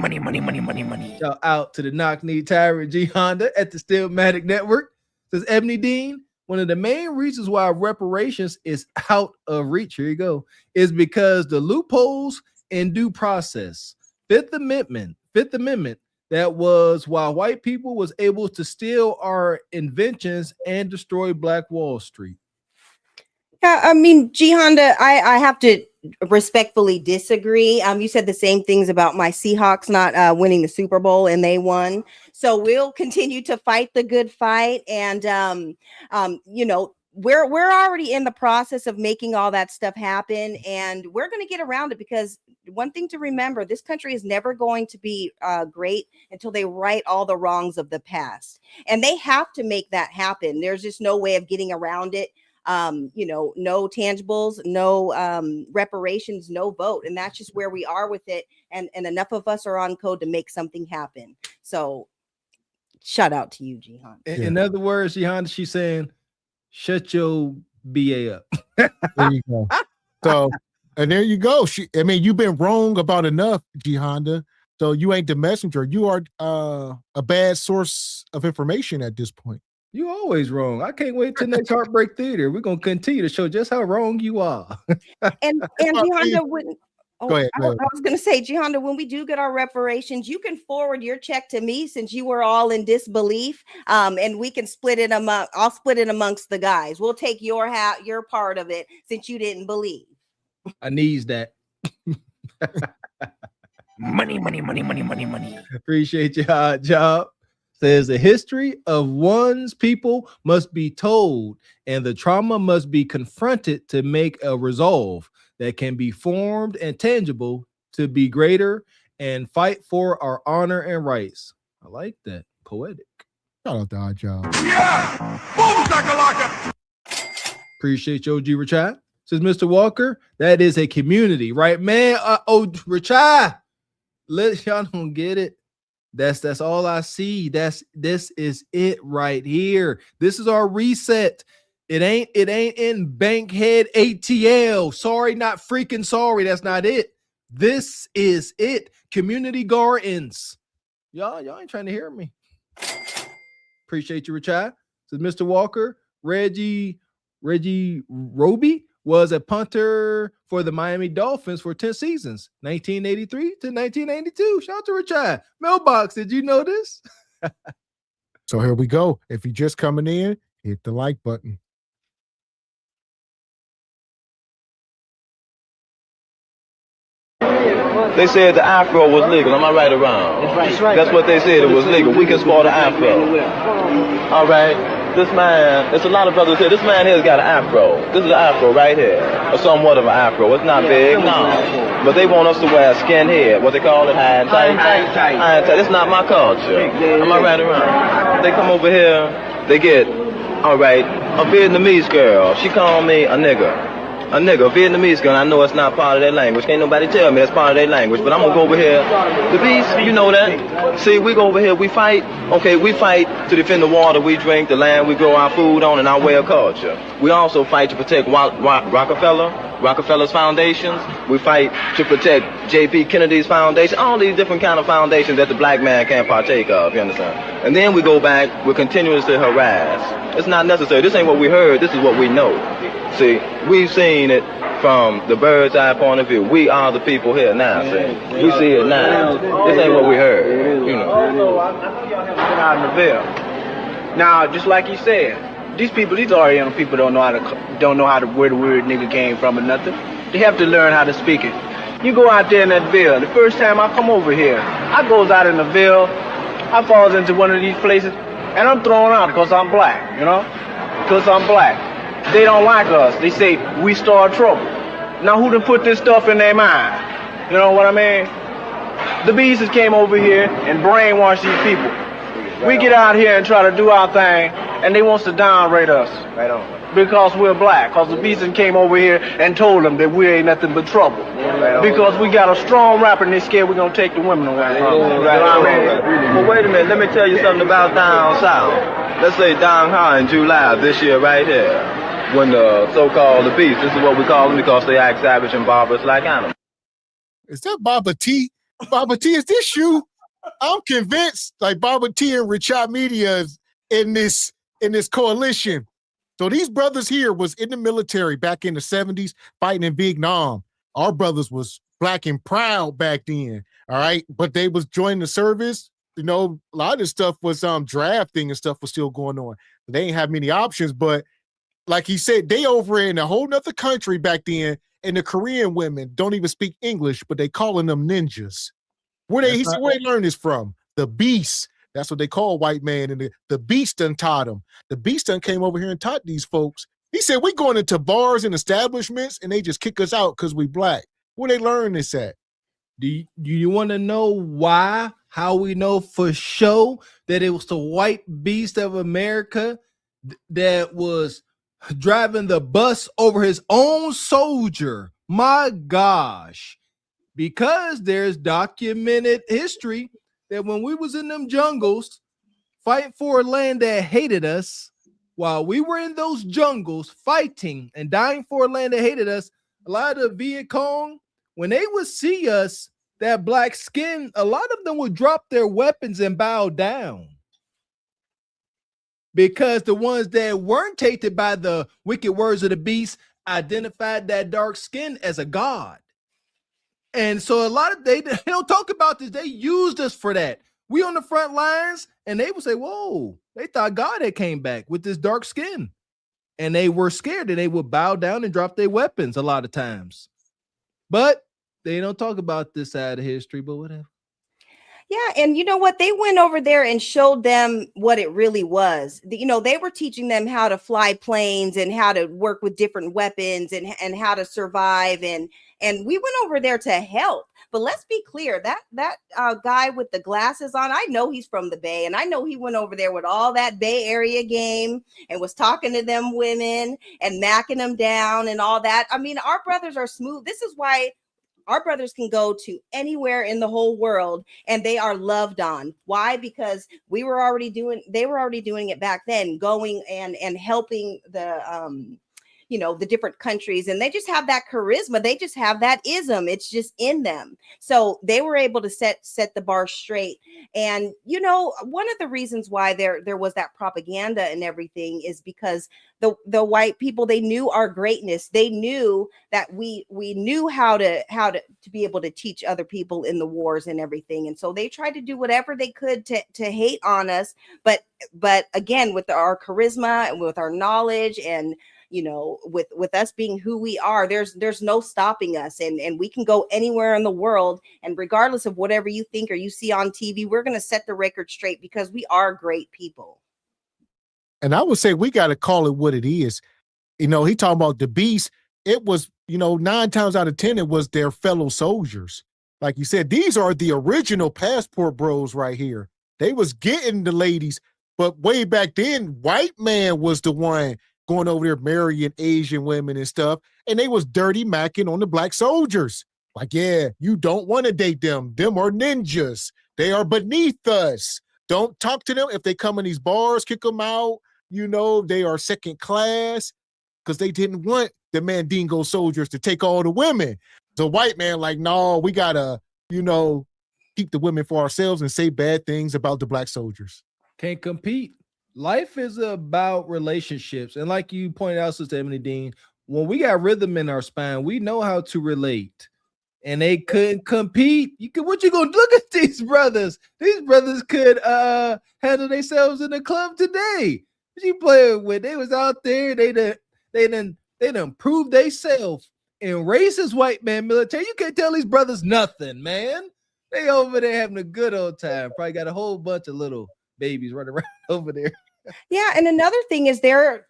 Shout out to the knock-knee tyrant G Honda at the Stillmatic Network. Says Ebony Dean, one of the main reasons why reparations is out of reach, here you go, is because the loopholes in due process. Fifth Amendment, that was why white people was able to steal our inventions and destroy Black Wall Street. Yeah, I mean, G Honda, I have to respectfully disagree. You said the same things about my Seahawks not winning the Super Bowl, and they won. So we'll continue to fight the good fight, and we're already in the process of making all that stuff happen, and we're going to get around it, because one thing to remember, this country is never going to be great until they right all the wrongs of the past, and they have to make that happen. There's just no way of getting around it. No tangibles, no reparations, no vote. And that's just where we are with it. And enough of us are on code to make something happen. So shout out to you, Jihan. In other words, Jihan, she's saying, shut your BA up. There you go. So, and there you go. You've been wrong about enough, G Honda. So you ain't the messenger. You are a bad source of information at this point. You always wrong. I can't wait till next Heartbreak Theater. We're gonna continue to show just how wrong you are. And Gihanna, go ahead. I was gonna say, Gihanna, when we do get our reparations, you can forward your check to me, since you were all in disbelief. And we can split it I'll split it amongst the guys. We'll take your part of it, since you didn't believe. I needs that. Money. Appreciate your hard job. Says the history of one's people must be told, and the trauma must be confronted to make a resolve. that can be formed and tangible to be greater and fight for our honor and rights. I like that. Poetic. Shout out to Odd Job. Appreciate you, OG Richard. Says Mr. Walker, that is a community, right, man? Richard, y'all don't get it. That's all I see. This is it right here. This is our reset. It ain't in Bankhead ATL. Sorry, not freaking sorry. That's not it. This is it. Community gardens. Y'all ain't trying to hear me. Appreciate you, Richard. Says Mr. Walker, Reggie Roby was a punter for the Miami Dolphins for 10 seasons, 1983 to 1992. Shout out to Richard. Mailbox, did you know this? So here we go. If you're just coming in, hit the like button. They said the afro was legal. Am I right or wrong? That's right. That's what they said. It was legal. We can sport an afro. All right. This man, there's a lot of brothers here. This man here's got an afro. This is an afro right here. Or somewhat of an afro. It's not big, no. But they want us to wear skin head. What they call it? High and tight. High and tight. It's not my culture. Am I right or wrong? They come over here. They get, all right, a Vietnamese girl. She called me a nigger. A nigga, Vietnamese girl. I know it's not part of their language. Can't nobody tell me that's part of their language. But I'm gonna go over here. The beast, you know that. See, we go over here, we fight. Okay, we fight to defend the water we drink, the land we grow our food on, and our way of culture. We also fight to protect Rockefeller's foundations. We fight to protect J.P. Kennedy's foundation. All these different kind of foundations that the black man can't partake of, you understand? And then we go back, we're continuously harassed. It's not necessary. This ain't what we heard, this is what we know. See, we've seen it from the bird's eye point of view. We are the people here now, see. We see it now. This ain't what we heard, you know. I know y'all haven't been out in the Ville. Now, just like you said, these Oriental people don't know how to where the word nigga came from or nothing. They have to learn how to speak it. You go out there in that Ville. The first time I come over here, I goes out in the Ville, I falls into one of these places, and I'm thrown out because I'm black, you know? Because I'm black. They don't like us. They say we start trouble. Now who done put this stuff in their mind? You know what I mean? The beasts came over here and brainwashed these people. We get out here and try to do our thing, and they wants to downrate us. Right on. Because we're black. Because the beasts came over here and told them that we ain't nothing but trouble. Right. Because we got a strong rapper and they scared we're going to take the women away. Right. Well, wait a minute. Let me tell you something about down south. Let's say down here in July this year right here. When the so-called the beast, this is what we call them because they act savage and barbarous like animals. Is that Baba T? Baba T, is this you? I'm convinced like Baba T and Richard Media is in this coalition. So these brothers here was in the military back in the 70s fighting in Vietnam. Our brothers was black and proud back then, all right? But they was joining the service. You know, a lot of this stuff was drafting and stuff was still going on. They ain't have many options, but like he said, they over in a whole nother country back then, and the Korean women don't even speak English, but they calling them ninjas. Where they learn this from? The beast. That's what they call white man, and the beast done taught them. The beast done came over here and taught these folks. He said, we going into bars and establishments, and they just kick us out because we black. Where they learn this at? Do you want to know why? How we know for sure that it was the white beast of America that was driving the bus over his own soldier? My gosh. Because there's documented history that when we was in them jungles fighting for a land that hated us, while we were in those jungles fighting and dying for a land that hated us, a lot of the Viet Cong, when they would see us, that black skin, a lot of them would drop their weapons and bow down. Because the ones that weren't tainted by the wicked words of the beast identified that dark skin as a god. And so a lot of they don't talk about this. They used us for that. We on the front lines, and they would say, whoa, they thought God had came back with this dark skin. And they were scared, and they would bow down and drop their weapons a lot of times. But they don't talk about this side of history, but whatever. Yeah, and you know what? They went over there and showed them what it really was. You know, they were teaching them how to fly planes and how to work with different weapons and how to survive and we went over there to help. But let's be clear, that guy with the glasses on, I know he's from the Bay, and I know he went over there with all that Bay Area game and was talking to them women and macking them down and all that. I mean, our brothers are smooth. This is why our brothers can go to anywhere in the whole world and they are loved on. Why? Because they were already doing it back then, going and helping the the different countries, and they just have that charisma. They just have that ism. It's just in them. So they were able to set the bar straight. And one of the reasons why there was that propaganda and everything is because the white people, they knew our greatness. They knew that we knew how to be able to teach other people in the wars and everything. And so they tried to do whatever they could to hate on us. But again, with our charisma and with our knowledge and with us being who we are, there's no stopping us, and we can go anywhere in the world, and regardless of whatever you think or you see on TV, we're going to set the record straight because we are great people. And I would say we got to call it what it is. He talking about the beast. It was, 9 times out of 10, it was their fellow soldiers. Like you said, these are the original passport bros right here. They was getting the ladies, but way back then, white man was the one going over there marrying Asian women and stuff, and they was dirty macking on the black soldiers. Like, yeah, you don't want to date them. Them are ninjas. They are beneath us. Don't talk to them. If they come in these bars, kick them out. They are second class, because they didn't want the Mandingo soldiers to take all the women. The white man like, no, we got to, keep the women for ourselves and say bad things about the black soldiers. Can't compete. Life is about relationships. And like you pointed out, Sister Emily Dean, when we got rhythm in our spine, we know how to relate. And they couldn't compete. What you gonna look at these brothers? These brothers could handle themselves in the club today. What you playing with? They was out there, they done proved themselves in racist white man military. You can't tell these brothers nothing, man. They over there having a good old time. Probably got a whole bunch of little babies running around over there. Yeah, and another thing is the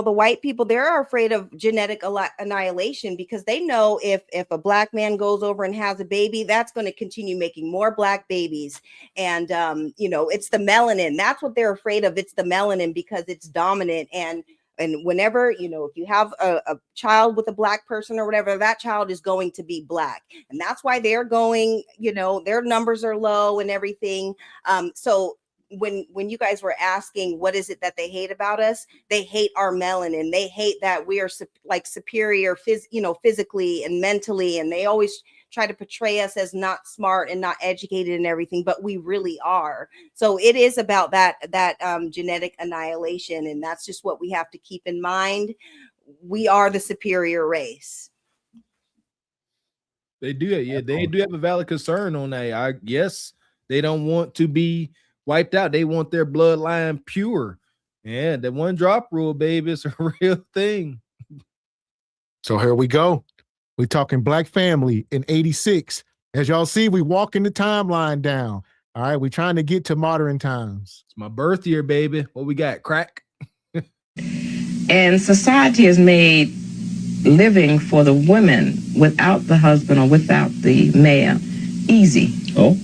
white people, they're afraid of genetic annihilation because they know if a black man goes over and has a baby, that's going to continue making more black babies. And it's the melanin. That's what they're afraid of. It's the melanin because it's dominant. And whenever, if you have a child with a black person or whatever, that child is going to be black. And that's why they're going, their numbers are low and everything. So when you guys were asking what is it that they hate about us, they hate our melanin. They hate that we are superior physically and mentally, and they always try to portray us as not smart and not educated and everything, but we really are. So it is about that genetic annihilation, and that's just what we have to keep in mind. We are the superior race. They do it. Yeah, they do have a valid concern on that. I guess they don't want to be wiped out. They want their bloodline pure. Yeah, the one drop rule, baby, is a real thing. So here we go. We're talking Black Family in 86. As y'all see, we walking the timeline down. All right, we're trying to get to modern times. It's my birth year, baby. What we got? Crack? And society has made living for the women without the husband or without the male easy. Oh?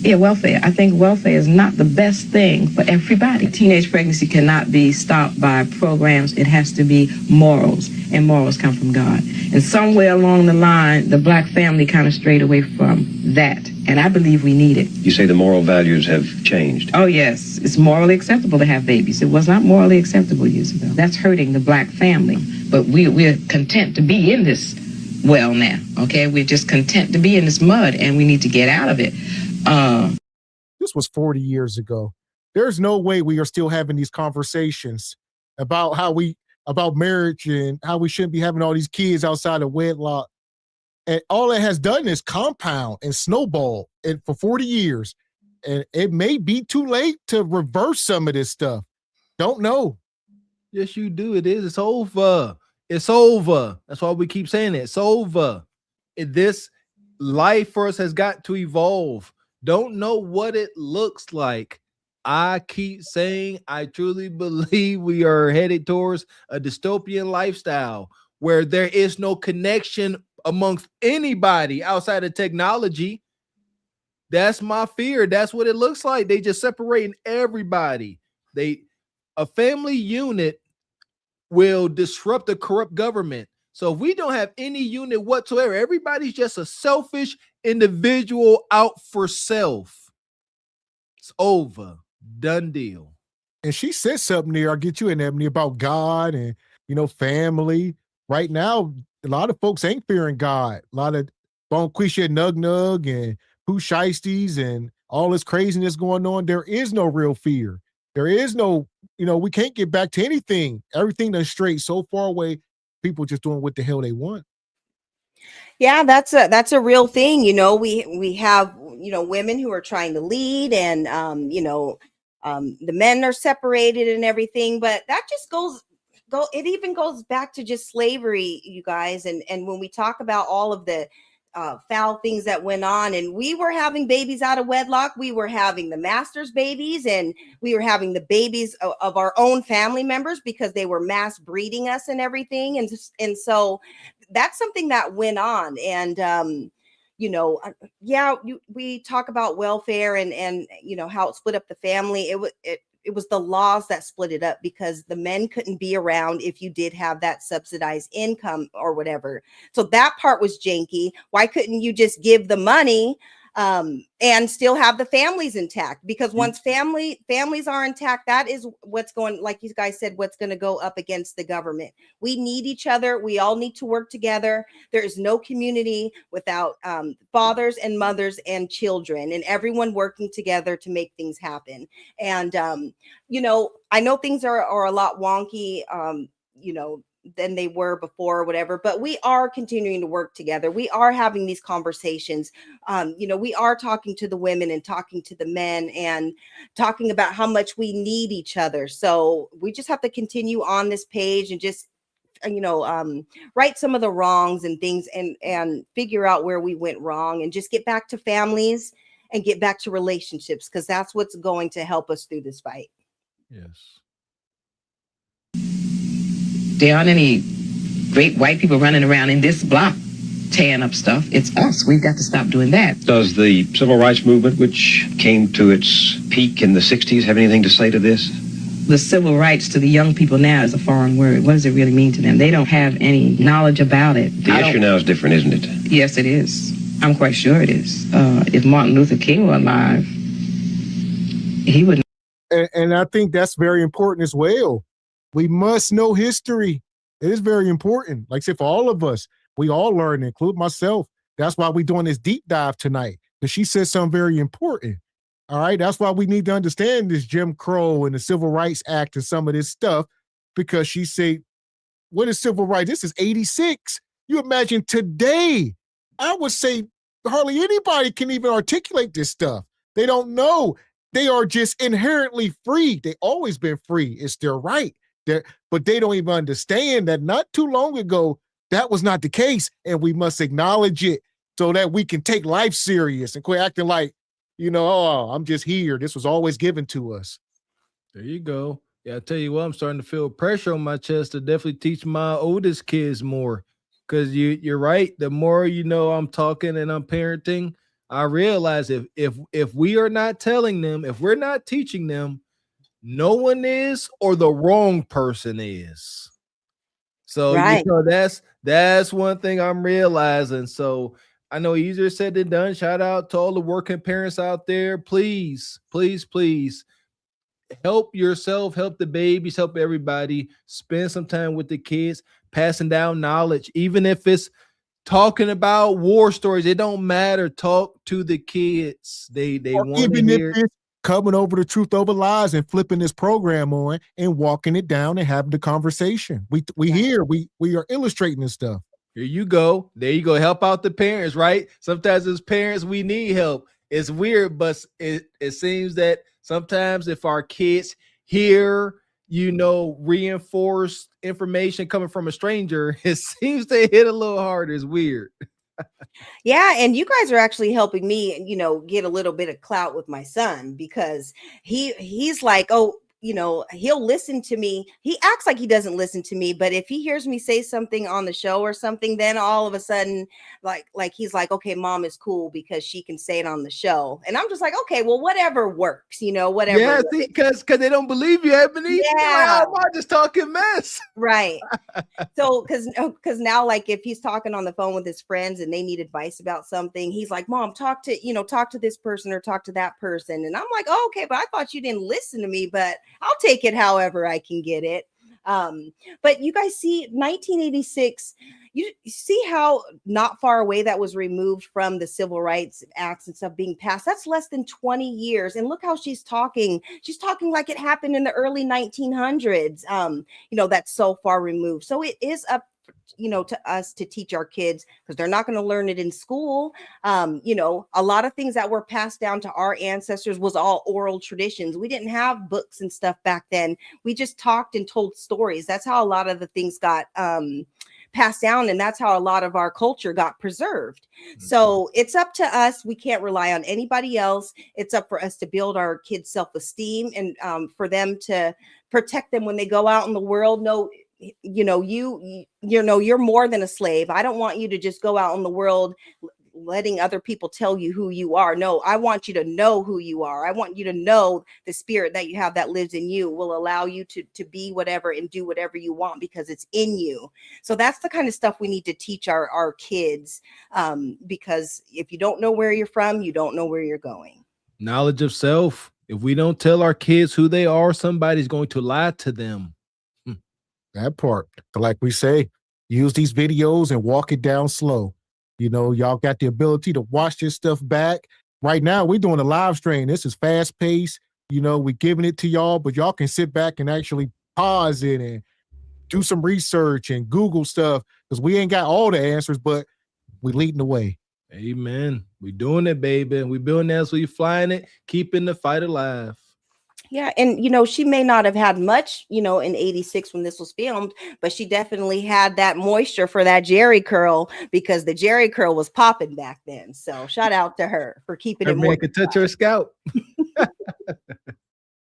Yeah, welfare. I think welfare is not the best thing for everybody. Teenage pregnancy cannot be stopped by programs. It has to be morals, and morals come from God. And somewhere along the line, the black family kind of strayed away from that. And I believe we need it. You say the moral values have changed? Oh, yes. It's morally acceptable to have babies. It was not morally acceptable years ago. That's hurting the black family. But we're content to be in this well now, okay? We're just content to be in this mud, and we need to get out of it. This was 40 years ago. There's no way we are still having these conversations about about marriage and how we shouldn't be having all these kids outside of wedlock. And all it has done is compound and snowball for 40 years. And it may be too late to reverse some of this stuff. Don't know. Yes, you do. It is. It's over. It's over. That's why we keep saying it. It's over. This life for us has got to evolve. don't know what it looks like. I keep saying I truly believe we are headed towards a dystopian lifestyle where there is no connection amongst anybody outside of technology. That's my fear. That's what it looks like. They just separating everybody. A family unit will disrupt the corrupt government. So if we don't have any unit whatsoever, everybody's just a selfish individual out for self. It's over. Done deal. And she said something there. I'll get you in Ebony about God and family. Right now, a lot of folks ain't fearing God. A lot of Bonquisha Nug Nug and Pooh Shiesties and all this craziness going on. There is no real fear. There is no, we can't get back to anything. Everything that's straight so far away. People just doing what the hell they want. Yeah, that's a real thing. We have women who are trying to lead, and the men are separated and everything. But that just it even goes back to just slavery, you guys. And when we talk about all of the foul things that went on, and we were having babies out of wedlock, we were having the master's babies, and we were having the babies of our own family members because they were mass breeding us and everything. And so that's something that went on. And we talk about welfare and how it split up the family. It was the laws that split it up because the men couldn't be around if you did have that subsidized income or whatever. So that part was janky. Why couldn't you just give the money and still have the families intact? Because once families are intact, that is what's going, like you guys said, what's going to go up against the government. We need each other. We all need to work together. There is no community without fathers and mothers and children and everyone working together to make things happen. And I know things are a lot wonky, than they were before or whatever, but we are continuing to work together. We are having these conversations. We are talking to the women and talking to the men and talking about how much we need each other. So we just have to continue on this page and just right some of the wrongs and things and figure out where we went wrong and just get back to families and get back to relationships, because that's what's going to help us through this fight. Yes. There aren't any great white people running around in this block tearing up stuff. It's us. We've got to stop doing that. Does the civil rights movement, which came to its peak in the 60s, have anything to say to this? The civil rights to the young people now is a foreign word. What does it really mean to them? They don't have any knowledge about it. The issue now is different, isn't it? Yes, it is. I'm quite sure it is. If Martin Luther King were alive, he wouldn't. And I think that's very important as well. We must know history. It is very important. Like I said, for all of us, we all learn, include myself. That's why we're doing this deep dive tonight, because she said something very important. All right. That's why we need to understand this Jim Crow and the Civil Rights Act and some of this stuff, because she said, what is civil rights? This is 86. You imagine today, I would say hardly anybody can even articulate this stuff. They don't know. They are just inherently free. They always been free. It's their right. But they don't even understand that not too long ago, that was not the case. And we must acknowledge it so that we can take life serious and quit acting like, oh, I'm just here. This was always given to us. There you go. Yeah, I tell you what, I'm starting to feel pressure on my chest to definitely teach my oldest kids more. Because you're right. The more I'm talking and I'm parenting, I realize if we are not telling them, if we're not teaching them, no one is, or the wrong person is. So right. That's one thing I'm realizing. So I know easier said than done. Shout out to all the working parents out there. Please, please, please help yourself, help the babies, help everybody. Spend some time with the kids, passing down knowledge, even if it's talking about war stories. It don't matter. Talk to the kids. They want to hear. Coming over the Truth Over Lies and flipping this program on and walking it down and having the conversation. We are illustrating this stuff. Here you go. There you go. Help out the parents, right? Sometimes as parents, we need help. It's weird, but it seems that sometimes if our kids hear, reinforced information coming from a stranger, it seems to hit a little harder. It's weird. Yeah, and you guys are actually helping me, get a little bit of clout with my son because he's like, oh, he'll listen to me. He acts like he doesn't listen to me, but if he hears me say something on the show or something, then all of a sudden, like he's like, okay, mom is cool because she can say it on the show. And I'm just like, okay, well, whatever works, whatever. Yeah, see, because they don't believe you, Ebony. Yeah. Like, oh, I'm just talking mess. Right. So, because now, like, if he's talking on the phone with his friends and they need advice about something, he's like, Mom, talk to this person or talk to that person. And I'm like, oh, okay, but I thought you didn't listen to me, but I'll take it however I can get it. But you guys see 1986, you see how not far away that was removed from the civil rights acts and stuff being passed. That's less than 20 years. And look how she's talking. She's talking like it happened in the early 1900s. That's so far removed. So it is up to us to teach our kids because they're not going to learn it in school. A lot of things that were passed down to our ancestors was all oral traditions. We didn't have books and stuff back then. We just talked and told stories. That's how a lot of the things got passed down, and that's how a lot of our culture got preserved. So it's up to us. We can't rely on anybody else. It's up for us to build our kids' self-esteem and for them to protect them when they go out in the world. No, you're more than a slave. I don't want you to just go out in the world letting other people tell you who you are. No, I want you to know who you are. I want you to know the spirit that you have that lives in you will allow you to be whatever and do whatever you want because it's in you. So that's the kind of stuff we need to teach our kids, because if you don't know where you're from, you don't know where you're going. Knowledge of self. If we don't tell our kids who they are, somebody's going to lie to them. That part. Like we say, use these videos and walk it down slow. Y'all got the ability to watch this stuff back. Right now, we're doing a live stream. This is fast paced. We're giving it to y'all, but y'all can sit back and actually pause it and do some research and Google stuff because we ain't got all the answers, but we're leading the way. Amen. We're doing it, baby. We're building that, so you're flying it, keeping the fight alive. Yeah. And, she may not have had much, in 86 when this was filmed, but she definitely had that moisture for that Jerry curl because the Jerry curl was popping back then. So shout out to her for keeping it more. Could touch her scalp.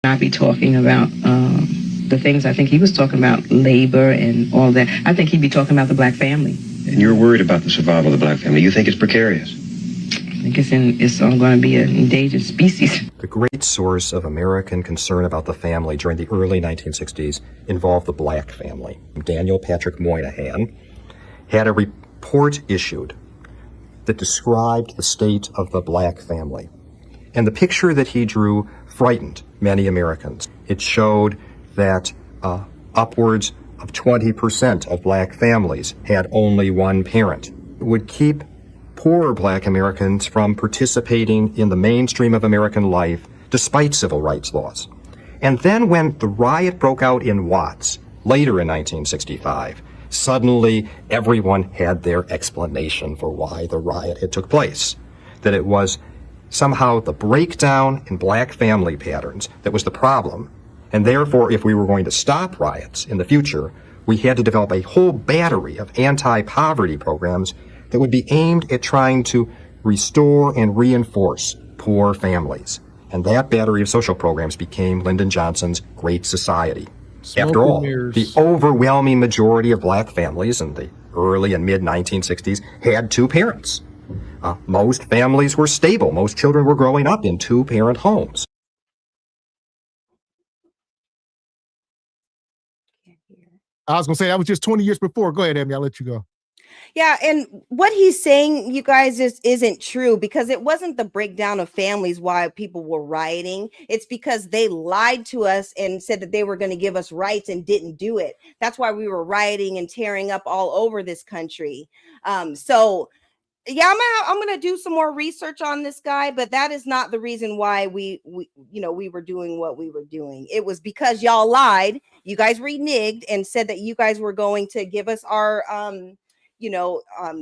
I'll be talking about the things I think he was talking about, labor and all that. I think he'd be talking about the black family. And you're worried about the survival of the black family. You think it's precarious? I guess it's going to be an endangered species. The great source of American concern about the family during the early 1960s involved the black family. Daniel Patrick Moynihan had a report issued that described the state of the black family. And the picture that he drew frightened many Americans. It showed that upwards of 20% of black families had only one parent. It would keep poorer black Americans from participating in the mainstream of American life despite civil rights laws. And then when the riot broke out in Watts, later in 1965, suddenly everyone had their explanation for why the riot had took place. That it was somehow the breakdown in black family patterns that was the problem. And therefore, if we were going to stop riots in the future, we had to develop a whole battery of anti-poverty programs that would be aimed at trying to restore and reinforce poor families. And that battery of social programs became Lyndon Johnson's Great Society. After all, the overwhelming majority of black families in the early and mid-1960s had two parents. Most families were stable. Most children were growing up in two-parent homes. I was going to say that was just 20 years before. Go ahead, Amy. I'll let you go. Yeah, and what he's saying, you guys, just isn't true because it wasn't the breakdown of families why people were rioting. It's because they lied to us and said that they were going to give us rights and didn't do it. That's why we were rioting and tearing up all over this country. So yeah, I'm gonna do some more research on this guy, but that is not the reason why we were doing what we were doing. It was because y'all lied. You guys reneged and said that you guys were going to give us our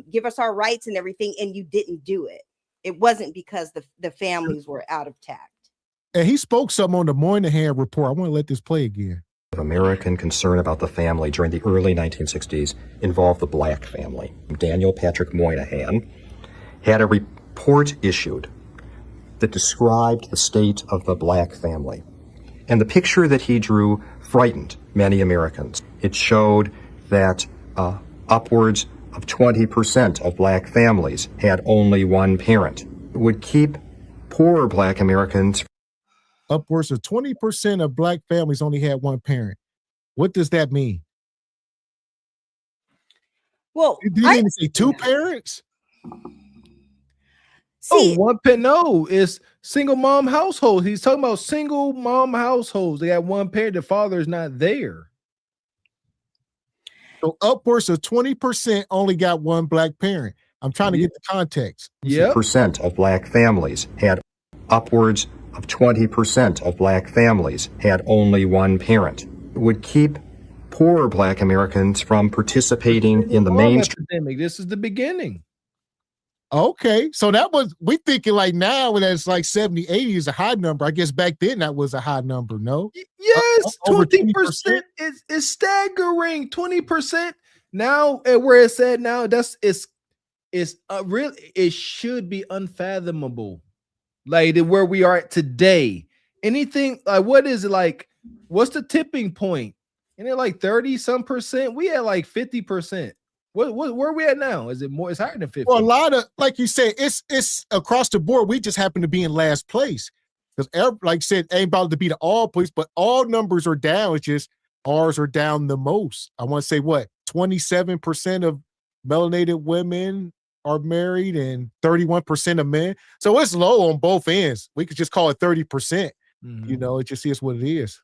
give us our rights and everything, and you didn't do it. It wasn't because the families were out of tact. And he spoke something on the Moynihan report. I want to let this play again. American concern about the family during the early 1960s involved the black family. Daniel Patrick Moynihan had a report issued that described the state of the black family. And the picture that he drew frightened many Americans. It showed that upwards of 20% of black families had only one parent. It would keep poorer black Americans. Upwards of 20% of black families only had one parent. What does that mean? Well, you didn't even say two parents? See, one parent. No, it's single mom households. He's talking about single mom households. They got one parent. The father is not there. So upwards of 20% only got one black parent. I'm trying to get the context. Percent of black families had upwards of 20% of black families had only one parent. It would keep poorer black Americans from participating in the mainstream. Epidemic. This is the beginning. Okay, so that was, we thinking like now when it's like 70, 80 is a high number. I guess back then that was a high number, no? Yes, Over 20% is staggering. 20% now at where it's at now. It's really, it should be unfathomable. Like where we are at today. Anything like what is it like? What's the tipping point? And it like 30-some%. We at like 50%. Where are we at now? Is it more? It's higher than 50. Well, a lot of, like you said, it's across the board. We just happen to be in last place because, like I said, ain't about to be the all place, but all numbers are down. It's just ours are down the most. I want to say what 27% of melanated women are married and 31% of men. So it's low on both ends. We could just call it 30%. You know, it just is what it is.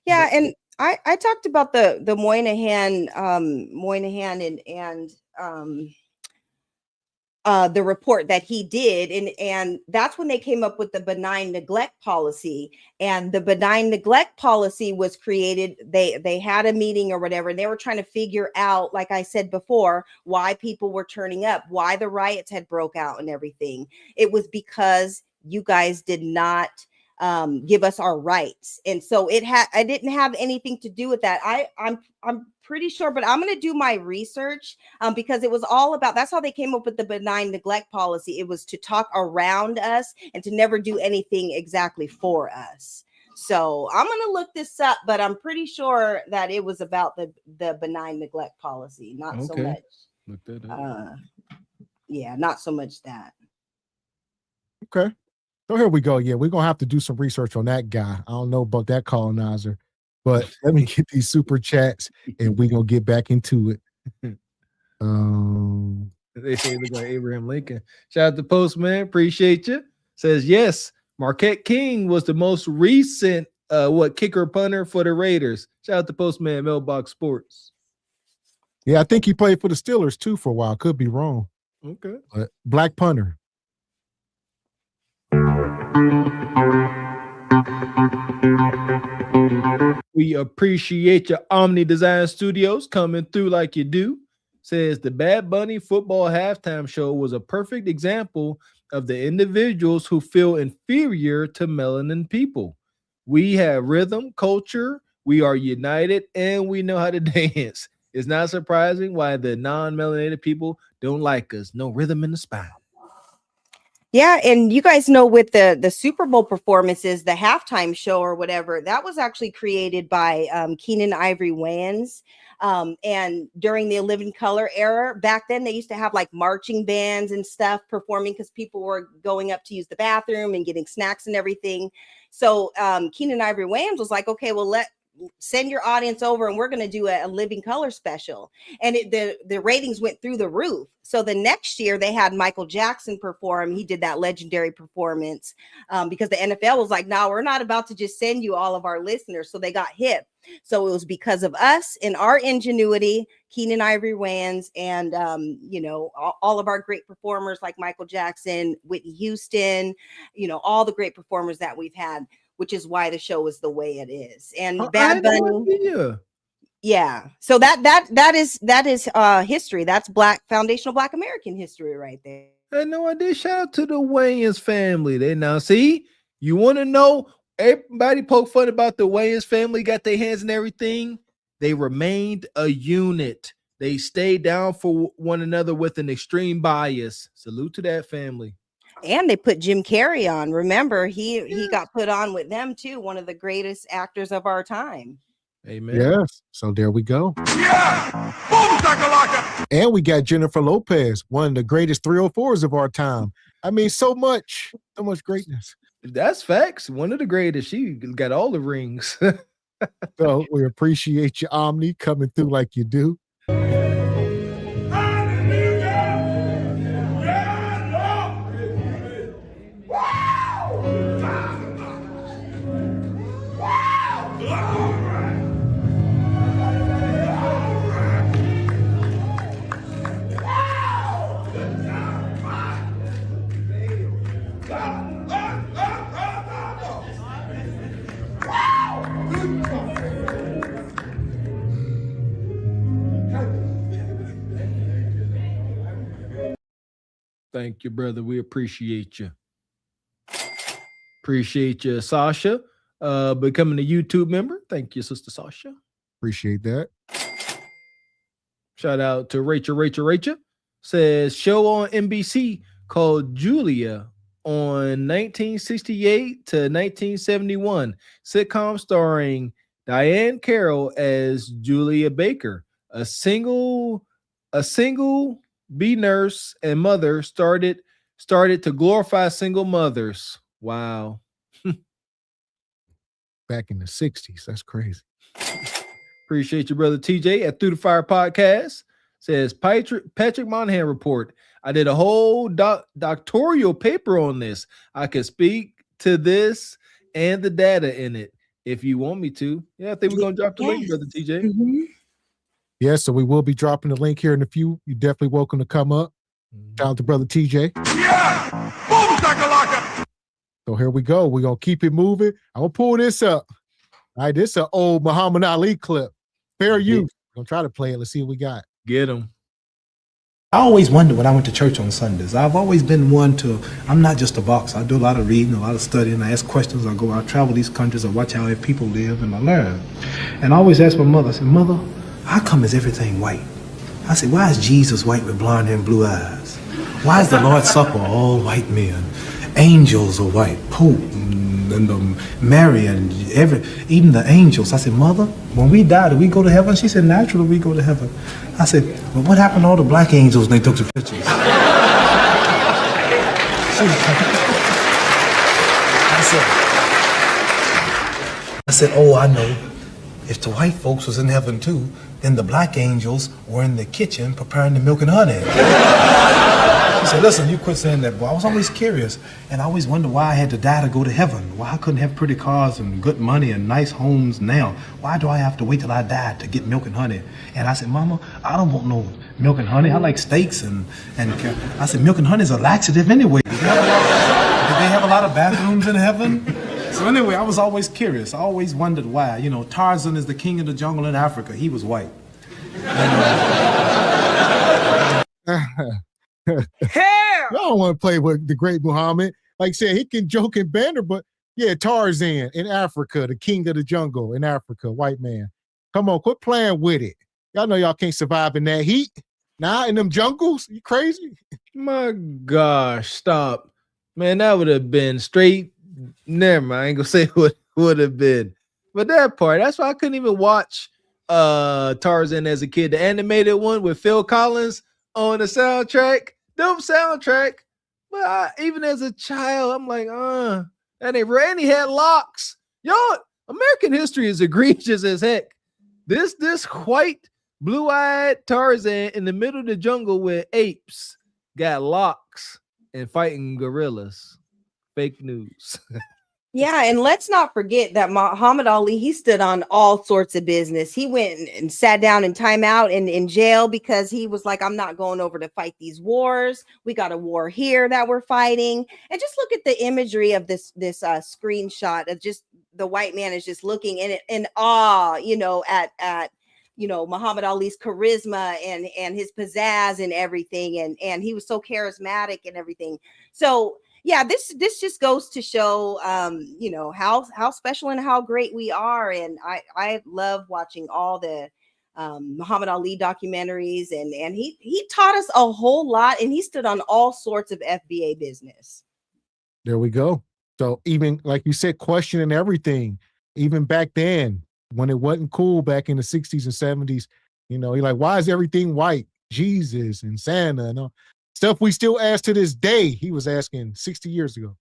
Yeah, and I talked about the Moynihan and the report that he did, and that's when they came up with the benign neglect policy. And the benign neglect policy was created. They had a meeting or whatever, and they were trying to figure out, like I said before, why people were turning up, why the riots had broke out and everything. It was because you guys did not give us our rights. And so I didn't have anything to do with that. I'm pretty sure, but I'm going to do my research because it was all about, that's how they came up with the benign neglect policy. It was to talk around us and to never do anything exactly for us. So I'm going to look this up, but I'm pretty sure that it was about the benign neglect policy, not so much. Look that up. Yeah, not so much that. Okay. So here we go. Yeah, we're going to have to do some research on that guy. I don't know about that colonizer, but let me get these super chats and we're going to get back into it. They say look like Abraham Lincoln. Shout out to Postman. Appreciate you. Says, yes, Marquette King was the most recent kicker punter for the Raiders. Shout out to Postman, Mailbox Sports. Yeah, I think he played for the Steelers too for a while. Could be wrong. Okay. But black punter. We appreciate your Omni Design Studios coming through like you do. Says the Bad Bunny football halftime show was a perfect example of the individuals who feel inferior to melanin people. We have rhythm, culture, we are united, and we know how to dance. It's not surprising why the non-melanated people don't like us. No rhythm in the spine. Yeah, and you guys know with the Super Bowl performances, the halftime show or whatever, that was actually created by Keenan Ivory Wayans. And during the Living Color era, back then they used to have like marching bands and stuff performing because people were going up to use the bathroom and getting snacks and everything. So Keenan Ivory Wayans was like, okay, well, send your audience over and we're going to do a Living Color special. And the ratings went through the roof. So the next year they had Michael Jackson perform. He did that legendary performance because the NFL was like, no, we're not about to just send you all of our listeners. So they got hip. So it was because of us and our ingenuity, Keenan Ivory Wayans, and all of our great performers like Michael Jackson, Whitney Houston, all the great performers that we've had, which is why the show is the way it is. And Bad Bunny. Yeah. So that is history. That's foundational Black American history right there. I had no idea. Shout out to the Wayans family. They now see, you want to know, everybody poke fun about the Wayans family, got their hands in everything. They remained a unit. They stay down for one another with an extreme bias. Salute to that family. And they put Jim Carrey on. Remember, he got put on with them too. One of the greatest actors of our time. Amen. Yes. So there we go. And we got Jennifer Lopez, one of the greatest 304s of our time. I mean, so much greatness. That's facts. One of the greatest. She got all the rings. So we appreciate you, Omni, coming through like you do. Thank you, brother. We appreciate you. Appreciate you, Sasha, becoming a YouTube member. Thank you, Sister Sasha. Appreciate that. Shout out to Rachel. Says show on NBC called Julia on 1968 to 1971. Sitcom starring Diane Carroll as Julia Baker. A single B nurse and mother started to glorify single mothers. Wow. Back in the 60s. That's crazy. Appreciate you, brother TJ at Through the Fire Podcast. Says Patrick Monahan report. I did a whole doctoral paper on this. I can speak to this and the data in it if you want me to. Yeah, I think we're going to drop the link, brother TJ. Mm-hmm. Yeah, so we will be dropping the link here in a few. You're definitely welcome to come up. Shout out to brother TJ. So here we go. We're going to keep it moving. I'm going to pull this up. All right, this is an old Muhammad Ali clip. Fair use. I'm going to try to play it. Let's see what we got. Get him. I always wondered when I went to church on Sundays. I've always been one to, I'm not just a boxer. I do a lot of reading, a lot of studying. I ask questions. I travel these countries. I watch how people live, and I learn. And I always ask my mother, I said, Mother, how come is everything white? I said, why is Jesus white with blonde hair and blue eyes? Why is the Lord's Supper all white men? Angels are white, Pope and Mary and even the angels. I said, Mother, when we die, do we go to heaven? She said, naturally we go to heaven. I said, well, what happened to all the black angels when they took the pictures? I said, oh, I know. If the white folks was in heaven too, then the black angels were in the kitchen preparing the milk and honey. She said, listen, you quit saying that, boy. I was always curious, and I always wondered why I had to die to go to heaven. Why I couldn't have pretty cars and good money and nice homes now. Why do I have to wait till I die to get milk and honey? And I said, Mama, I don't want no milk and honey. I like steaks and I said, milk and honey is a laxative anyway. Did they have a lot of bathrooms in heaven? So anyway, I was always curious. I always wondered why. You know, Tarzan is the king of the jungle in Africa. He was white. Hell! Y'all don't want to play with the great Muhammad. Like I said, he can joke and banter, but yeah, Tarzan in Africa, the king of the jungle in Africa, white man. Come on, quit playing with it. Y'all know y'all can't survive in that heat. Nah, in them jungles? You crazy? My gosh, stop. Man, that would have been straight. Never mind. I ain't gonna say what would have been. But that part, that's why I couldn't even watch Tarzan as a kid. The animated one with Phil Collins on the soundtrack. Dope soundtrack. But even as a child, I'm like, that ain't right. And he had locks. Y'all, American history is egregious as heck. This white, blue-eyed Tarzan in the middle of the jungle with apes got locks and fighting gorillas. Fake news. Yeah, and let's not forget that Muhammad Ali, he stood on all sorts of business. He went and sat down in timeout in jail because he was like, I'm not going over to fight these wars. We got a war here that we're fighting. And just look at the imagery of this screenshot of just the white man is just looking in awe, at Muhammad Ali's charisma and his pizzazz and everything. And he was so charismatic and everything. So yeah, this just goes to show, how special and how great we are. And I love watching all the Muhammad Ali documentaries, and he taught us a whole lot, and he stood on all sorts of FBA business. There we go. So even like you said, questioning everything, even back then when it wasn't cool back in the 60s and 70s, you know, you're like, why is everything white? Jesus and Santa and all stuff we still ask to this day. He was asking 60 years ago.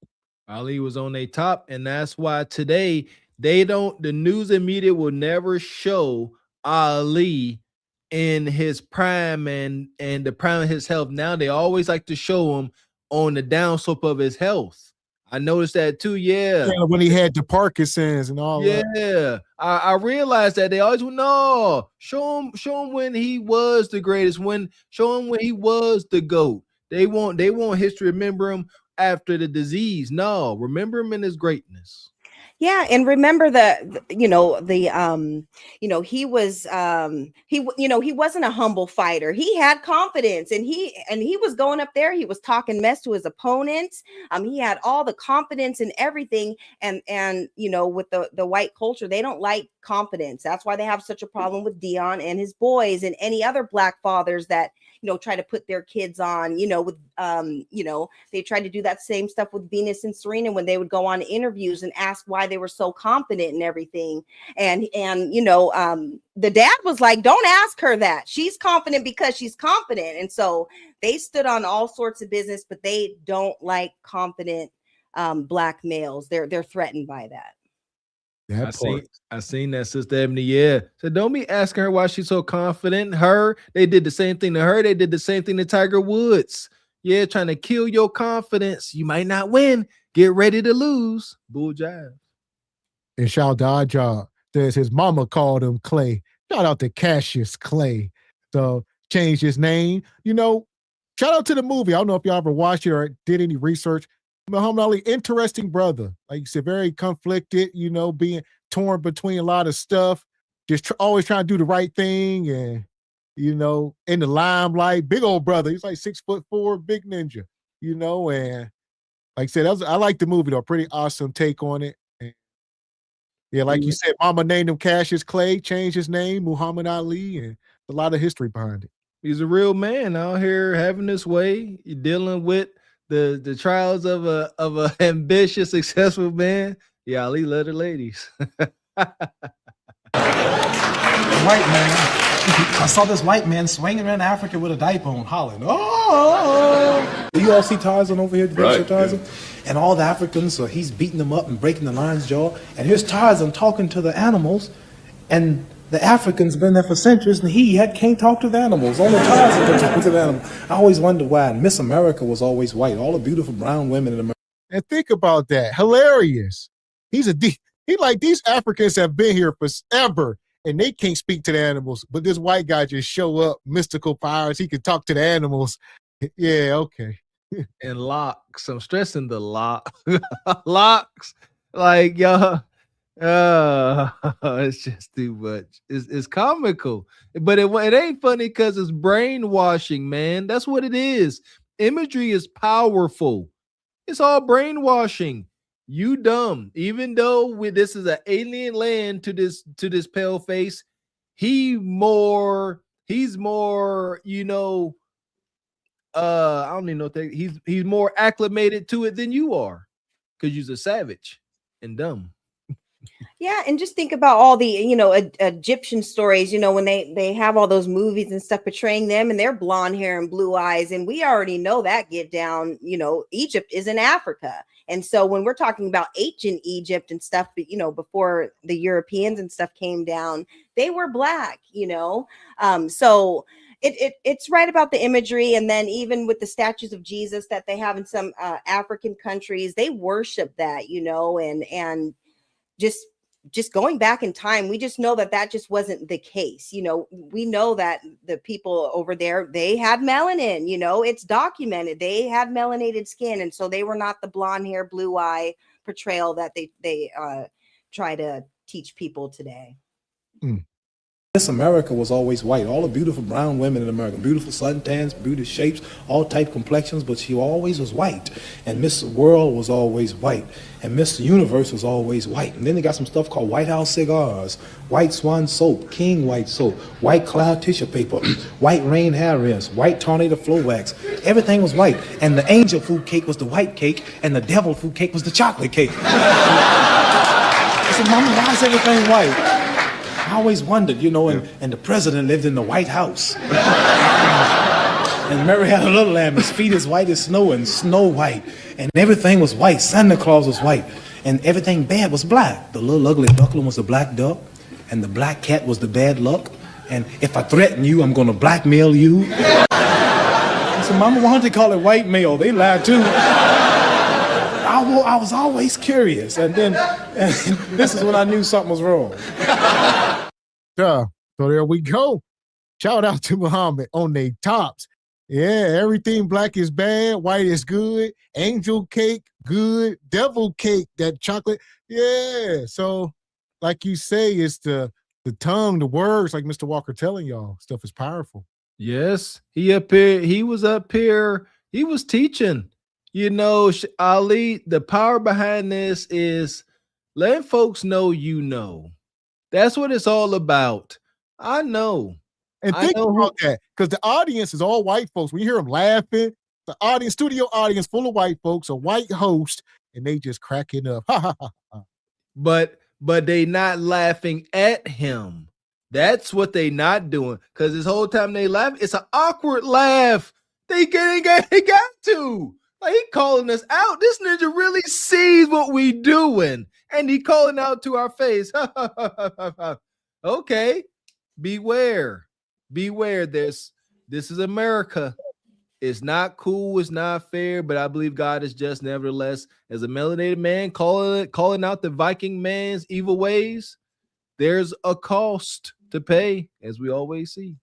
Ali was on their top, and that's why today the news and media will never show Ali in his prime and the prime of his health. Now they always like to show him on the downslope of his health. I noticed that too. Yeah, when he had the Parkinson's and all. Yeah, I realized that they always no show him when he was the greatest. Show him when he was the GOAT. They want history to remember him after the disease. No, remember him in his greatness. Yeah, and remember he was he wasn't a humble fighter. He had confidence, and he was going up there. He was talking mess to his opponents. He had all the confidence and everything. And with the white culture, they don't like confidence. That's why they have such a problem with Dion and his boys and any other black fathers that try to put their kids on, with, they tried to do that same stuff with Venus and Serena when they would go on interviews and ask why they were so confident and everything. And the dad was like, don't ask her that. She's confident because she's confident. And so they stood on all sorts of business, but they don't like confident black males. They're threatened by that. I seen that, Sister Ebony. Yeah. So don't be asking her why she's so confident. They did the same thing to her. They did the same thing to Tiger Woods. Yeah, trying to kill your confidence. You might not win. Get ready to lose. Bull jive. And Shao Daja says his mama called him Clay. Shout out to Cassius Clay. So changed his name. Shout out to the movie. I don't know if y'all ever watched it or did any research. Muhammad Ali, interesting brother. Like you said, very conflicted, being torn between a lot of stuff, just always trying to do the right thing and, in the limelight. Big old brother. He's like 6'4", big ninja, and like I said, I like the movie though. Pretty awesome take on it. And yeah, like you said, mama named him Cassius Clay, changed his name, Muhammad Ali, and a lot of history behind it. He's a real man out here having his way. You're dealing with the trials of a ambitious, successful man. Yeah, Ali love the ladies. White man. I saw this white man swinging around Africa with a diaper on, hollering, "Oh!" Do you all see Tarzan over here? Right. Tarzan? Yeah. And all the Africans, so he's beating them up and breaking the lion's jaw. And here's Tarzan talking to the animals, and the Africans been there for centuries, and he can't talk to the animals. Only Tarzan can talk to the animals. I always wondered why Miss America was always white. All the beautiful brown women in America. And think about that. Hilarious. He like these Africans have been here forever, and they can't speak to the animals. But this white guy just show up, mystical powers. He can talk to the animals. Yeah, okay. And locks. I'm stressing the locks. Like, y'all. It's just too much. It's comical, but it ain't funny because it's brainwashing, man. That's what it is. Imagery is powerful. It's all brainwashing. You dumb. Even though this is an alien land to this pale face, he's more. I don't even know if he's more acclimated to it than you are, because you're a savage and dumb. Yeah, and just think about all the Egyptian stories, when they have all those movies and stuff portraying them and their blonde hair and blue eyes, and we already know that get down. Egypt is in Africa, and so when we're talking about ancient Egypt and stuff, before the Europeans and stuff came down, they were black. So it's right about the imagery. And then even with the statues of Jesus that they have in some African countries, they worship that, and just going back in time, we just know that just wasn't the case. We know that the people over there, they had melanin, it's documented. They had melanated skin. And so they were not the blonde hair, blue eye portrayal that they try to teach people today. Miss America was always white. All the beautiful brown women in America, beautiful suntans, beautiful shapes, all type complexions, but she always was white. And Miss World was always white. And Miss Universe was always white. And then they got some stuff called White House cigars, White Swan soap, King White soap, White Cloud tissue paper, White Rain hair rinse, White Tornado flow wax. Everything was white. And the angel food cake was the white cake, and the devil food cake was the chocolate cake. I said, Mama, why is everything white? I always wondered, you know, and the president lived in the White House. And Mary had a little lamb, his feet as white as snow and Snow White. And everything was white. Santa Claus was white. And everything bad was black. The little ugly duckling was the black duck. And the black cat was the bad luck. And if I threaten you, I'm going to blackmail you. I said, Mama, why don't they call it white mail? They lied too. I was always curious. And then this is when I knew something was wrong. So there we go. Shout out to Muhammad on they tops. Yeah, everything black is bad, white is good, angel cake, good, devil cake, that chocolate. Yeah. So like you say, it's the tongue, the words, like Mr. Walker telling y'all, stuff is powerful. Yes, he was up here, he was teaching. You know, Ali, the power behind this is letting folks know you know. That's what it's all about. I know. And think about that, because the audience is all white folks. When you hear them laughing, the audience, studio audience full of white folks, a white host, and they just cracking up. But they not laughing at him. That's what they not doing. Because this whole time they laugh, it's an awkward laugh. They got to. Like, he calling us out. This ninja really sees what we doing. And he calling out to our face. Okay. Beware. This is America. It's not cool. It's not fair. But I believe God is just, nevertheless, as a melanated man calling out the Viking man's evil ways. There's a cost to pay, as we always see.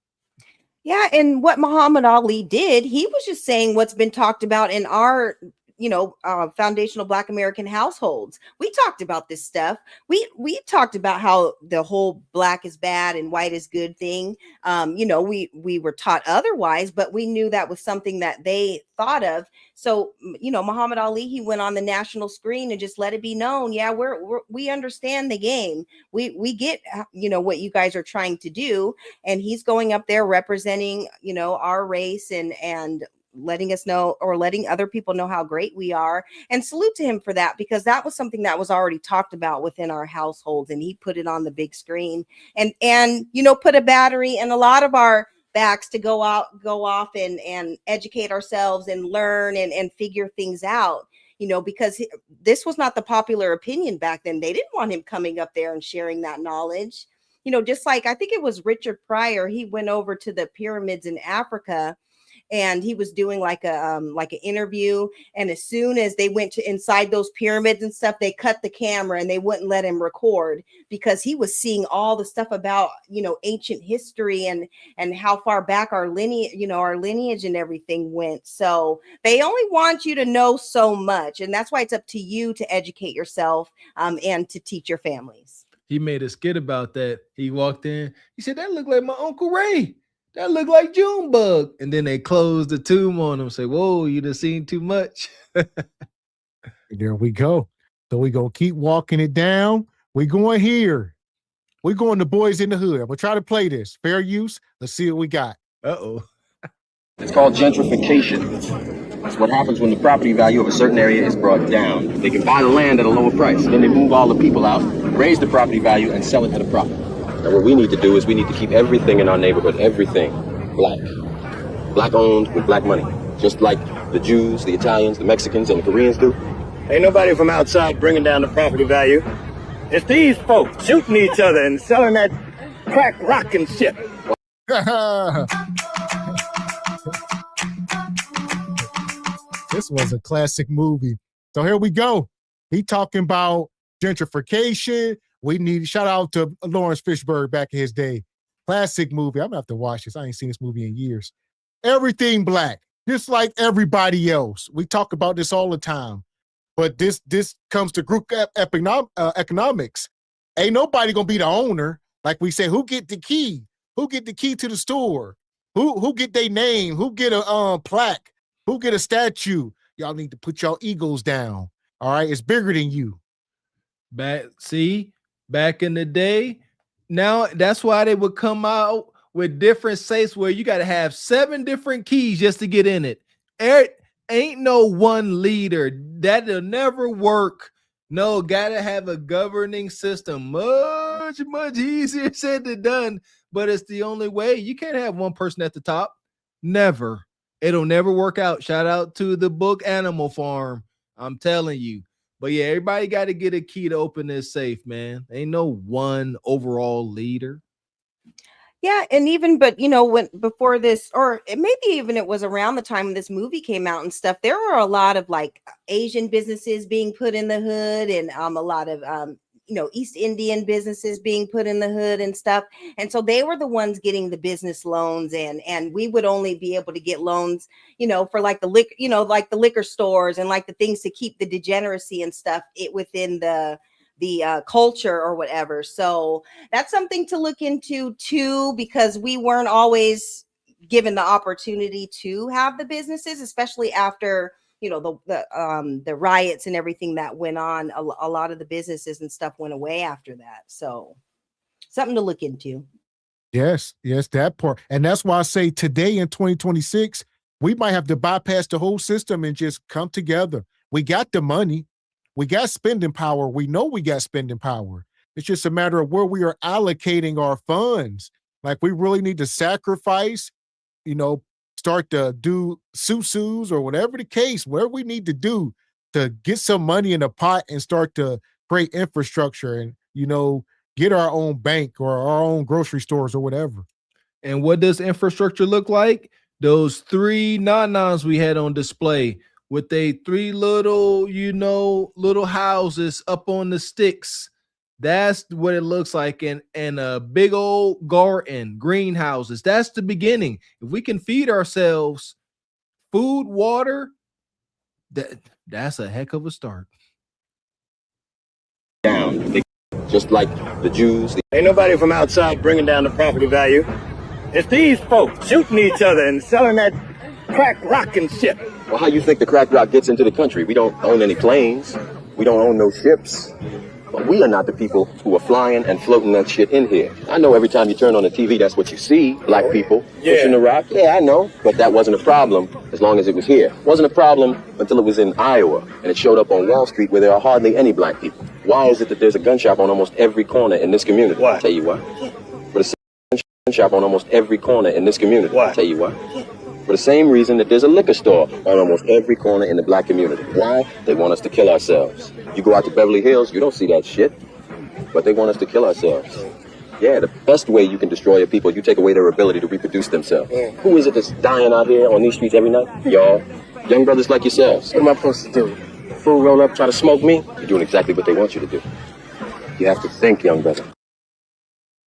Yeah, and what Muhammad Ali did, he was just saying what's been talked about in our, foundational Black American households. We talked about this stuff. We talked about how the whole black is bad and white is good thing. We were taught otherwise, but we knew that was something that they thought of. So, Muhammad Ali, he went on the national screen and just let it be known. Yeah, we understand the game. We get, what you guys are trying to do. And he's going up there representing, our race and letting us know, or letting other people know how great we are, and salute to him for that, because that was something that was already talked about within our households, and he put it on the big screen and put a battery in a lot of our backs to go off and educate ourselves and learn and figure things out, because this was not the popular opinion back then. They didn't want him coming up there and sharing that knowledge, just like, I think it was Richard Pryor. He went over to the pyramids in Africa, and he was doing like an interview. And as soon as they went to inside those pyramids and stuff, they cut the camera and they wouldn't let him record, because he was seeing all the stuff about, ancient history and how far back our lineage and everything went. So they only want you to know so much. And that's why it's up to you to educate yourself and to teach your families. He made a skit about that. He walked in, he said, that looked like my Uncle Ray. That looked like Junebug. And then they closed the tomb on him. Say, whoa, you done seen too much. There we go. So we gonna keep walking it down. We going here. We going to Boys in the Hood. We'll try to play this. Fair use. Let's see what we got. Uh-oh. It's called gentrification. It's what happens when the property value of a certain area is brought down. They can buy the land at a lower price. Then they move all the people out, raise the property value, and sell it at a profit. And what we need to do is we need to keep everything in our neighborhood, everything, black. Black owned with black money. Just like the Jews, the Italians, the Mexicans, and the Koreans do. Ain't nobody from outside bringing down the property value. It's these folks shooting each other and selling that crack rock and shit. This was a classic movie. So here we go. He talking about gentrification. We need shout out to Lawrence Fishburne back in his day. Classic movie. I'm gonna have to watch this. I ain't seen this movie in years. Everything black, just like everybody else. We talk about this all the time, but this comes to group economics. Ain't nobody gonna be the owner. Like we say, who get the key? Who get the key to the store? Who get their name? Who get a plaque? Who get a statue? Y'all need to put y'all egos down. All right, it's bigger than you. Back in the day, now that's why they would come out with different safes where you got to have 7 different keys just to get in it. Ain't no one leader. That'll never work. No, gotta have a governing system. Much easier said than done, but it's the only way. You can't have one person at the top. Never. It'll never work out. Shout out to the book Animal Farm. I'm telling you. But yeah, everybody got to get a key to open this safe, man. Ain't no one overall leader. Yeah, and even but when before this, or maybe even it was around the time this movie came out and stuff, there were a lot of like Asian businesses being put in the hood, and a lot of East Indian businesses being put in the hood and stuff. And so they were the ones getting the business loans, and we would only be able to get loans, for like the liquor, like the liquor stores and like the things to keep the degeneracy and stuff within the culture or whatever. So that's something to look into too, because we weren't always given the opportunity to have the businesses, especially after the riots and everything that went on. A lot of the businesses and stuff went away after that. So something to look into. Yes, that part. And that's why I say today in 2026, we might have to bypass the whole system and just come together. We got the money. We got spending power. We know we got spending power. It's just a matter of where we are allocating our funds. Like we really need to sacrifice, start to do susus or whatever the case, whatever we need to do to get some money in the pot and start to create infrastructure and, get our own bank or our own grocery stores or whatever. And what does infrastructure look like? Those 3 non-nons we had on display with they 3 little, little houses up on the sticks. That's what it looks like. And a big old garden, greenhouses. That's the beginning. If we can feed ourselves food, water, that's a heck of a start. Down. Just like the Jews. Ain't nobody from outside bringing down the property value. It's these folks shooting each other and selling that crack rock and shit. Well, how you think the crack rock gets into the country? We don't own any planes. We don't own no ships. But we are not the people who are flying and floating that shit in here. I know every time you turn on the TV, that's what you see. Black people pushing the rock. Yeah, I know. But that wasn't a problem as long as it was here. It wasn't a problem until it was in Iowa and it showed up on Wall Street where there are hardly any black people. Why is it that there's a gun shop on almost every corner in this community? Why? I'll tell you why. But a gun shop on almost every corner in this community. Why? I'll tell you why. For the same reason that there's a liquor store on almost every corner in the black community. Why? They want us to kill ourselves. You go out to Beverly Hills, you don't see that shit. But they want us to kill ourselves. Yeah, the best way you can destroy a people, you take away their ability to reproduce themselves. Who is it that's dying out here on these streets every night? Y'all. Young brothers like yourselves. What am I supposed to do? Fool roll up, try to smoke me? You're doing exactly what they want you to do. You have to think, young brother.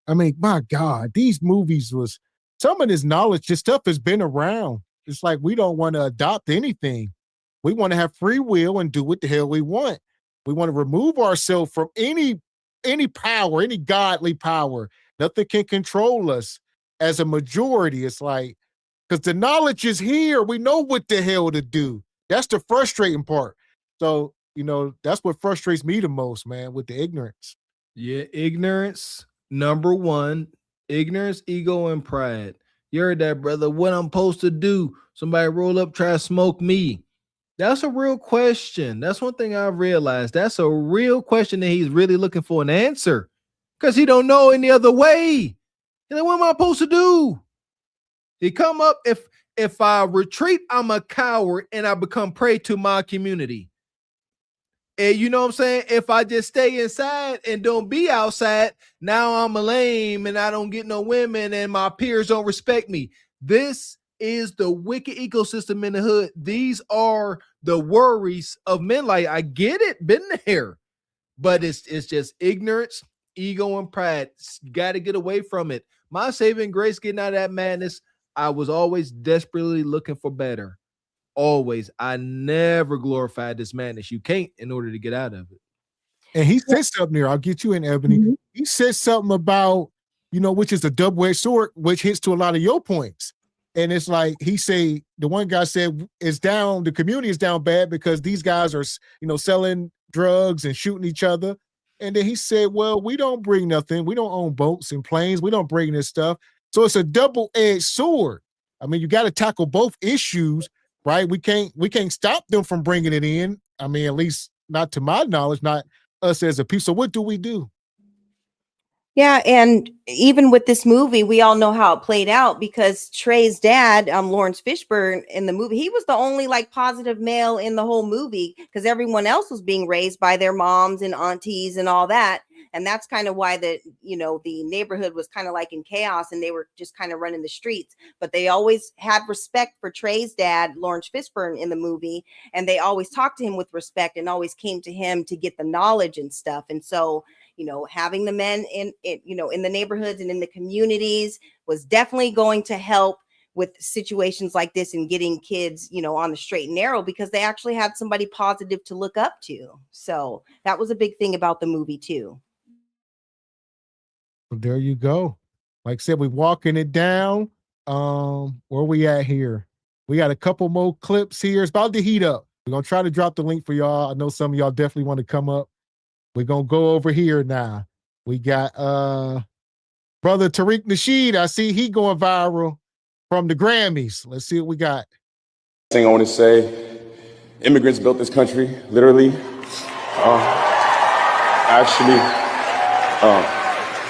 I mean, my God, these movies was... Some of this knowledge, this stuff has been around. It's like we don't want to adopt anything. We want to have free will and do what the hell we want. We want to remove ourselves from any power, any godly power. Nothing can control us as a majority. It's like, because the knowledge is here. We know what the hell to do. That's the frustrating part. So, that's what frustrates me the most, man, with the ignorance. Yeah, ignorance, number one. Ignorance, ego, and pride. You heard that, brother. What I'm supposed to do? Somebody roll up, try to smoke me. That's a real question. That's one thing I've realized. That's a real question that he's really looking for an answer because he don't know any other way. And then what am I supposed to do? He come up, if I retreat, I'm a coward and I become prey to my community. And you know what I'm saying? If I just stay inside and don't be outside, now I'm a lame and I don't get no women and my peers don't respect me. This is the wicked ecosystem in the hood. These are the worries of men. Like, I get it, been there, but it's just ignorance, ego, and pride. Got to get away from it. My saving grace getting out of that madness, I was always desperately looking for better. Always. I never glorified this madness. You can't in order to get out of it. And he said something there. I'll get you in, Ebony. Mm-hmm. He said something about you know, which is a double-edged sword, which hits to a lot of your points. And it's like the one guy said it's down, the community is down bad because these guys are, you know, selling drugs and shooting each other. And then he said, well, we don't bring nothing. We don't own boats and planes. We don't bring this stuff. So it's a double-edged sword. I mean, you got to tackle both issues, right? We can't stop them from bringing it in. I mean, at least not to my knowledge, not us as a people. So what do we do? Yeah, and even with this movie, we all know how it played out because Trey's dad, Lawrence Fishburne, in the movie, he was the only like positive male in the whole movie because everyone else was being raised by their moms and aunties and all that. And that's kind of why the neighborhood was kind of like in chaos and they were just kind of running the streets. But they always had respect for Trey's dad, Lawrence Fishburne, in the movie, and they always talked to him with respect and always came to him to get the knowledge and stuff. And so, you know, having the men in the neighborhoods and in the communities was definitely going to help with situations like this and getting kids, you know, on the straight and narrow because they actually had somebody positive to look up to. So that was a big thing about the movie too. Well, there you go. Like I said, we're walking it down. Where we at here? We got a couple more clips here. It's about to heat up. We're going to try to drop the link for y'all. I know some of y'all definitely want to come up. We're going to go over here now. We got brother Tariq Nasheed. I see he going viral from the Grammys. Let's see what we got. Thing I want to say, immigrants built this country, literally.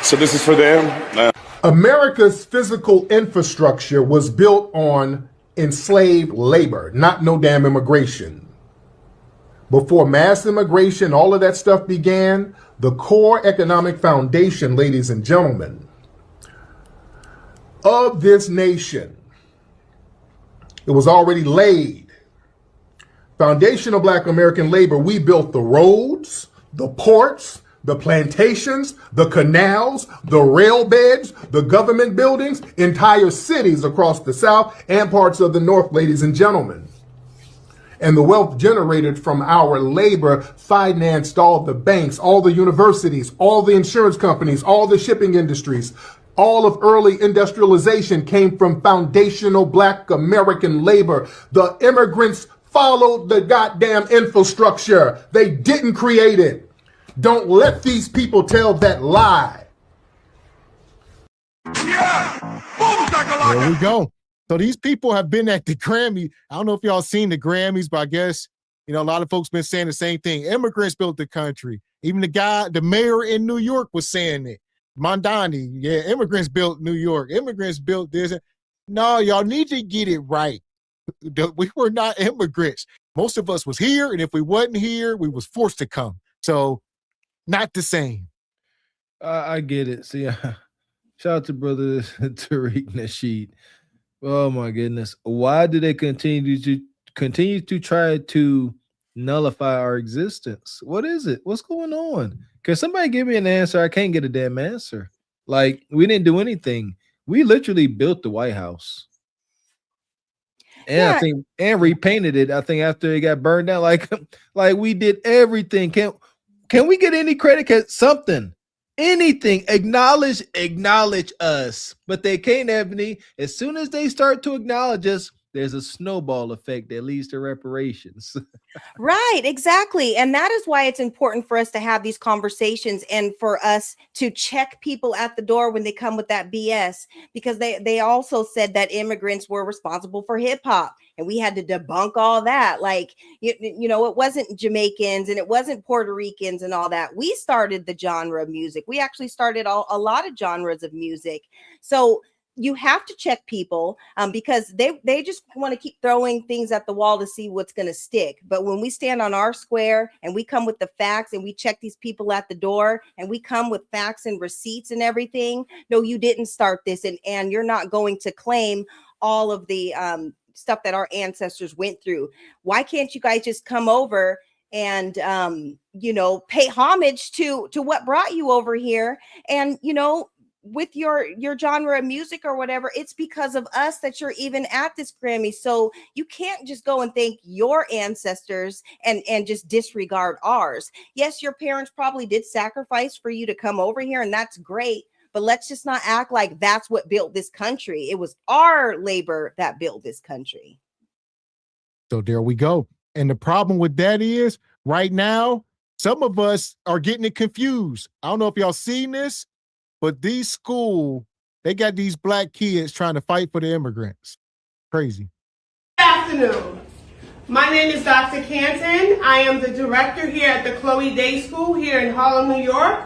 So this is for them. America's physical infrastructure was built on enslaved labor, not no damn immigration. Before mass immigration, all of that stuff began, the core economic foundation, ladies and gentlemen, of this nation, it was already laid. Foundation of Black American labor, we built the roads, the ports, the plantations, the canals, the rail beds, the government buildings, entire cities across the South and parts of the North, ladies and gentlemen. And the wealth generated from our labor financed all the banks, all the universities, all the insurance companies, all the shipping industries. All of early industrialization came from foundational Black American labor. The immigrants followed the goddamn infrastructure. They didn't create it. Don't let these people tell that lie. There we go. So these people have been at the Grammy. I don't know if y'all seen the Grammys, but I guess, you know, a lot of folks been saying the same thing. Immigrants built the country. Even the mayor in New York was saying it. Mondani, yeah, immigrants built New York. Immigrants built this. No, y'all need to get it right. We were not immigrants. Most of us was here, and if we wasn't here, we was forced to come. So not the same. I get it. See, shout out to brother Tariq Nasheed. Oh my goodness. Why do they continue to try to nullify our existence? What is it? What's going on? Can somebody give me an answer? I can't get a damn answer. Like, we didn't do anything. We literally built the White House. And Yeah. I think and repainted it. I think after it got burned down, like we did everything. Can we get any credit? Something. Anything, acknowledge us, but they can't, Ebony. As soon as they start to acknowledge us, there's a snowball effect that leads to reparations. Right, exactly. And that is why it's important for us to have these conversations and for us to check people at the door when they come with that BS, because they also said that immigrants were responsible for hip hop. And we had to debunk all that. Like, you know, it wasn't Jamaicans and it wasn't Puerto Ricans and all that. We started the genre of music. We actually started a lot of genres of music. So you have to check people because they just want to keep throwing things at the wall to see what's going to stick. But when we stand on our square and we come with the facts and we check these people at the door and we come with facts and receipts and everything, no, you didn't start this. And you're not going to claim all of the stuff that our ancestors went through. Why can't you guys just come over and you know, pay homage to what brought you over here? And you know, with your genre of music or whatever, it's because of us that you're even at this Grammy. So you can't just go and thank your ancestors and just disregard ours. Yes, your parents probably did sacrifice for you to come over here, and that's great. but let's just not act like that's what built this country. It was our labor that built this country. So there we go. And the problem with that is right now, some of us are getting it confused. I don't know if y'all seen this, but these schools, they got these black kids trying to fight for the immigrants. Crazy. Good afternoon. My name is Dr. Canton. I am the director here at the Chloe Day School here in Harlem, New York.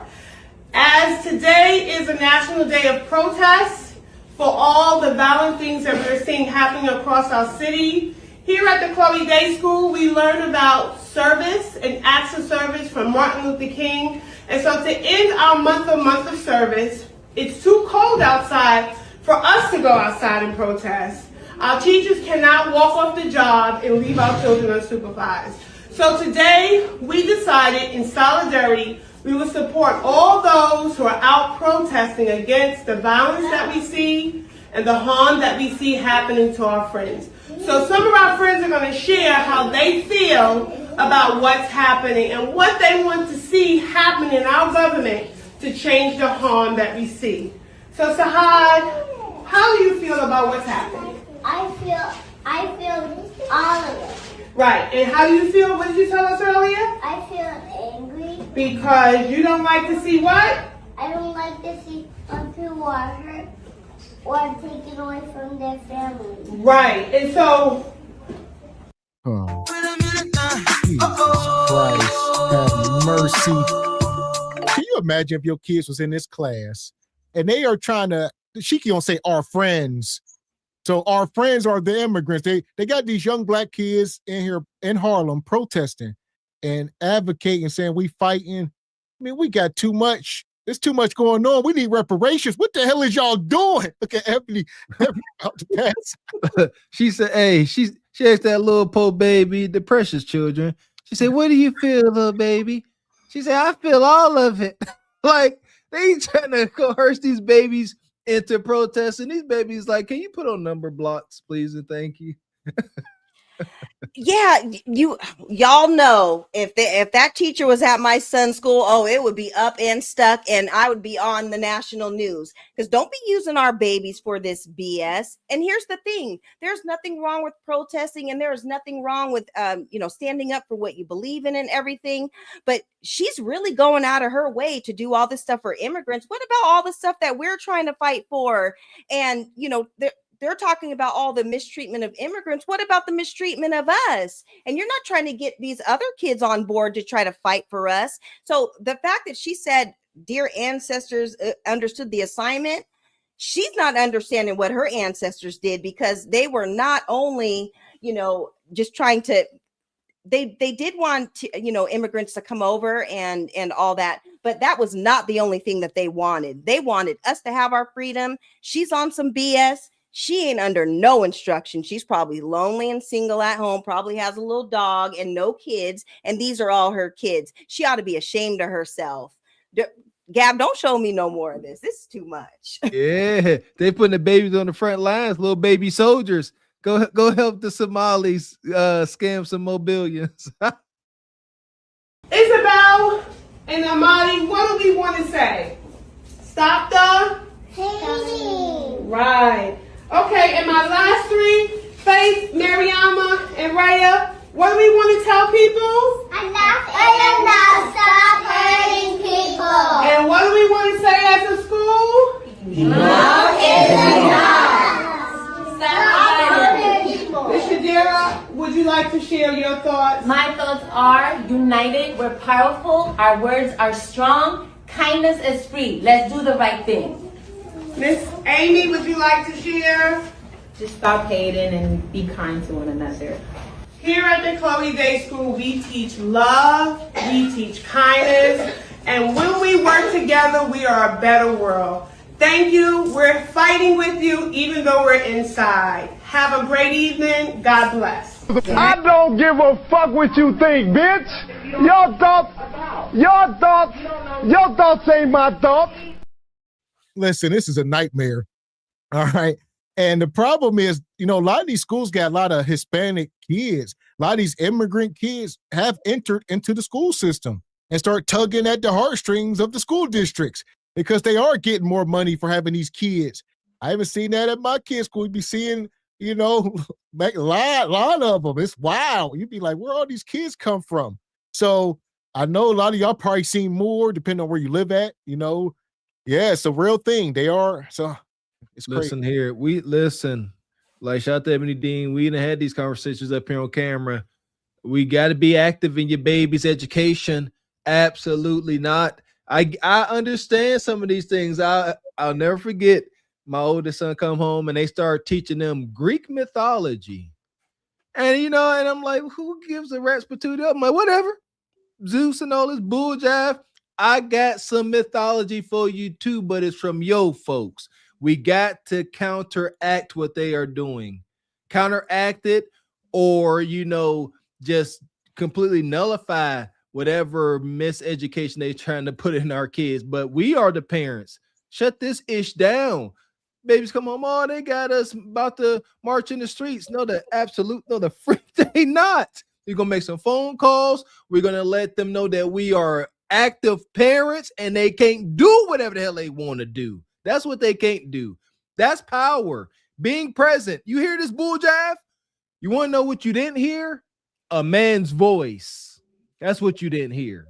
As today is a national day of protest for all the violent things that we're seeing happening across our city, here at the Chloe Day School, we learn about service and acts of service from Martin Luther King. And so to end our month of service, it's too cold outside for us to go outside and protest. Our teachers cannot walk off the job and leave our children unsupervised. So today, we decided in solidarity, we will support all those who are out protesting against the violence that we see and the harm that we see happening to our friends. So some of our friends are going to share how they feel about what's happening and what they want to see happen in our government to change the harm that we see. So Sahad, how do you feel about what's happening? I feel all of it. Right, and how do you feel? What did you tell us earlier? I feel angry. Because you don't like to see what? I don't like to see people are hurt or taken away from their family. Right, and so... Oh. Jesus Christ, have mercy. Can you imagine if your kids was in this class and they are trying to, she gonna say our friends. So our friends are the immigrants. They got these young black kids in here in Harlem protesting and advocating, saying we fighting. I mean, we got too much. There's too much going on. We need reparations. What the hell is y'all doing? Look at Ebony about to pass. She said, hey, she asked that little poor baby, the precious children. She said, what do you feel, little baby? She said, I feel all of it. Like, they trying to coerce these babies into protest, and these babies like, can you put on number blocks, please, and thank you. Yeah, y'all know if that teacher was at my son's school, oh, it would be up and stuck, and I would be on the national news. Because don't be using our babies for this BS. And here's the thing: there's nothing wrong with protesting, and there is nothing wrong with standing up for what you believe in and everything. But she's really going out of her way to do all this stuff for immigrants. What about all the stuff that we're trying to fight for? And they're talking about all the mistreatment of immigrants. What about the mistreatment of us? And you're not trying to get these other kids on board to try to fight for us. So the fact that she said, dear ancestors understood the assignment, she's not understanding what her ancestors did, because they were not only, just trying to, they did want to, immigrants to come over and all that, but that was not the only thing that they wanted. They wanted us to have our freedom. She's on some BS. She ain't under no instruction. She's probably lonely and single at home, probably has a little dog and no kids. And these are all her kids. She ought to be ashamed of herself. Gab, don't show me no more of this. This is too much. Yeah, they putting the babies on the front lines, little baby soldiers. Go help the Somalis scam some more billions. Isabel and Amadi, what do we want to say? Stop the hating. Right. Okay, and my last three, Faith, Mariama, and Raya, what do we want to tell people? Enough, stop hurting people. And what do we want to say as a school? Enough is enough. Stop hurting people. Ms. Shadira, would you like to share your thoughts? My thoughts are, united, we're powerful, our words are strong, kindness is free. Let's do the right thing. Miss Amy, would you like to share? Just stop hating and be kind to one another. Here at the Chloe Day School, we teach love, we teach kindness, and when we work together, we are a better world. Thank you. We're fighting with you, even though we're inside. Have a great evening. God bless. I don't give a fuck what you think, bitch. Your thoughts ain't my thoughts. Listen, this is a nightmare. All right. And the problem is, a lot of these schools got a lot of Hispanic kids. A lot of these immigrant kids have entered into the school system and start tugging at the heartstrings of the school districts. because they are getting more money for having these kids. I haven't seen that at my kids' school. You'd be seeing, you know, like a lot of them. It's wild. You'd be like, where all these kids come from? So I know a lot of y'all probably seen more, depending on where you live at, you know. Yeah, it's a real thing. They are. So it's crazy. Listen here. We listen. Like, shout out to Ebony Dean. We done had these conversations up here on camera. We got to be active in your baby's education. Absolutely not. I understand some of these things. I'll never forget my oldest son come home and they start teaching them Greek mythology. And you know, and I'm like, who gives a rat's patootie? I'm like, whatever. Zeus and all this bull jive. I got some mythology for you too, but it's from yo folks. We got to counteract what they are doing. Counteract it, or you know, just completely nullify whatever miseducation they're trying to put in our kids. But we are the parents. Shut this ish down. Babies come home, oh, they got us about to march in the streets. No, the freak they not. We're gonna make some phone calls. We're gonna let them know that we are active parents and they can't do whatever the hell they want to do. That's what they can't do. That's power. Being present. You hear this bull jive? You want to know what you didn't hear? A man's voice. That's what you didn't hear.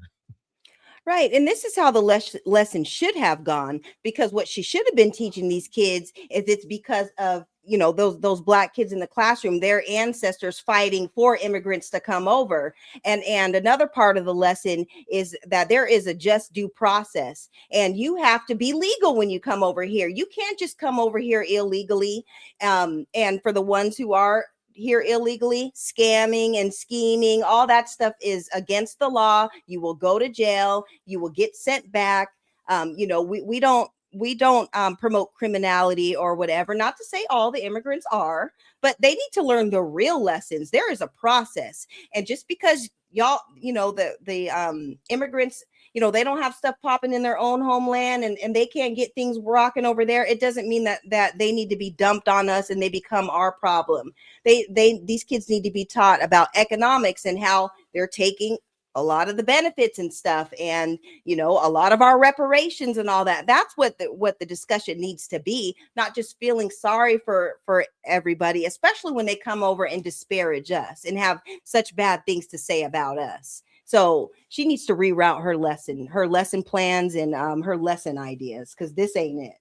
Right. And this is how the lesson should have gone, because what she should have been teaching these kids is it's because of, you know, those black kids in the classroom, their ancestors fighting for immigrants to come over. And another part of the lesson is that there is a just due process, and you have to be legal when you come over here. You can't just come over here illegally. And for the ones who are here illegally, scamming and scheming, all that stuff is against the law. You will go to jail. You will get sent back. You know, we don't promote criminality or whatever. Not to say all the immigrants are, but they need to learn the real lessons. There is a process, and just because y'all, you know, the immigrants, you know, they don't have stuff popping in their own homeland and they can't get things rocking over there, it doesn't mean that they need to be dumped on us and they become our problem. These kids need to be taught about economics and how they're taking a lot of the benefits and stuff, and you know, a lot of our reparations and all that. That's what the discussion needs to be, not just feeling sorry for everybody, especially when they come over and disparage us and have such bad things to say about us. So she needs to reroute her lesson plans and her lesson ideas, because this ain't it.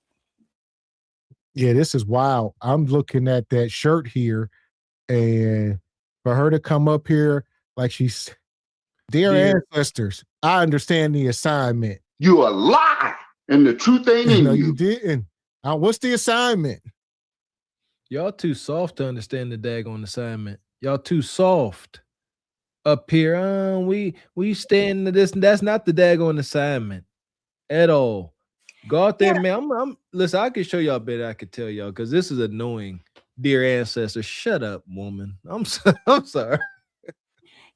Yeah, this is wild. I'm looking at that shirt here, and for her to come up here like she's, dear ancestors, I understand the assignment. You a lie, and the truth ain't in No, you. you didn't. What's the assignment? Y'all too soft to understand the daggone assignment. Y'all too soft. Up here, we stand to this. That's not the daggone assignment at all. Go out there, man. Listen, I can show y'all better. I could tell y'all, because this is annoying. Dear ancestors, shut up, woman. I'm sorry.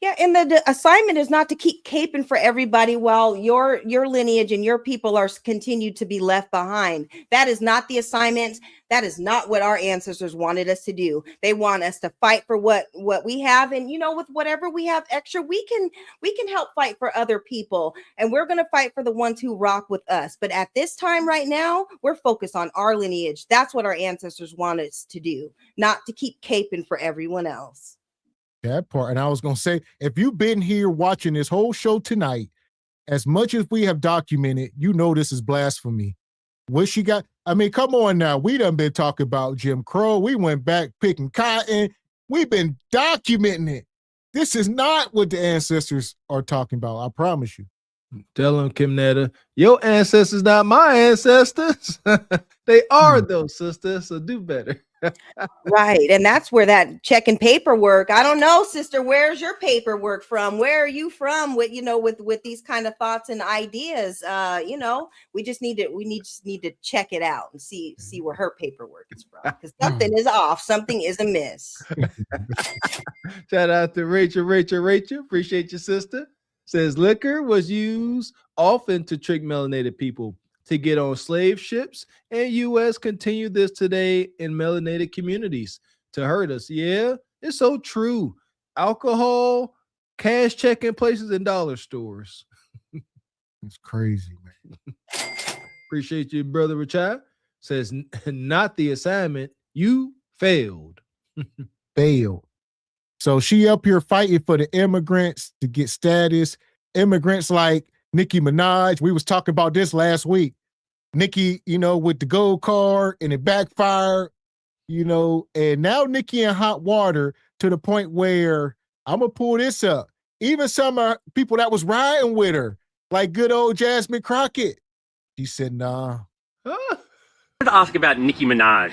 Yeah, and the assignment is not to keep caping for everybody while your lineage and your people are continued to be left behind. That is not the assignment. That is not what our ancestors wanted us to do. They want us to fight for what we have, and you know, with whatever we have extra, we can help fight for other people, and we're going to fight for the ones who rock with us. But at this time right now, we're focused on our lineage. That's what our ancestors want us to do, not to keep caping for everyone else. That part. And I was going to say, if you've been here watching this whole show tonight, as much as we have documented, you know this is blasphemy. What she got? I mean, come on now. We done been talking about Jim Crow. We went back picking cotton. We've been documenting it. This is not what the ancestors are talking about. I promise you. Tell them, Kim Netta, your ancestors not my ancestors. They are those, sisters, so do better. Right. And that's where that checking paperwork. I don't know, sister, where's your paperwork from? Where are you from with, you know, with these kind of thoughts and ideas? You know, we just need to check it out and see where her paperwork is from, because something is off, something is amiss. Shout out to Rachel. Appreciate your sister. Says liquor was used often to trick melanated people to get on slave ships, and U.S. continue this today in melanated communities to hurt us. Yeah, it's so true. Alcohol, cash checking places, and dollar stores. It's crazy, man. Appreciate you, brother Richard. Says, not the assignment. You failed. Failed. So she up here fighting for the immigrants to get status. Immigrants like Nicki Minaj. We was talking about this last week. Nicki, with the gold card and it backfired, and now Nicki in hot water to the point where I'm going to pull this up. Even some people that was riding with her, like good old Jasmine Crockett. She said, nah. I wanted to ask about Nicki Minaj.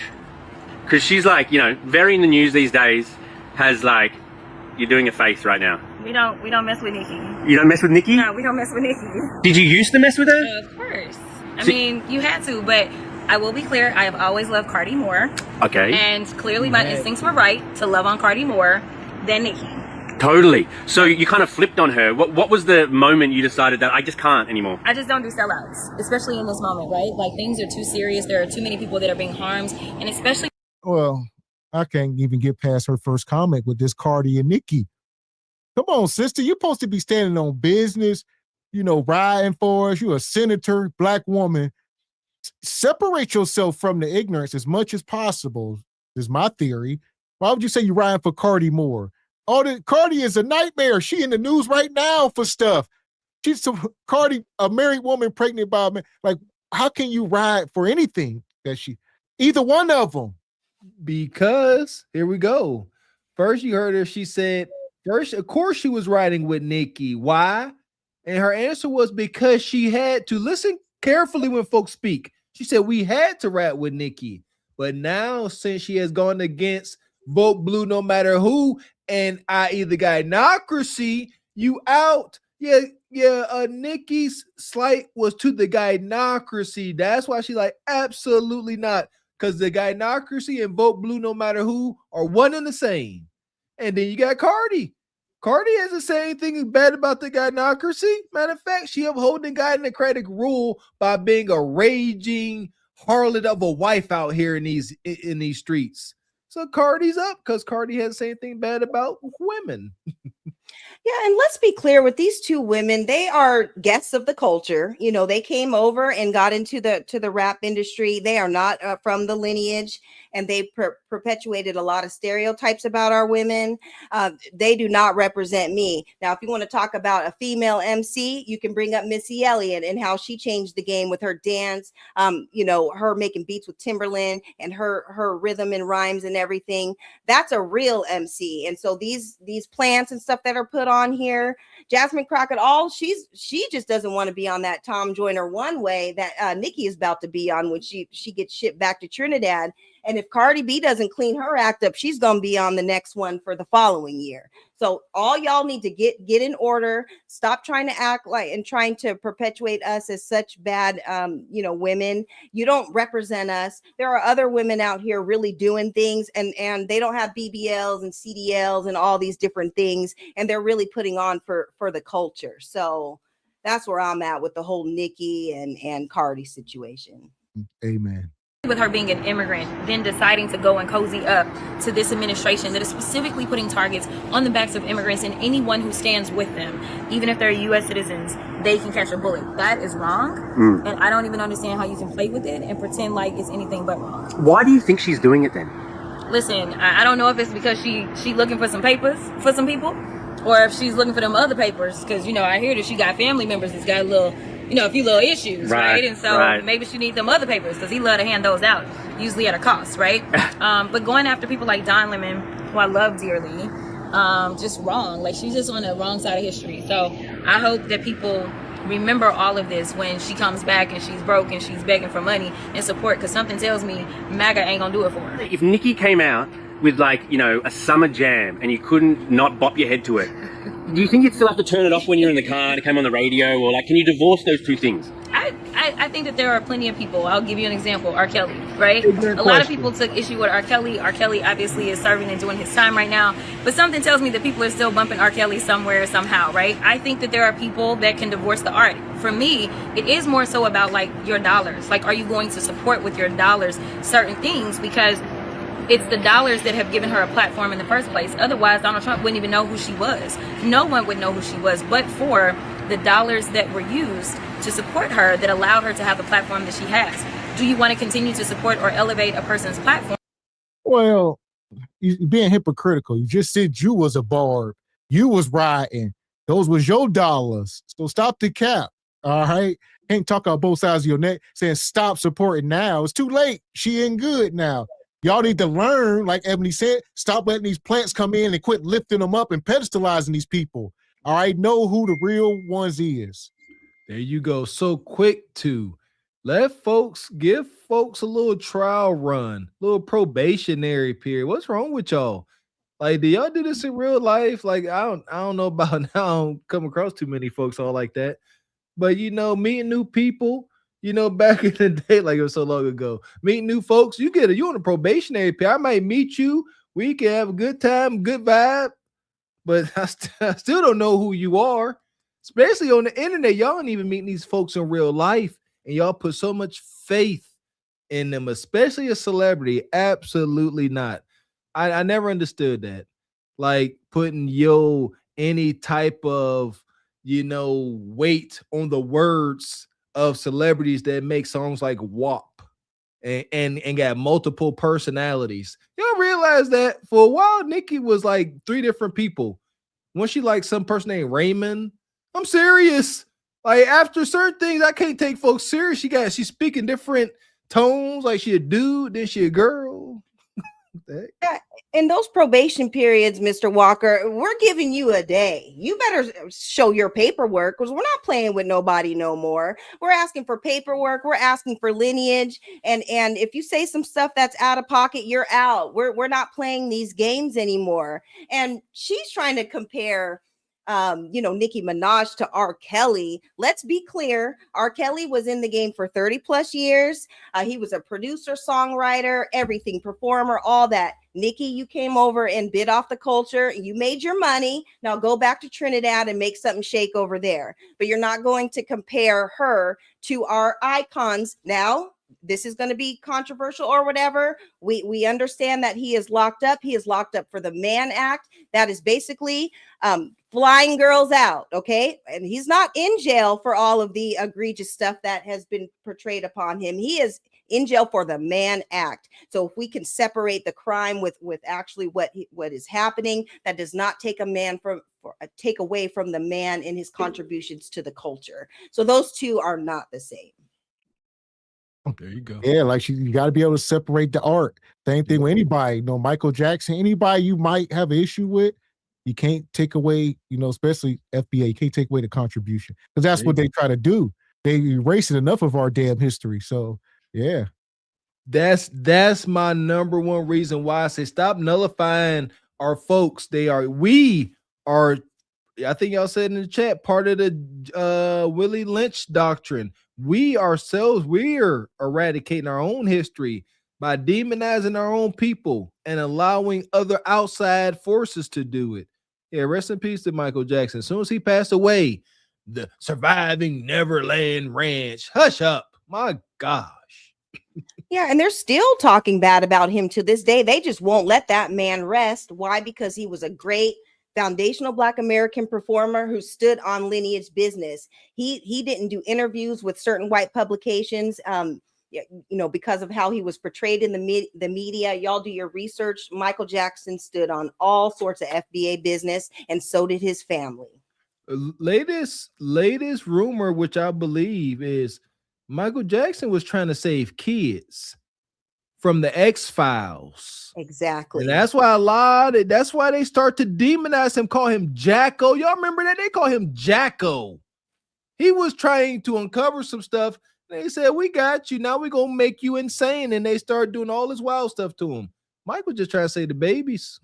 Because she's like, very in the news these days, has like, you're doing a face right now. We don't mess with Nicki. You don't mess with Nicki? No, we don't mess with Nicki. Did you used to mess with her? Of course. I mean, you had to, but I will be clear, I have always loved Cardi more. Okay. And clearly my instincts were right to love on Cardi more than Nicki. Totally. So you kind of flipped on her. What was the moment you decided that I just can't anymore? I just don't do sellouts, especially in this moment, right? Like things are too serious. There are too many people that are being harmed, and especially. Well, I can't even get past her first comment with this Cardi and Nicki. Come on, sister. You're supposed to be standing on business, riding for us. You're a senator, black woman. Separate yourself from the ignorance as much as possible, is my theory. Why would you say you're riding for Cardi more? Cardi is a nightmare. She in the news right now for stuff. Cardi, a married woman pregnant by a man. Like, how can you ride for anything either one of them? Because here we go. First, you heard her. She said, of course, she was riding with Nicki. Why? And her answer was because she had to. Listen carefully when folks speak. She said, we had to ride with Nicki. But now, since she has gone against vote blue no matter who, and i.e. the gynocracy, you out. Nicki's slight was to the gynocracy. That's why she like, absolutely not. Because the gynocracy and vote blue no matter who are one and the same. And then you got Cardi. Cardi hasn't said anything bad about the gynocracy. Matter of fact, she upholding gynocratic rule by being a raging harlot of a wife out here in these streets. So Cardi's up because Cardi hasn't said anything bad about women. Yeah, and let's be clear with these two women, they are guests of the culture. They came over and got into the rap industry. They are not from the lineage, and they perpetuated a lot of stereotypes about our women. They do not represent me. Now, if you want to talk about a female MC, you can bring up Missy Elliott and how she changed the game with her dance. Her making beats with Timberland and her rhythm and rhymes and everything. That's a real MC. And so these plants and stuff that are put on here, Jasmine Crockett, she just doesn't want to be on that Tom Joyner one way that Nicki is about to be on when she gets shipped back to Trinidad. And if Cardi B doesn't clean her act up, she's going to be on the next one for the following year. So all y'all need to get in order. Stop trying to act like and trying to perpetuate us as such bad, women. You don't represent us. There are other women out here really doing things, and they don't have BBLs and CDLs and all these different things, and they're really putting on for the culture. So that's where I'm at with the whole Nicki and Cardi situation. Amen. With her being an immigrant, then deciding to go and cozy up to this administration that is specifically putting targets on the backs of immigrants and anyone who stands with them, even if they're U.S. citizens, they can catch a bullet. That is wrong, and I don't even understand how you can play with it and pretend like it's anything but wrong. Why do you think she's doing it then? Listen, I don't know if it's because she looking for some papers for some people, or if she's looking for them other papers, because I hear that she got family members that's got a few little issues, right? And so maybe she needs them other papers because he love to hand those out, usually at a cost, right? But going after people like Don Lemon, who I love dearly, just wrong. Like, she's just on the wrong side of history. So I hope that people remember all of this when she comes back and she's broke and she's begging for money and support, because something tells me MAGA ain't gonna do it for her. If Nicki came out with a summer jam and you couldn't not bop your head to it, do you think you'd still have to turn it off when you're in the car to come on the radio, or can you divorce those two things? I think that there are plenty of people. I'll give you an example. R. Kelly, right? A lot of people took issue with R. Kelly. R. Kelly obviously is serving and doing his time right now, but something tells me that people are still bumping R. Kelly somewhere, somehow, right? I think that there are people that can divorce the art. For me, it is more so about your dollars. Are you going to support with your dollars certain things? Because it's the dollars that have given her a platform in the first place. Otherwise, Donald Trump wouldn't even know who she was. No one would know who she was, but for the dollars that were used to support her that allowed her to have the platform that she has. Do you want to continue to support or elevate a person's platform? Well, you're being hypocritical. You just said you was a barb. You was riding. Those was your dollars. So stop the cap. All right. Can't talk out both sides of your neck saying stop supporting now. It's too late. She ain't good now. Y'all need to learn, like Ebony said, stop letting these plants come in and quit lifting them up and pedestalizing these people. All right. Know who the real ones is. There you go. So quick to give folks a little trial run, little probationary period. What's wrong with y'all? Like, do y'all do this in real life? Like, I don't know about now. I don't come across too many folks all like that. But meeting new people, back in the day, like it was so long ago, meeting new folks, you on a probationary period. I might meet you. We can have a good time, good vibe, but I still don't know who you are. Especially on the internet, y'all don't even meet these folks in real life, and y'all put so much faith in them, especially a celebrity. Absolutely not. I never understood that. Like putting any type of weight on the words of celebrities that make songs like WAP and got multiple personalities. Y'all realize that for a while, Nicki was like 3 different people. When she like some person named Raymond, I'm serious. Like after certain things, I can't take folks serious. She's speaking different tones, like she a dude, then she a girl. Yeah, in those probation periods, Mr. Walker, we're giving you a day. You better show your paperwork because we're not playing with nobody no more. We're asking for paperwork. We're asking for lineage. And if you say some stuff that's out of pocket, you're out. We're not playing these games anymore. And she's trying to compare Nicki Minaj to R. Kelly. Let's be clear. R. Kelly was in the game for 30 plus years. He was a producer, songwriter, everything, performer, all that. Nicki, you came over and bit off the culture. You made your money. Now go back to Trinidad and make something shake over there. But you're not going to compare her to our icons. Now, this is going to be controversial or whatever. We understand that he is locked up. He is locked up for the Mann Act. That is basically flying girls out. Okay. And he's not in jail for all of the egregious stuff that has been portrayed upon him. He is in jail for the Mann Act. So if we can separate the crime with actually what is happening, that does not take take away from the man and his contributions to the culture. So those two are not the same. There you go. Yeah, like you got to be able to separate the art. Same thing with anybody. Michael Jackson, anybody you might have an issue with, you can't take away, especially FBA, you can't take away the contribution because that's what they try to do. They erase enough of our damn history. So yeah, that's my number one reason why I say stop nullifying our folks. We are. I think y'all said in the chat, part of the Willie Lynch doctrine. We ourselves, we're eradicating our own history by demonizing our own people and allowing other outside forces to do it. Yeah, rest in peace to Michael Jackson. As soon as he passed away, the surviving Neverland Ranch. Hush up. My gosh. Yeah, and they're still talking bad about him to this day. They just won't let that man rest. Why? Because he was a great foundational Black American performer who stood on lineage business. He didn't do interviews with certain white publications, because of how he was portrayed in the media. Y'all do your research. Michael Jackson stood on all sorts of FBA business, and so did his family. Latest rumor, which I believe is Michael Jackson was trying to save kids from the X-Files. Exactly. And that's why that's why they start to demonize him, call him Jacko. Y'all remember that? They call him Jacko. He was trying to uncover some stuff. They said, we got you. Now we're going to make you insane. And they started doing all this wild stuff to him. Michael just trying to save the babies.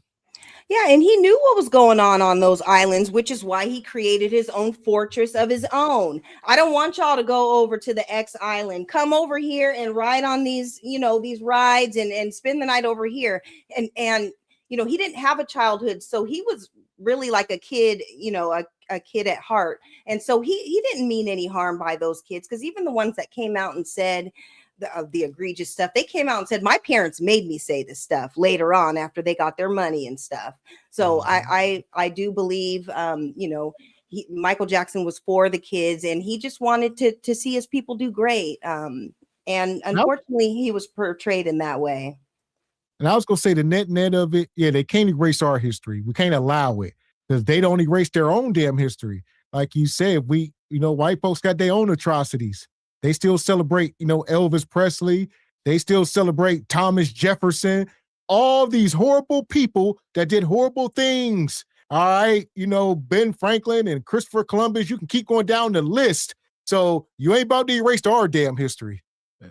Yeah, and he knew what was going on those islands, which is why he created his own fortress of his own. I don't want y'all to go over to the X Island. Come over here and ride on these, these rides and spend the night over here. And he didn't have a childhood, so he was really like a kid, a kid at heart. And so he didn't mean any harm by those kids, because even the ones that came out and said the egregious stuff, they came out and said, my parents made me say this stuff later on after they got their money and stuff. So I do believe, Michael Jackson was for the kids, and he just wanted to see his people do great. And unfortunately, he was portrayed in that way. And I was gonna say the net of it, yeah, they can't erase our history. We can't allow it because they don't erase their own damn history. Like you said, white folks got their own atrocities. They still celebrate, Elvis Presley. They still celebrate Thomas Jefferson. All these horrible people that did horrible things. All right, Ben Franklin and Christopher Columbus. You can keep going down the list. So you ain't about to erase our damn history.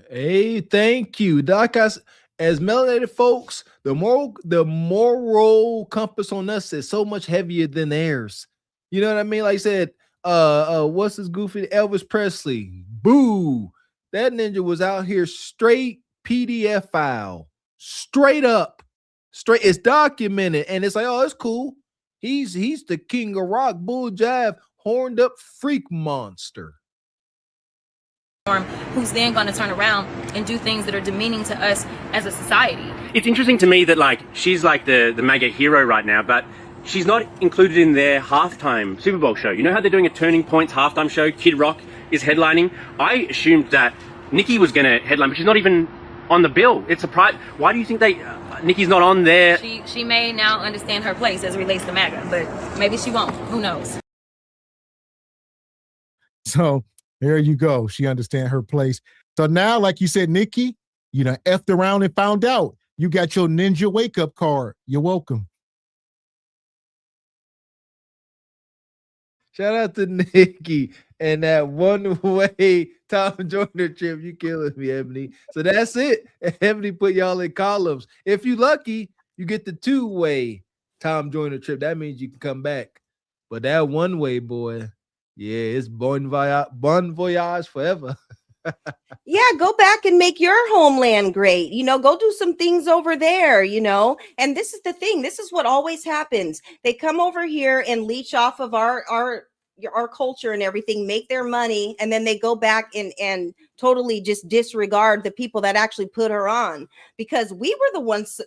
Hey, thank you, Doc. As melanated folks, the moral compass on us is so much heavier than theirs. You know what I mean? Like I said, what's this goofy Elvis Presley? Boo! That ninja was out here straight PDF file, straight up, straight. It's documented, and it's like, oh, it's cool. He's the king of rock, bull jive, horned up freak monster. Who's then going to turn around and do things that are demeaning to us as a society. It's interesting to me that like she's like the mega hero right now, but she's not included in their halftime Super Bowl show. You know how they're doing a Turning Points halftime show? Kid Rock is headlining. I assumed that Nicki was going to headline, but she's not even on the bill. It's a surprise. Why do you think Nicki's not on there? She may now understand her place as it relates to MAGA, but maybe she won't. Who knows? So there you go. She understands her place. So now, like you said, Nicki, you done effed around and found out. You got your ninja wake-up card. You're welcome. Shout out to Nicki and that one-way Tom Joyner trip. You killing me, Ebony. So that's it. Ebony put y'all in columns. If you lucky, you get the two-way Tom Joyner trip. That means you can come back. But that one-way, boy, yeah, it's bon voyage forever. Yeah, go back and make your homeland great. Go do some things over there, And this is the thing. This is what always happens. They come over here and leech off of our culture and everything, make their money, and then they go back and totally just disregard the people that actually put her on, because we were the ones,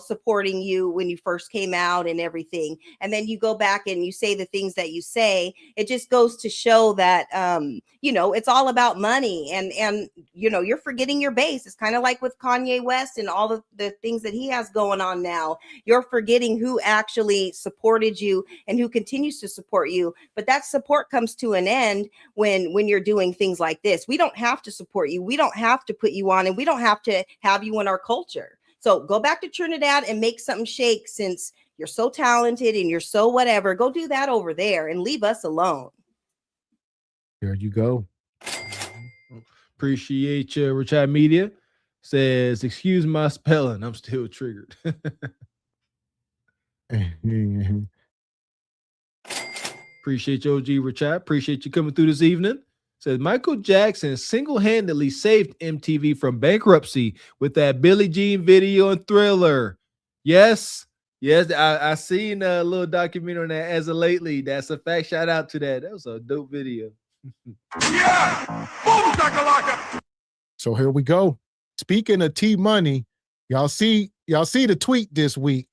supporting you when you first came out and everything. And then you go back and you say the things that you say. It just goes to show that, it's all about money, and you're forgetting your base. It's kind of like with Kanye West and all the things that he has going on now. You're forgetting who actually supported you and who continues to support you. But that support comes to an end when you're doing things like this. We don't have to support you. We don't have to put you on, and we don't have to have you in our culture. So go back to Trinidad and make something shake, since you're so talented and you're so whatever. Go do that over there and leave us alone. There you go. Appreciate you. Richard Media says, excuse my spelling. I'm still triggered. Appreciate you, OG Richard. Appreciate you coming through this evening. Says Michael Jackson single-handedly saved MTV from bankruptcy with that Billie Jean video and Thriller. Yes, I seen a little documentary on that as of lately. That's a fact. Shout out to that. That was a dope video. Yeah! Boom, so here we go. Speaking of T-Money, y'all see the tweet this week.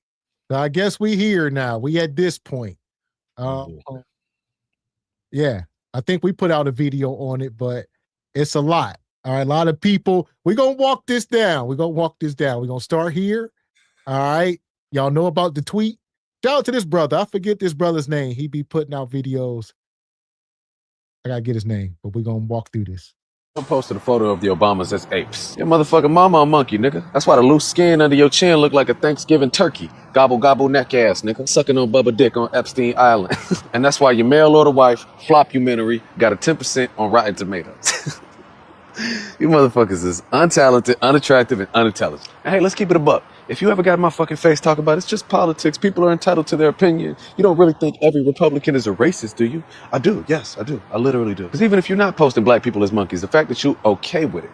So I guess we here now. We at this point. Yeah, I think we put out a video on it, but it's a lot. All right, a lot of people. We're going to walk this down. We're going to start here. All right. Y'all know about the tweet. Shout out to this brother. I forget this brother's name. He be putting out videos. I got to get his name, but we're going to walk through this. I posted a photo of the Obamas as apes. Your motherfucking mama a monkey, nigga. That's why the loose skin under your chin look like a Thanksgiving turkey. Gobble, gobble, neck ass, nigga. Sucking on Bubba Dick on Epstein Island. And that's why your mail order wife, Flopumentary, got a 10% on Rotten Tomatoes. You motherfuckers is untalented, unattractive, and unintelligent. And hey, let's keep it a buck. If you ever got my fucking face talk about it's just politics, people are entitled to their opinion. You don't really think every Republican is a racist, do you? I do, yes, I do. I literally do. Because even if you're not posting black people as monkeys, the fact that you're okay with it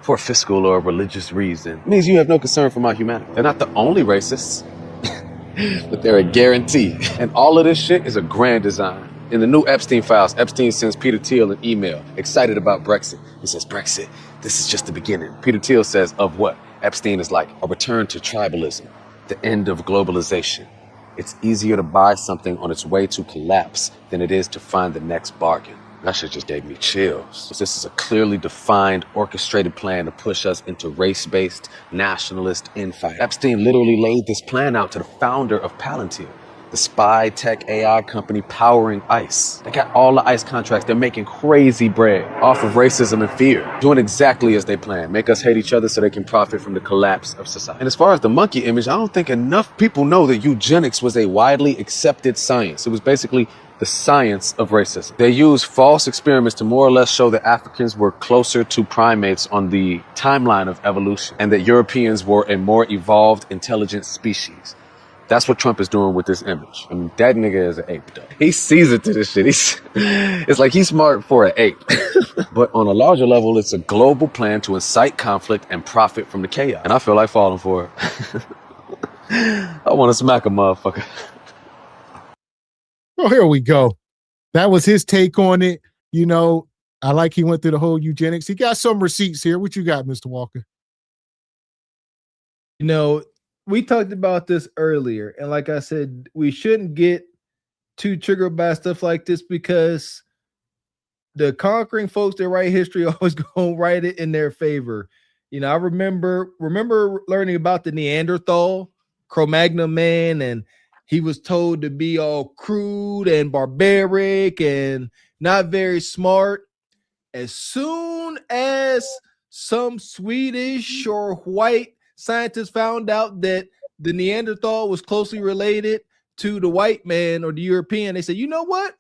for a fiscal or a religious reason means you have no concern for my humanity. They're not the only racists, but they're a guarantee. And all of this shit is a grand design. In the new Epstein files, Epstein sends Peter Thiel an email, excited about Brexit. He says, Brexit, this is just the beginning. Peter Thiel says, of what? Epstein is like, a return to tribalism, the end of globalization, It's easier to buy something on its way to collapse than it is to find the next bargain. That shit just gave me chills. This is a clearly defined, orchestrated plan to push us into race-based, nationalist infight. Epstein literally laid this plan out to the founder of Palantir, the spy tech AI company powering ICE. They got all the ICE contracts. They're making crazy bread off of racism and fear, doing exactly as they plan, make us hate each other so they can profit from the collapse of society. And as far as the monkey image, I don't think enough people know that eugenics was a widely accepted science. It was basically the science of racism. They used false experiments to more or less show that Africans were closer to primates on the timeline of evolution and that Europeans were a more evolved, intelligent species. That's what Trump is doing with this image. I mean, that nigga is an ape, though. He sees it to this shit. It's like he's smart for an ape. But on a larger level, it's a global plan to incite conflict and profit from the chaos. And I feel like falling for it. I want to smack a motherfucker. Oh, here we go. That was his take on it. You know, I like he went through the whole eugenics. He got some receipts here. What you got, Mr. Walker? You know, we talked about this earlier, and like I said, we shouldn't get too triggered by stuff like this because the conquering folks that write history always gonna write it in their favor. You know, I remember learning about the Neanderthal, Cro-Magnon man, and he was told to be all crude and barbaric and not very smart. As soon as some Swedish or white scientists found out that the Neanderthal was closely related to the white man or the European, they said, you know what?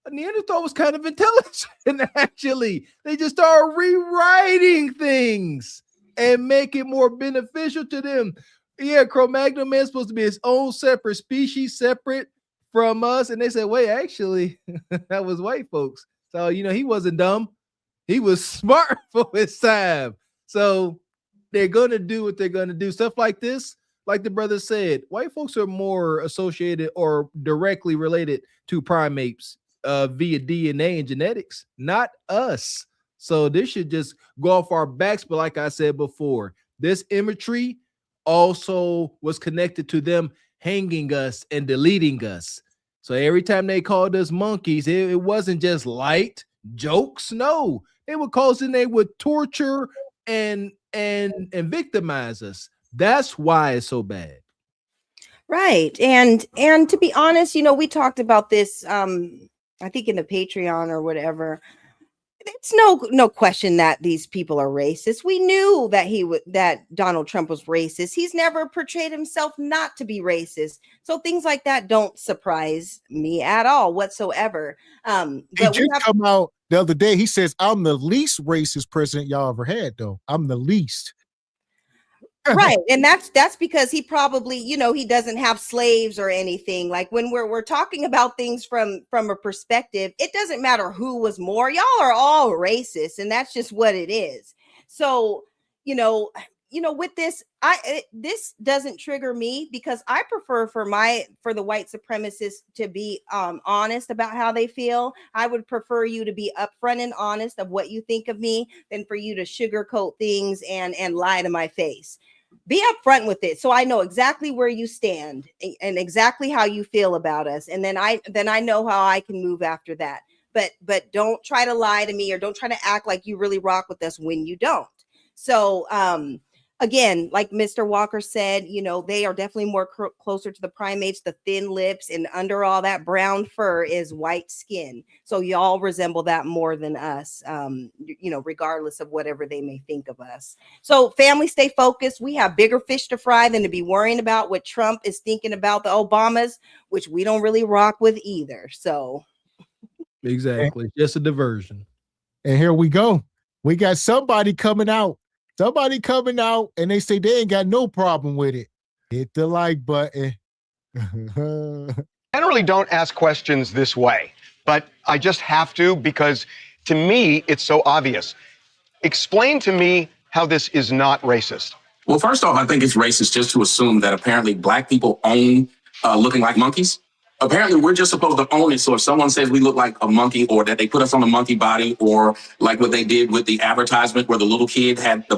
Neanderthal was kind of intelligent, actually. They just started rewriting things and make it more beneficial to them. Yeah, Cro-Magnon man is supposed to be his own separate species, separate from us. And they said, wait, actually, that was white folks. So, you know, he wasn't dumb. He was smart for his time. So they're going to do what they're going to do. Stuff like this, like the brother said, white folks are more associated or directly related to primates via DNA and genetics, not us. So this should just go off our backs. But like I said before, this imagery also was connected to them hanging us and deleting us. So every time they called us monkeys, it wasn't just light jokes. No, they were causing, they would torture and victimize us. That's why it's so bad. Right. And to be honest, you know, we talked about this I think in the Patreon or whatever. It's no question that these people are racist. We knew that that Donald Trump was racist. He's never portrayed himself not to be racist. So things like that don't surprise me at all whatsoever. He did come out the other day. He says, I'm the least racist president y'all ever had, though. I'm the least. Right. And that's because he probably, you know, he doesn't have slaves or anything. Like when we're talking about things from a perspective, it doesn't matter who was more. Y'all are all racist, and that's just what it is. So, you know, with this, this doesn't trigger me because I prefer for the white supremacists to be honest about how they feel. I would prefer you to be upfront and honest of what you think of me than for you to sugarcoat things and lie to my face. Be upfront with it so I know exactly where you stand and exactly how you feel about us, and then I know how I can move after that. But don't try to lie to me or don't try to act like you really rock with us when you don't. So again, like Mr. Walker said, you know, they are definitely more closer to the primates. The thin lips and under all that brown fur is white skin. So y'all resemble that more than us, you know, regardless of whatever they may think of us. So family, stay focused. We have bigger fish to fry than to be worrying about what Trump is thinking about the Obamas, which we don't really rock with either. So exactly, just a diversion. And here we go. We got somebody coming out. Somebody coming out and they say they ain't got no problem with it. Hit the like button. Generally don't ask questions this way, but I just have to because to me, it's so obvious. Explain to me how this is not racist. Well, first off, I think it's racist just to assume that apparently black people own looking like monkeys. Apparently, we're just supposed to own it. So if someone says we look like a monkey or that they put us on a monkey body or like what they did with the advertisement where the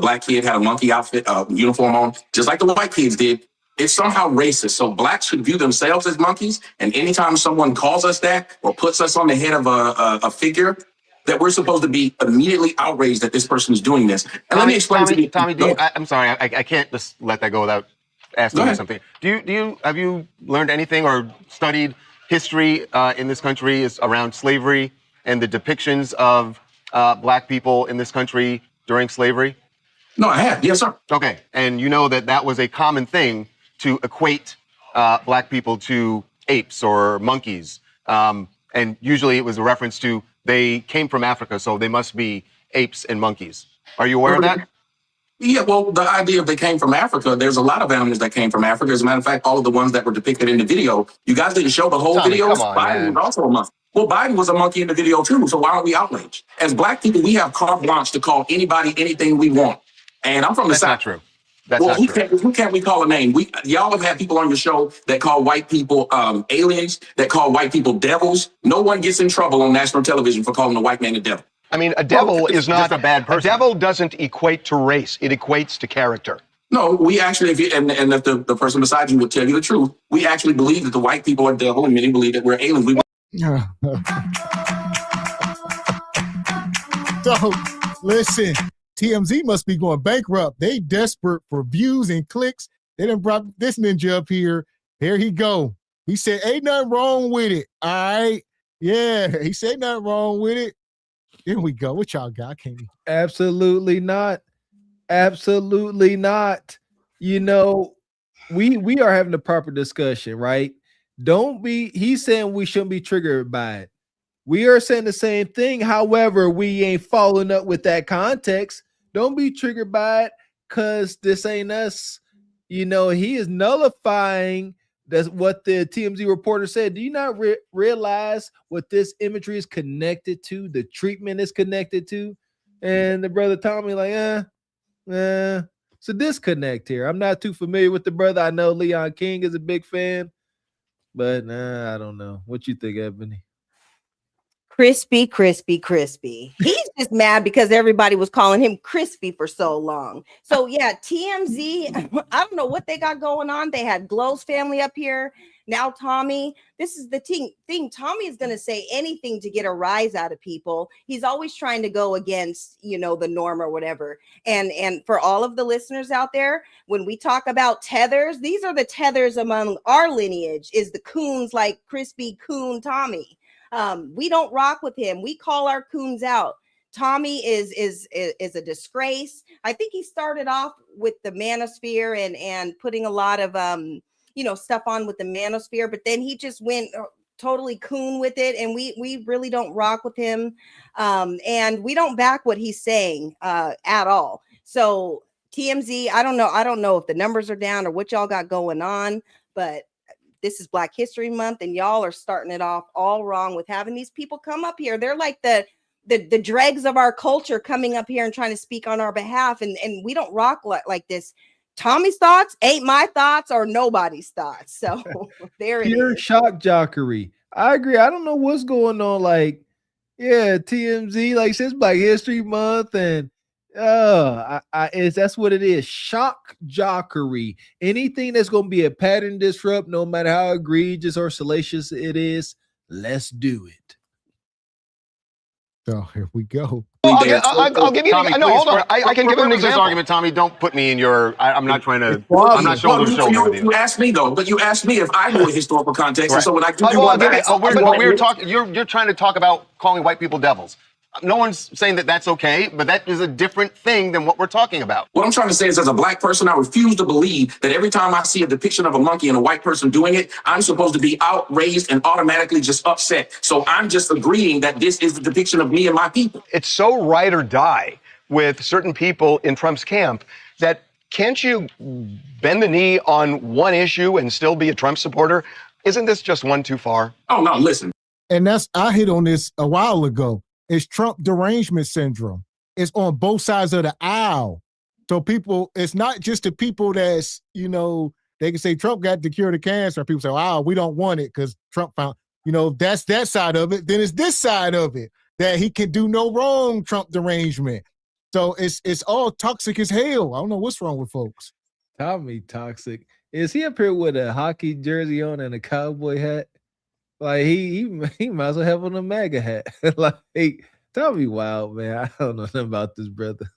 black kid had a monkey outfit, uniform on, just like the white kids did, It's somehow racist. So blacks should view themselves as monkeys. And anytime someone calls us that or puts us on the head of a figure, that we're supposed to be immediately outraged that this person is doing this. And let me explain to you. Tommy, I'm sorry, I can't just let that go without asking you something. Have you learned anything or studied history in this country around slavery and the depictions of black people in this country during slavery? No, I have. Yes, sir. Okay, and you know that was a common thing to equate black people to apes or monkeys, and usually it was a reference to they came from Africa, so they must be apes and monkeys. Are you aware of that? Yeah, well, the idea of they came from Africa, there's a lot of animals that came from Africa. As a matter of fact, all of the ones that were depicted in the video, you guys didn't show the whole video. Come on, Biden man. was also a monkey. Well, Biden was a monkey in the video too, so why aren't we outraged? As black people, we have carte blanche to call anybody anything we want. And I'm from the South. That's not true. That's not true. Who can't we call a name? Y'all have had people on your show that call white people aliens, that call white people devils. No one gets in trouble on national television for calling a white man a devil. I mean, a devil is not a bad person. A devil doesn't equate to race. It equates to character. No, we actually, if the person beside you would tell you the truth, we actually believe that the white people are devil, and many believe that we're aliens. So, listen, TMZ must be going bankrupt. They desperate for views and clicks. They done brought this ninja up here. Here he go. He said, ain't nothing wrong with it. All right. Yeah, he said nothing wrong with it. Here we go. What y'all got? Absolutely not. Absolutely not. You know, we are having a proper discussion, right? He's saying we shouldn't be triggered by it. We are saying the same thing. However, we ain't following up with that context. Don't be triggered by it because this ain't us. You know, he is nullifying that's what the TMZ reporter said. Do you not realize what this imagery is connected to? The treatment is connected to? And the brother Tommy like, it's a disconnect here. I'm not too familiar with the brother. I know Leon King is a big fan, but I don't know. What you think, Ebony? Crispy. He's just mad because everybody was calling him crispy for so long. So yeah, TMZ, I don't know what they got going on. They had Glow's family up here. Now Tommy, this is the thing. Tommy is going to say anything to get a rise out of people. He's always trying to go against, the norm or whatever. And for all of the listeners out there, when we talk about tethers, these are the tethers among our lineage, is the coons like Crispy Coon Tommy. We don't rock with him. We call our coons out. Tommy is a disgrace. I think he started off with the manosphere and putting a lot of stuff on with the manosphere, but then he just went totally coon with it, and we really don't rock with him, and we don't back what he's saying at all. So TMZ, I don't know if the numbers are down or what y'all got going on, but this is Black History Month, and y'all are starting it off all wrong with having these people come up here. They're like the dregs of our culture coming up here and trying to speak on our behalf, and we don't rock like this. Tommy's thoughts ain't my thoughts or nobody's thoughts. So there it Pure is. shock jockery. I agree. I don't know what's going on. Like, yeah, TMZ, like since Black History Month, and that's what it is. Shock jockery. Anything that's going to be a pattern disrupt, no matter how egregious or salacious it is, let's do it. So here we go. I'll give you. Tommy, no, hold on. I can give him an example. argument, Tommy. Don't put me in your. I'm not trying to. I'm not shoulder to shoulder with you. You asked me though, but you asked me if I knew a historical context, Right. and so when I give you Well, one back, but we're talking. You're trying to talk about calling white people devils. No one's saying that that's okay, but that is a different thing than what we're talking about. What I'm trying to say is, as a black person, I refuse to believe that every time I see a depiction of a monkey and a white person doing it, I'm supposed to be outraged and automatically just upset. So I'm just agreeing that this is the depiction of me and my people. It's so ride or die with certain people in Trump's camp that can't you bend the knee on one issue and still be a Trump supporter? Isn't this just one too far? Oh, no, listen. And I hit on this a while ago. It's Trump derangement syndrome. It's on both sides of the aisle. So it's not just the people that's, they can say Trump got the cure to cancer. People say, wow, we don't want it because Trump found, that's that side of it. Then it's this side of it that he can do no wrong, Trump derangement. So it's all toxic as hell. I don't know what's wrong with folks. Tommy toxic. Is he up here with a hockey jersey on and a cowboy hat? Like he might as well have on a MAGA hat. Like, tell me wild, man. I don't know nothing about this brother.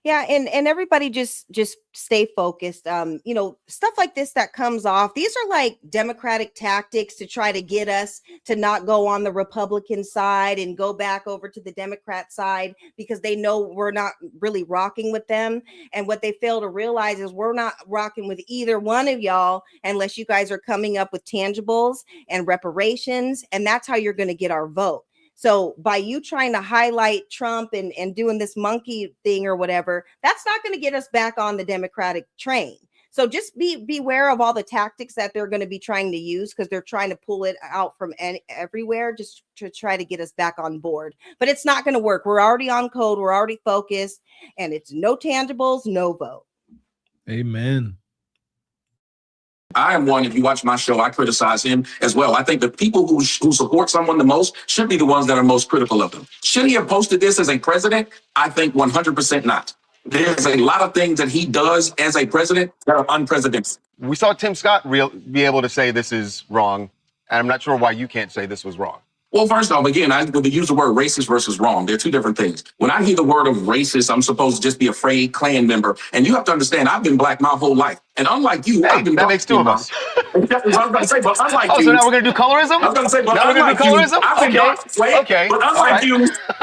Yeah, and everybody just stay focused. Stuff like this that comes off, these are like Democratic tactics to try to get us to not go on the Republican side and go back over to the Democrat side because they know we're not really rocking with them. And what they fail to realize is we're not rocking with either one of y'all unless you guys are coming up with tangibles and reparations, and that's how you're going to get our vote. So by you trying to highlight Trump and doing this monkey thing or whatever, that's not going to get us back on the Democratic train. So just beware of all the tactics that they're going to be trying to use because they're trying to pull it out from everywhere just to try to get us back on board. But it's not going to work. We're already on code. We're already focused, and it's no tangibles, no vote. Amen. I am one, if you watch my show, I criticize him as well. I think the people who support someone the most should be the ones that are most critical of them. Should he have posted this as a president? I think 100% not. There's a lot of things that he does as a president that are unprecedented. We saw Tim Scott be able to say this is wrong, and I'm not sure why you can't say this was wrong. Well, first off, again, I would use the word racist versus wrong. They're two different things. When I hear the word of racist, I'm supposed to just be a afraid Klan member. And you have to understand, I've been black my whole life. And unlike you, I've been that makes two of us. I was going to say, but unlike you. So now we're going to do colorism? I was going to say, but now unlike we're going to do colorism? you, I've been dark. Okay. But unlike you,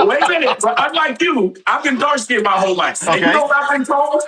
wait a minute. But unlike you, I've been dark skinned my whole life. And you know what I've been told?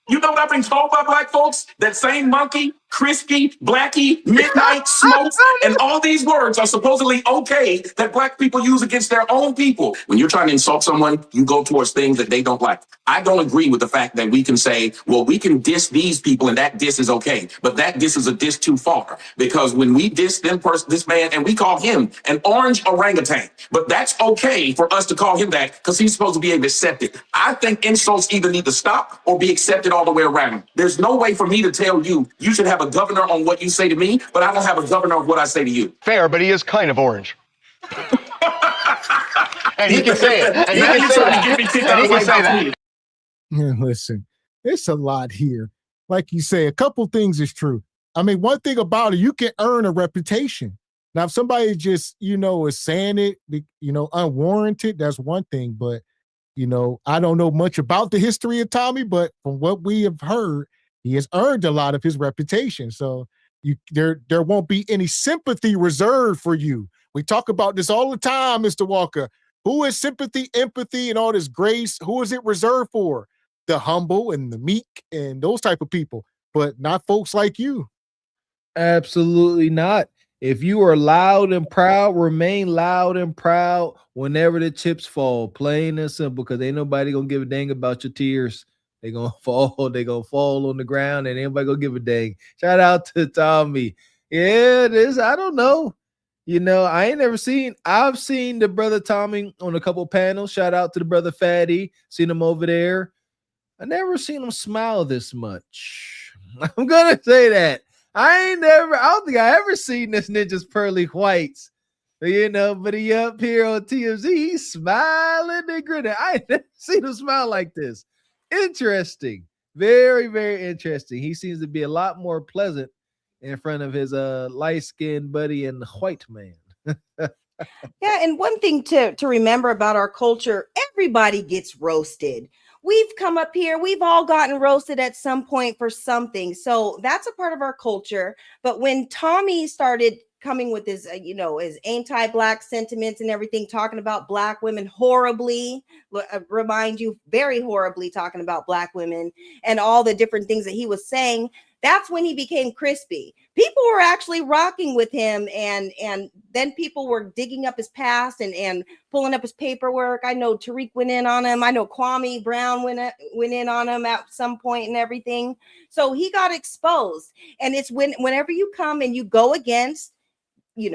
You know what I've been told by black folks? That same monkey, crispy, blackie, midnight, smokes, and all these words are supposedly okay that black people use against their own people. When you're trying to insult someone, you go towards things that they don't like. I don't agree with the fact that we can say, well, we can diss these people and that diss is okay. But that diss is a diss too far. Because when we diss this man, and we call him an orange orangutan, but that's okay for us to call him that because he's supposed to be accepted. I think insults either need to stop or be accepted all the way around. There's no way for me to tell you, you should have a governor on what you say to me, but I don't have a governor of what I say to you. Fair, but he is kind of orange. And he can say it. And he can say that. And he can say that. Listen, it's a lot here. Like you say, a couple things is true. I mean, one thing about it, you can earn a reputation. Now, if somebody just, is saying it, unwarranted, that's one thing. But, I don't know much about the history of Tommy, but from what we have heard, he has earned a lot of his reputation. So there won't be any sympathy reserved for you. We talk about this all the time, Mr. Walker. Who is sympathy, empathy, and all this grace? Who is it reserved for? The humble and the meek and those type of people, but not folks like you. Absolutely not. If you are loud and proud, remain loud and proud whenever the chips fall. Plain and simple, because ain't nobody gonna give a dang about your tears. They gonna fall. They gonna fall on the ground, and anybody gonna give a dang. Shout out to Tommy. Yeah, this I don't know. I ain't never seen. I've seen the brother Tommy on a couple panels. Shout out to the brother Fatty. Seen him over there. I never seen him smile this much. I'm gonna say that. I don't think I ever seen this ninja's pearly whites. But he up here on TMZ, he's smiling and grinning. I ain't never seen him smile like this. Interesting. Very, very interesting. He seems to be a lot more pleasant in front of his light-skinned buddy and white man. Yeah, and one thing to remember about our culture, everybody gets roasted. We've come up here, we've all gotten roasted at some point for something. So that's a part of our culture. But when Tommy started coming with his, his anti-black sentiments and everything, talking about black women horribly, remind you, very horribly talking about black women and all the different things that he was saying, that's when he became crispy. People were actually rocking with him, and then people were digging up his past and pulling up his paperwork. I know Tariq went in on him. I know Kwame Brown went in on him at some point and everything. So he got exposed. And it's whenever you come and you go against, you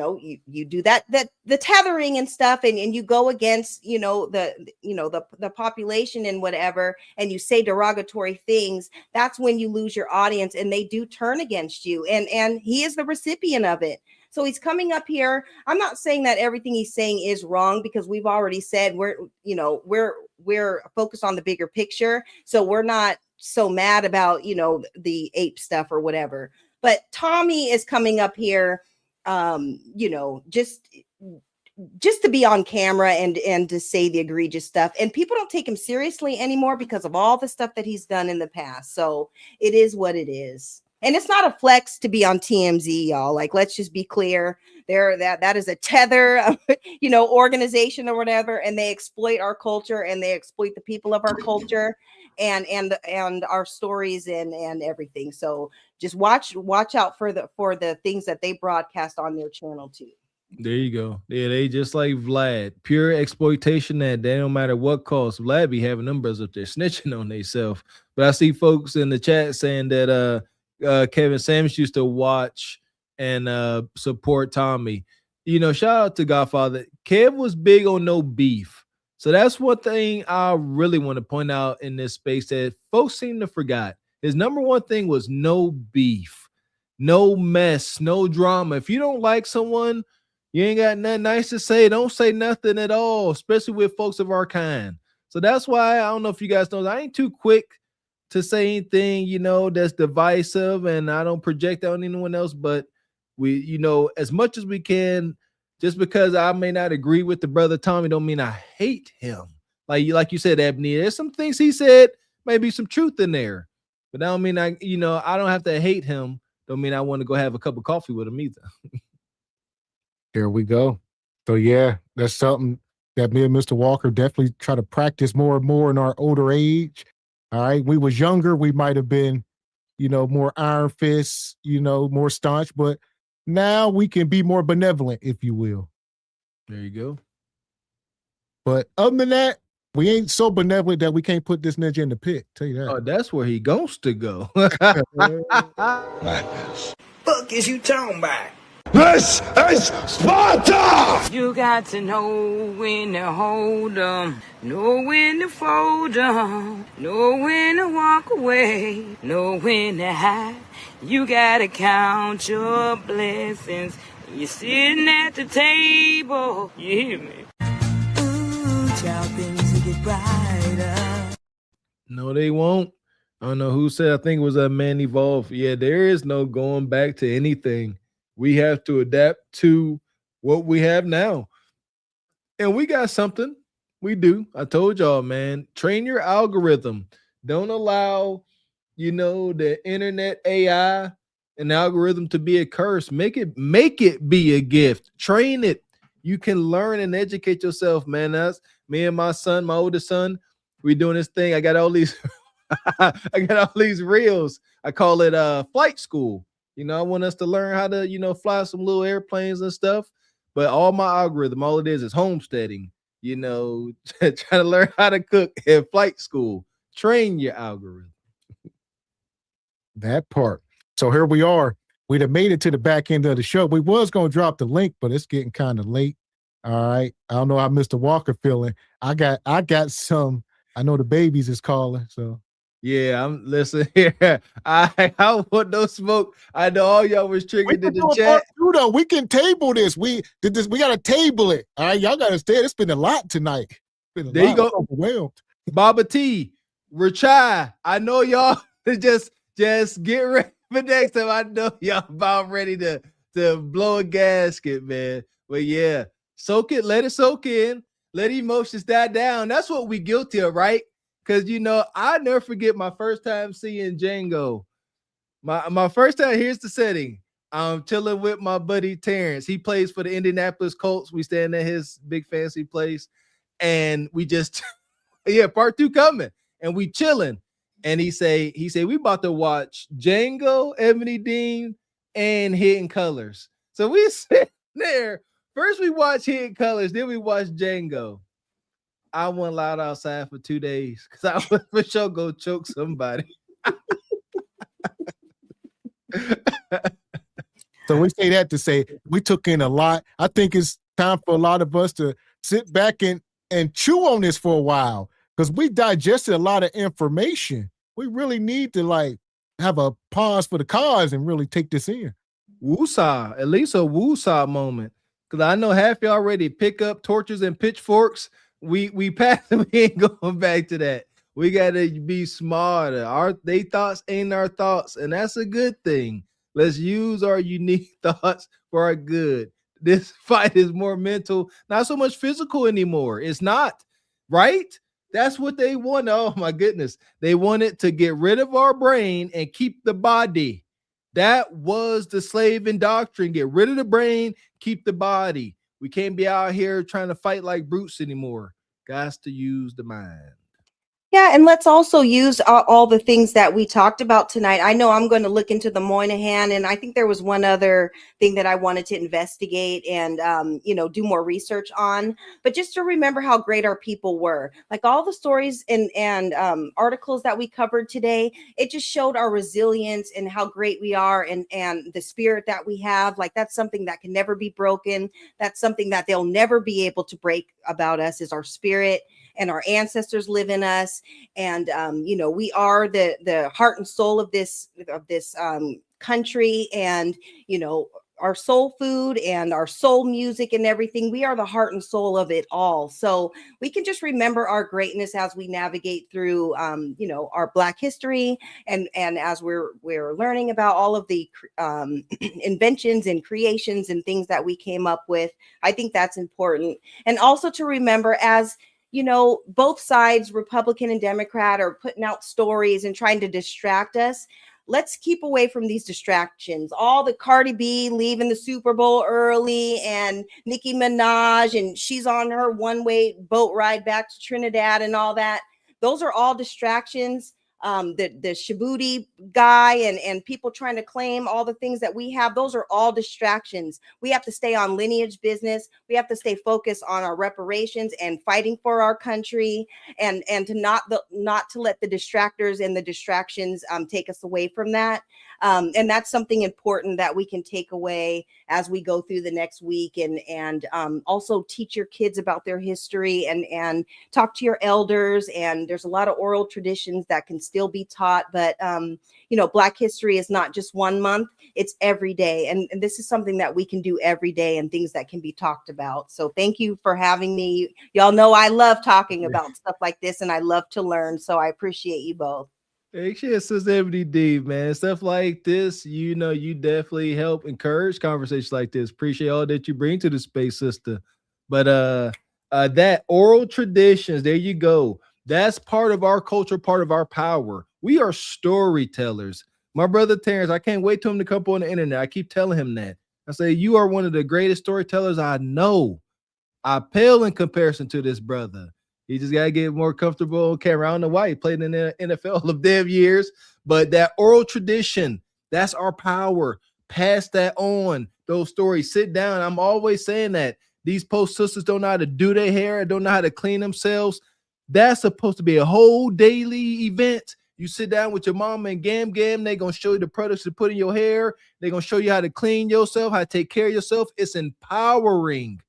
do that the tethering and stuff, and you go against the population and whatever, and you say derogatory things, that's when you lose your audience and they do turn against you, and he is the recipient of it. So he's coming up here. I'm not saying that everything he's saying is wrong, because we've already said we're focused on the bigger picture, so we're not so mad about, the ape stuff or whatever. But Tommy is coming up here, just to be on camera and to say the egregious stuff, and people don't take him seriously anymore because of all the stuff that he's done in the past. So it is what it is. And it's not a flex to be on TMZ, y'all. Like, let's just be clear. That is a tether, organization or whatever, and they exploit our culture and they exploit the people of our culture and our stories and everything. So just watch out for the things that they broadcast on their channel too. There you go. Yeah, they just like Vlad, pure exploitation. That they don't matter what cost. Vlad be having them brothers up there snitching on themselves. But I see folks in the chat saying that Kevin Samuels used to watch and support Tommy. Shout out to Godfather. Kev was big on no beef. So that's one thing I really want to point out in this space that folks seem to forget. His number one thing was no beef, no mess, no drama. If you don't like someone, you ain't got nothing nice to say. Don't say nothing at all, especially with folks of our kind. So that's why I don't know if you guys know, I ain't too quick to say anything, that's divisive, and I don't project on anyone else. But we, as much as we can, just because I may not agree with the brother Tommy, don't mean I hate him. Like you said, Ebony, there's some things he said, maybe some truth in there, but that don't mean I don't have to hate him. Don't mean I want to go have a cup of coffee with him either. There we go. So yeah, that's something that me and Mr. Walker definitely try to practice more and more in our older age. All right. We was younger, we might have been, more iron fists, more staunch, but now we can be more benevolent, if you will. There you go. But other than that, we ain't so benevolent that we can't put this ninja in the pit. Tell you that. Oh, that's where he goes to go. Fuck is you talking about? This is Sparta! You got to know when to hold 'em, know when to fold 'em, know when to walk away, know when to hide. You gotta count your blessings. You're sitting at the table. You hear me? Ooh, child, things will get brighter. No, they won't. I don't know who said. I think it was a Man Evolve. Yeah, there is no going back to anything. We have to adapt to what we have now. And we got something. We do. I told y'all, man, train your algorithm. Don't allow, the internet AI and algorithm to be a curse. Make it be a gift. Train it. You can learn and educate yourself, man. That's me and my son, my oldest son. We doing this thing. I got all these reels. I call it flight school. I want us to learn how to, fly some little airplanes and stuff. But all my algorithm, all it is homesteading, trying to learn how to cook at flight school. Train your algorithm. That part. So here we are. We'd have made it to the back end of the show. We was going to drop the link, but it's getting kind of late. All right. I don't know how Mr. Walker feeling. I got some. I know the babies is calling, so. Yeah, I'm listen here. I want no smoke. I know all y'all was triggered in the chat. Though. We can table this. We did this. We gotta table it. All right, y'all gotta stay. It's been a lot tonight. There you go. Overwhelmed. Baba T, Rachai. I know y'all just get ready for next time. I know y'all about ready to blow a gasket, man. But yeah, soak it, let it soak in, let emotions die down. That's what we guilty of, right? Because, I never forget my first time seeing Django. My first time, here's the setting. I'm chilling with my buddy Terrence. He plays for the Indianapolis Colts. We stand at his big fancy place. And we just, part 2 coming. And we chilling. And he say, we about to watch Django, Ebony Dean, and Hidden Colors. So we sit there. First we watch Hidden Colors, then we watch Django. I wasn't allowed outside for 2 days because I was for sure go choke somebody. So we say that to say we took in a lot. I think it's time for a lot of us to sit back and chew on this for a while because we digested a lot of information. We really need to have a pause for the cause and really take this in. Woosah, at least a woosah moment. Because I know half y'all already pick up torches and pitchforks. We passed. We ain't going back to that. We gotta be smarter. They thoughts ain't our thoughts, and that's a good thing. Let's use our unique thoughts for our good. This fight is more mental, not so much physical anymore. It's not, right? That's what they want. Oh my goodness. They wanted to get rid of our brain and keep the body. That was the slave doctrine. Get rid of the brain, keep the body. We can't be out here trying to fight like brutes anymore. Got to use the mind. Yeah, and let's also use all the things that we talked about tonight. I know I'm going to look into the Moynihan, and I think there was one other thing that I wanted to investigate and, do more research on. But just to remember how great our people were, like all the stories and articles that we covered today, it just showed our resilience and how great we are and the spirit that we have. Like that's something that can never be broken. That's something that they'll never be able to break about us is our spirit. And our ancestors live in us, and we are the heart and soul of this country, and our soul food and our soul music and everything. We are the heart and soul of it all. So we can just remember our greatness as we navigate through, our Black history, and as we're learning about all of the inventions and creations and things that we came up with. I think that's important, and also to remember as both sides, Republican and Democrat, are putting out stories and trying to distract us. Let's keep away from these distractions. All the Cardi B leaving the Super Bowl early and Nicki Minaj, and she's on her one-way boat ride back to Trinidad and all that. Those are all distractions. The Djibouti guy and people trying to claim all the things that we have, those are all distractions. We have to stay on lineage business. We have to stay focused on our reparations and fighting for our country, and to not to let the distractors and the distractions take us away from that. And that's something important that we can take away as we go through the next week, and also teach your kids about their history and talk to your elders. And there's a lot of oral traditions that can still be taught, but Black history is not just 1 month, it's every day. And this is something that we can do every day and things that can be talked about. So thank you for having me. Y'all know I love talking about stuff like this, and I love to learn. So I appreciate you both. Hey, shit, Sister Ebony D, man. Stuff like this, you definitely help encourage conversations like this. Appreciate all that you bring to the space, sister. But that oral traditions, there you go. That's part of our culture, part of our power. We are storytellers. My brother Terrence, I can't wait for him to come on the internet. I keep telling him that. I say, you are one of the greatest storytellers I know. I pale in comparison to this brother. He just got to get more comfortable. Okay, around the white, played in the NFL of damn years. But that oral tradition, that's our power. Pass that on. Those stories. Sit down. I'm always saying that. These post sisters don't know how to do their hair, don't know how to clean themselves. That's supposed to be a whole daily event. You sit down with your mama and Gam, they're going to show you the products to put in your hair. They're going to show you how to clean yourself, how to take care of yourself. It's empowering.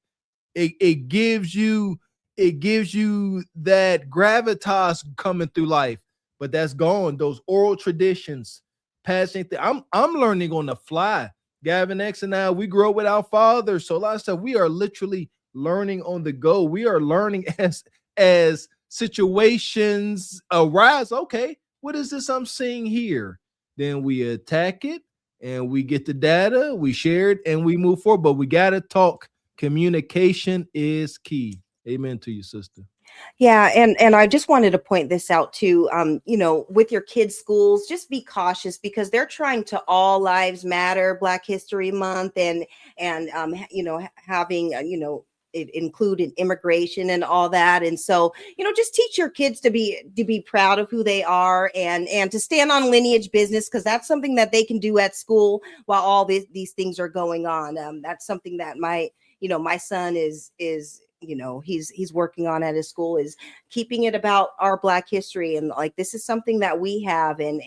It gives you that gravitas coming through life, but that's gone. Those oral traditions, passing. I'm learning on the fly. Gavin X and I, we grew up with our fathers, so a lot of stuff we are literally learning on the go. We are learning as situations arise. Okay, what is this I'm seeing here? Then we attack it and we get the data, we share it, and we move forward. But we gotta talk. Communication is key. Amen to you, sister. Yeah, and I just wanted to point this out too. With your kids' schools, just be cautious because they're trying to all lives matter Black History Month and having it included immigration and all that. And so, just teach your kids to be proud of who they are and to stand on lineage business, because that's something that they can do at school while all these things are going on. That's something that my son is he's working on at his school, is keeping it about our Black history. And like, this is something that we have, and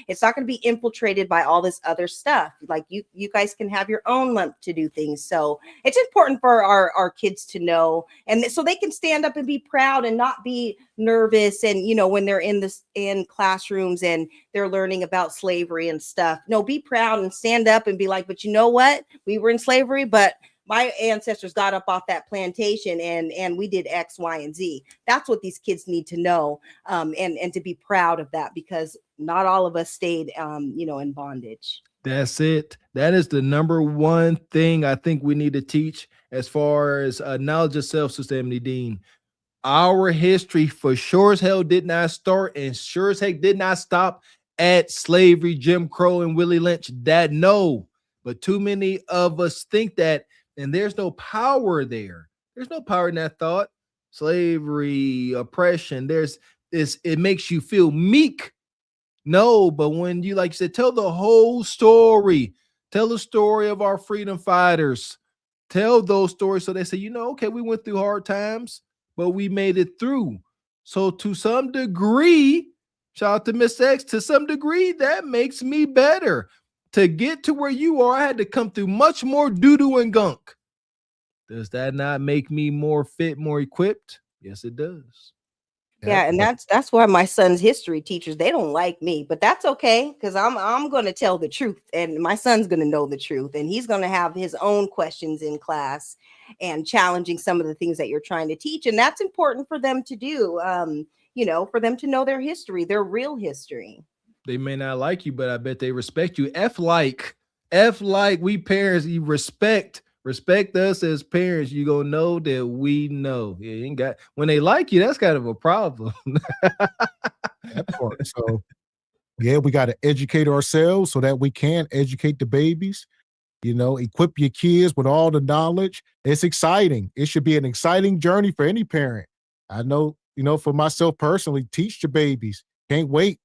it's not going to be infiltrated by all this other stuff. Like you guys can have your own month to do things. So it's important for our kids to know, and so they can stand up and be proud and not be nervous. And, when they're in classrooms and they're learning about slavery and stuff, no, be proud and stand up and be like, but you know what? We were in slavery, but my ancestors got up off that plantation and we did X, Y, and Z. That's what these kids need to know, and to be proud of that, because not all of us stayed, in bondage. That's it. That is the number one thing I think we need to teach as far as knowledge of self, Sister Emily Dean. Our history for sure as hell did not start and sure as heck did not stop at slavery, Jim Crow, and Willie Lynch. That no, but too many of us think that, and there's no power there. There's no power in that thought. Slavery, oppression, it makes you feel meek. No, but when you, like you said, tell the whole story, tell the story of our freedom fighters, tell those stories so they say, okay, we went through hard times, but we made it through. So to some degree, shout out to Miss X, to some degree, that makes me better. To get to where you are, I had to come through much more doo-doo and gunk. Does that not make me more fit, more equipped? Yes, it does. Yeah, and that's why my son's history teachers, they don't like me, but that's okay, because I'm going to tell the truth, and my son's going to know the truth, and he's going to have his own questions in class and challenging some of the things that you're trying to teach, and that's important for them to do, for them to know their history, their real history. They may not like you, but I bet they respect you. F like we parents, you respect us as parents. You gonna know that we know. Yeah, you ain't got, when they like you, that's kind of a problem. That part. So yeah, we got to educate ourselves so that we can educate the babies. Equip your kids with all the knowledge. It's exciting. It should be an exciting journey for any parent. I know, for myself personally, teach the babies. Can't wait.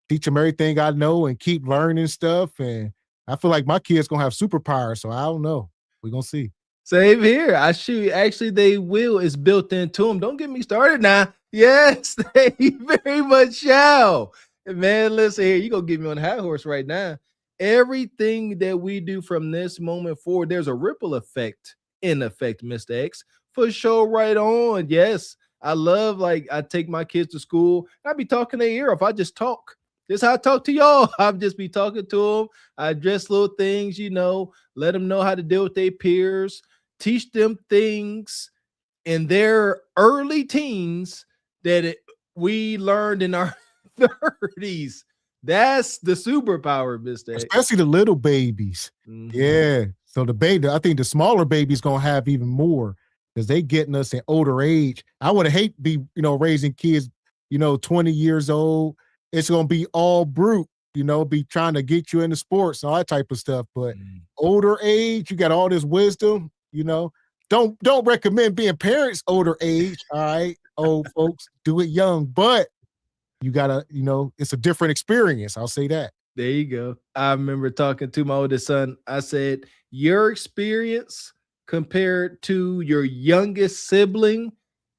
Teach them everything I know and keep learning stuff. And I feel like my kids gonna have superpowers. So I don't know. We're gonna see. Same here. Actually, they will. It's built into them. Don't get me started now. Yes, they very much shall. Man, listen here. You gonna get me on the high horse right now. Everything that we do from this moment forward, there's a ripple effect in effect, Mr. X. For sure, right on. Yes. I love, I take my kids to school. I be talking their ear off. I just talk. This is how I talk to y'all. I'll just be talking to them. I address little things, let them know how to deal with their peers, teach them things in their early teens that we learned in our 30s. That's the superpower, Mr. Especially the little babies. Mm-hmm. Yeah. So I think the smaller babies going to have even more because they getting us in older age. I would hate be, raising kids, 20 years old. It's going to be all brute, be trying to get you into sports and all that type of stuff. But older age, you got all this wisdom, don't recommend being parents older age. All right. Old folks, do it young, but you gotta, it's a different experience. I'll say that. There you go. I remember talking to my oldest son. I said, your experience compared to your youngest sibling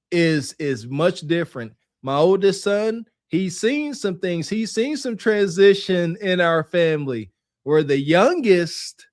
is much different. My oldest son, he's seen some things. He's seen some transition in our family where the youngest,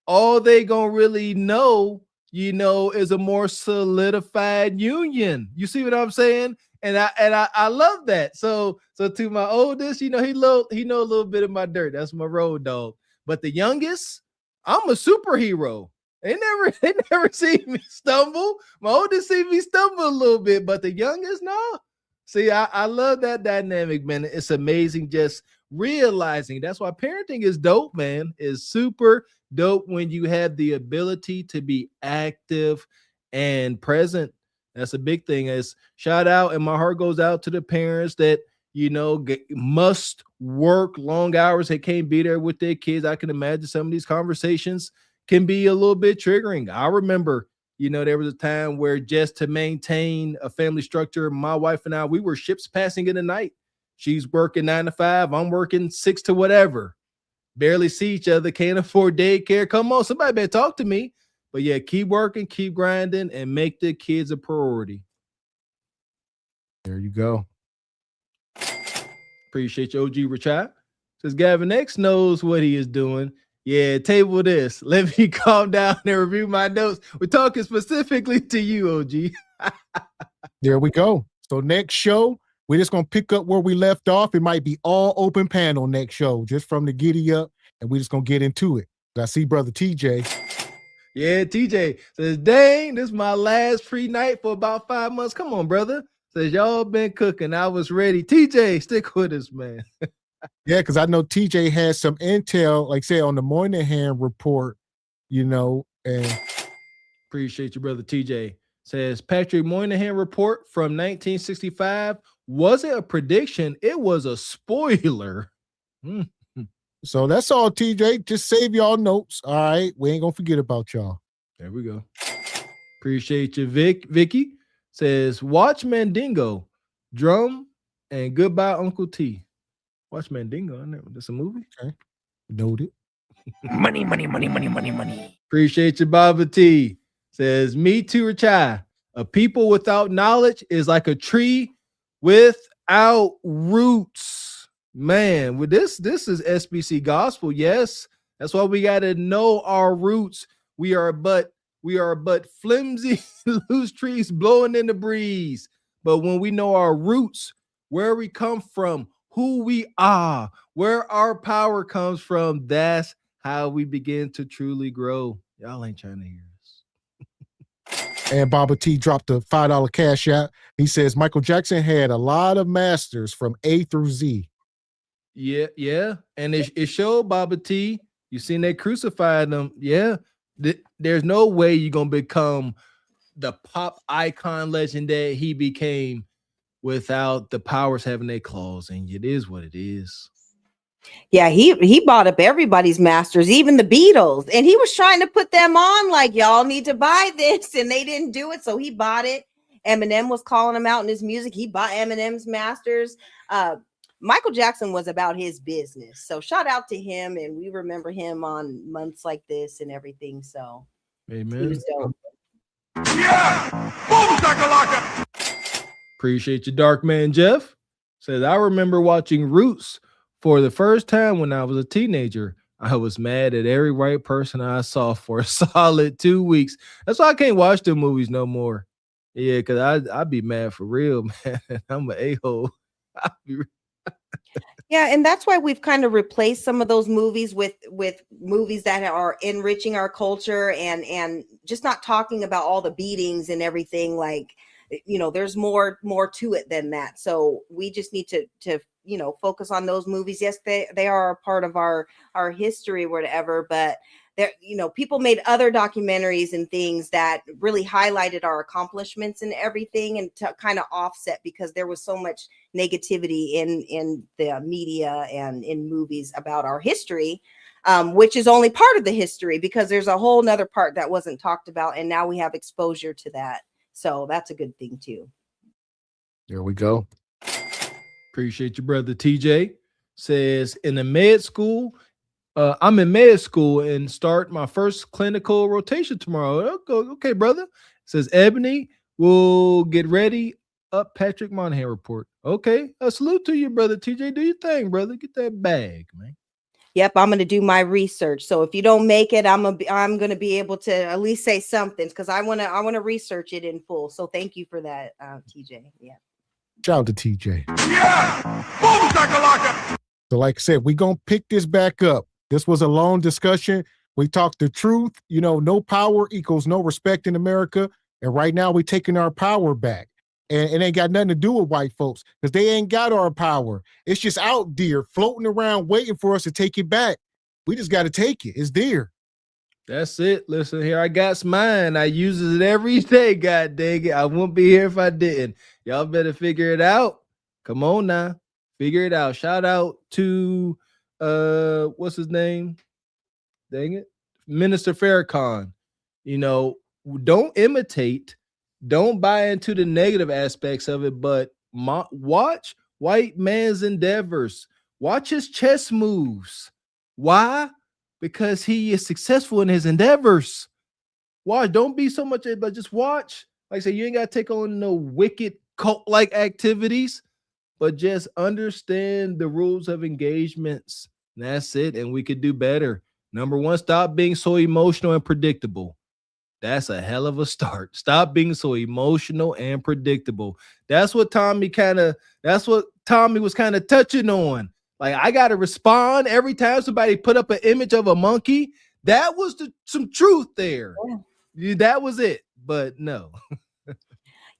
all they gonna really know, is a more solidified union. You see what I'm saying? And I love that. So to my oldest, he know a little bit of my dirt. That's my road dog. But the youngest, I'm a superhero. They never see me stumble. My oldest see me stumble a little bit, but the youngest, no. See, I love that dynamic, man. It's amazing just realizing. That's why parenting is dope, man. It's super dope when you have the ability to be active and present. That's a big thing. As shout out, and my heart goes out to the parents that, must work long hours. They can't be there with their kids. I can imagine some of these conversations can be a little bit triggering. I remember, there was a time where just to maintain a family structure, my wife and I, we were ships passing in the night. She's working 9 to 5. I'm working 6 to whatever. Barely see each other. Can't afford daycare. Come on, somebody better talk to me. But yeah, keep working, keep grinding, and make the kids a priority. There you go. Appreciate you, OG Richard. Says Gavin X knows what he is doing. Yeah, table this. Let me calm down and review my notes. We're talking specifically to you, OG. There we go. So next show, we're just going to pick up where we left off. It might be all open panel next show, just from the giddy up, and we're just going to get into it. I see Brother TJ. Yeah, TJ says, dang, this is my last free night for about 5 months. Come on, brother. Says, y'all been cooking. I was ready. TJ, stick with us, man. Yeah, because I know TJ had some intel, like say on the Moynihan report, and appreciate you, brother TJ. Says Patrick Moynihan report from 1965 wasn't a prediction, it was a spoiler. So that's all, TJ. Just save y'all notes. All right. We ain't gonna forget about y'all. There we go. Appreciate you, Vicky. Says watch Mandingo, drum, and goodbye, Uncle T. Watch Mandingo. I never. That's a movie. Okay. Noted. Money. Appreciate you, Baba T. Says me too, Rachai. A people without knowledge is like a tree without roots. Man, with this is SBC gospel. Yes, that's why we got to know our roots. We are but flimsy loose trees blowing in the breeze. But when we know our roots, where we come from, who we are, where our power comes from, that's how we begin to truly grow. Y'all ain't trying to hear us. And Baba T dropped a $5 cash out. He says Michael Jackson had a lot of masters from A through Z. Yeah. And it showed Baba T. You seen they crucified them. Yeah. There's no way you're going to become the pop icon legend that he became without the powers having their claws. And it is what it is. Yeah, he bought up everybody's masters, even the Beatles. And he was trying to put them on like, y'all need to buy this. And they didn't do it. So he bought it. Eminem was calling him out in his music. He bought Eminem's masters. Michael Jackson was about his business. So shout out to him. And we remember him on months like this and everything. So amen. He was dope. Appreciate you, Dark Man Jeff. Says, I remember watching Roots for the first time when I was a teenager. I was mad at every white person I saw for a solid 2 weeks. That's why I can't watch the movies no more. Yeah, because I'd be mad for real, man. I'm an a-hole. Yeah, and that's why we've kind of replaced some of those movies with movies that are enriching our culture and just not talking about all the beatings and everything. Like, there's more to it than that. So we just need to focus on those movies. Yes, they are a part of our history or whatever, but there, people made other documentaries and things that really highlighted our accomplishments and everything, and to kind of offset, because there was so much negativity in the media and in movies about our history, which is only part of the history, because there's a whole nother part that wasn't talked about. And now we have exposure to that. So that's a good thing too. There we go. Appreciate you, brother TJ. Says in the med school, I'm in med school and start my first clinical rotation tomorrow. Okay, brother. Says Ebony, we'll get ready. Up Patrick Monahan report. Okay, a salute to you, brother TJ. Do your thing, brother. Get that bag, man. Yep, I'm going to do my research. So if you don't make it, I'm going to be able to at least say something, because I want to research it in full. So thank you for that, TJ. Yeah. Shout out to TJ. Yeah. So like I said, we're going to pick this back up. This was a long discussion. We talked the truth. No power equals no respect in America. And right now we're taking our power back. And it ain't got nothing to do with white folks, because they ain't got our power. It's just out there floating around waiting for us to take it back. We just got to take it. It's there. That's it. Listen here, I got mine. I use it every day. God dang it. I wouldn't be here if I didn't. Y'all better figure it out. Come on now. Figure it out. Shout out to what's his name? Dang it. Minister Farrakhan. Don't imitate. Don't buy into the negative aspects of it, but watch white man's endeavors. Watch his chess moves. Why? Because he is successful in his endeavors. Why? Don't be so much, but just watch. Like I said, you ain't got to take on no wicked cult-like activities, but just understand the rules of engagements. And that's it. And we could do better. Number one, stop being so emotional and predictable. That's a hell of a start. Stop being so emotional and predictable. That's what Tommy was kind of touching on. Like, I got to respond every time somebody put up an image of a monkey. that was some truth there. That was it. But no.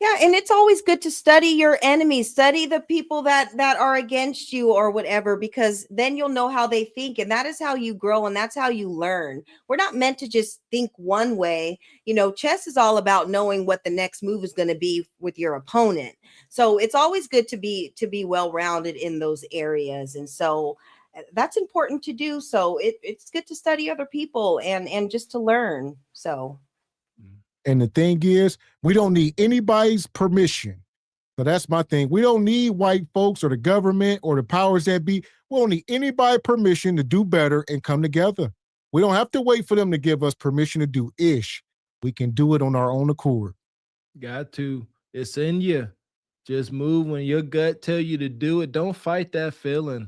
Yeah, and it's always good to study your enemies, study the people that are against you or whatever, because then you'll know how they think, and that is how you grow, and that's how you learn. We're not meant to just think one way. Chess is all about knowing what the next move is going to be with your opponent. So it's always good to be well-rounded in those areas, and so that's important to do. So it's good to study other people and just to learn. So. And the thing is, we don't need anybody's permission. So that's my thing. We don't need white folks or the government or the powers that be. We don't need anybody's permission to do better and come together. We don't have to wait for them to give us permission to do ish. We can do it on our own accord. Got to. It's in you. Just move when your gut tell you to do it. Don't fight that feeling.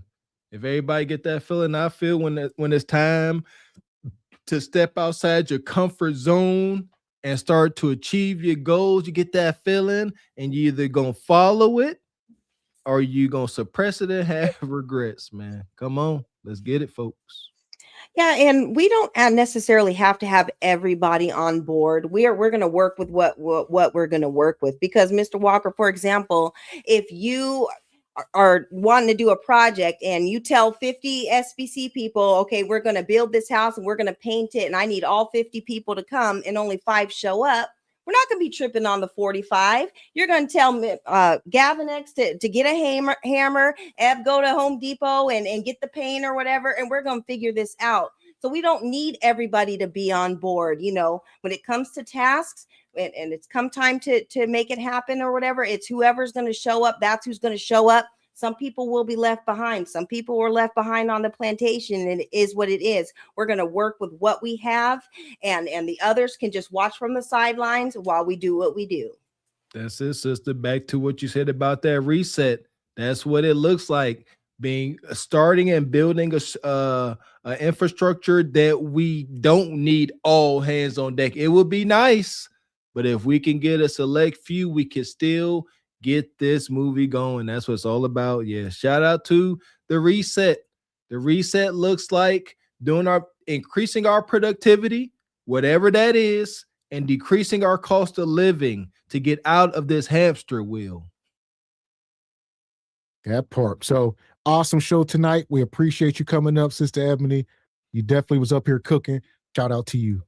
If everybody get that feeling, I feel when it's time to step outside your comfort zone and start to achieve your goals, you get that feeling, and you either gonna follow it or you gonna suppress it and have regrets, man. Come on, let's get it, folks. Yeah, and we don't necessarily have to have everybody on board. We're going to work with what we're going to work with, because Mr. Walker, for example, if you are wanting to do a project and you tell 50 SBC people, okay, we're going to build this house and we're going to paint it, and I need all 50 people to come, and only 5 show up, we're not going to be tripping on the 45. You're going to tell Gavin X to get a hammer, Eb, go to Home Depot and get the paint or whatever, and we're going to figure this out. So we don't need everybody to be on board. When it comes to tasks and it's come time to make it happen or whatever, it's whoever's going to show up. That's who's going to show up. Some people will be left behind. Some people were left behind on the plantation, and it is what it is. We're going to work with what we have, and the others can just watch from the sidelines while we do what we do. That's it, sister. Back to what you said about that reset. That's what it looks like. Starting and building a infrastructure that we don't need all hands on deck. It would be nice, but if we can get a select few, we can still get this movie going. That's what it's all about. Yeah. Shout out to the reset. The reset looks like increasing our productivity, whatever that is, and decreasing our cost of living to get out of this hamster wheel. That part. So awesome show tonight. We appreciate you coming up, Sister Ebony. You definitely was up here cooking. Shout out to you.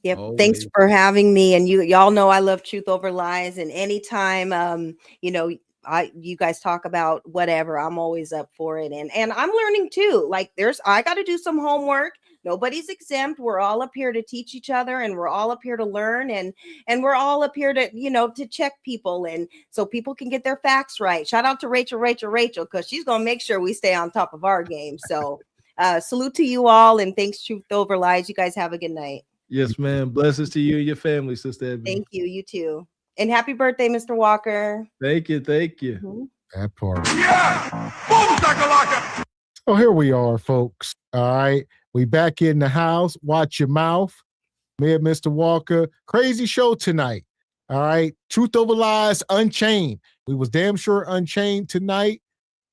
Yep. Always. Thanks for having me. And y'all know I love Truth Over Lies. And anytime, you guys talk about whatever, I'm always up for it. And I'm learning too. Like I got to do some homework. Nobody's exempt. We're all up here to teach each other, and we're all up here to learn, and we're all up here to, to check people, and so people can get their facts right. Shout out to Rachel, because she's going to make sure we stay on top of our game. So salute to you all, and thanks, Truth Over Lies. You guys have a good night. Yes, ma'am. Blessings to you and your family, Sister Ebony. Thank you. You too. And happy birthday, Mr. Walker. Thank you. Mm-hmm. That part. Yeah! Boom, so here we are, folks. All right. We back in the house. Watch your mouth. Me and Mr. Walker. Crazy show tonight. All right. Truth Over Lies Unchained. We was damn sure unchained tonight.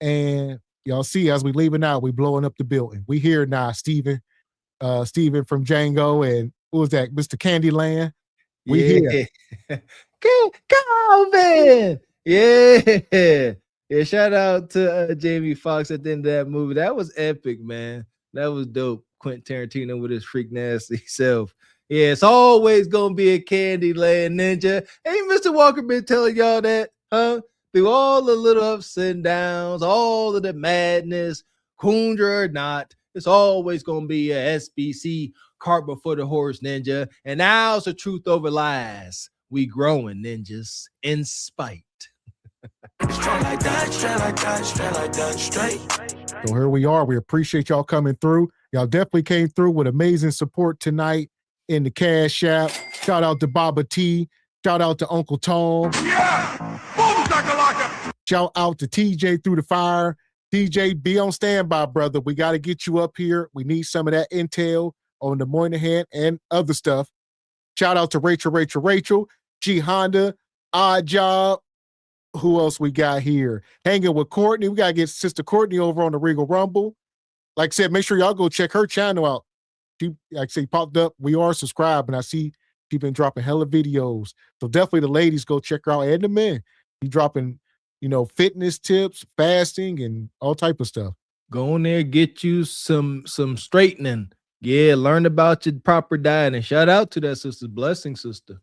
And y'all see, as we leaving out, we blowing up the building. We here now, Steven. Steven from Django, and who was that? Mr. Candyland. We here. Calvin. Yeah. Yeah. Shout out to Jamie Foxx at the end of that movie. That was epic, man. That was dope. Quentin Tarantino with his freak nasty self. Yeah, it's always gonna be a Candyland ninja. Ain't Mr. Walker been telling y'all that, huh? Through all the little ups and downs, all of the madness, Kundra or not, it's always gonna be a SBC cart before the horse ninja. And now it's the Truth Over Lies. We growing ninjas in spite. Straight like that, straight like that, straight like that, straight. So here we are. We appreciate y'all coming through. Y'all definitely came through with amazing support tonight in the Cash App. Shout out to Baba T. Shout out to Uncle Tom. Yeah! Boom, shakalaka! Shout out to TJ Through the Fire. TJ, be on standby, brother. We got to get you up here. We need some of that intel on the Moynihan and other stuff. Shout out to Rachel, G Honda, Odd Job. Who else we got here? Hanging with Courtney. We got to get Sister Courtney over on the Regal Rumble. Like I said, make sure y'all go check her channel out. she actually popped up. We are subscribed, and I see she's been dropping hella videos. So definitely the ladies go check her out, and the men. He dropping, fitness tips, fasting, and all type of stuff. Go on there, get you some straightening. Yeah, learn about your proper diet. And shout out to that sister, blessing sister.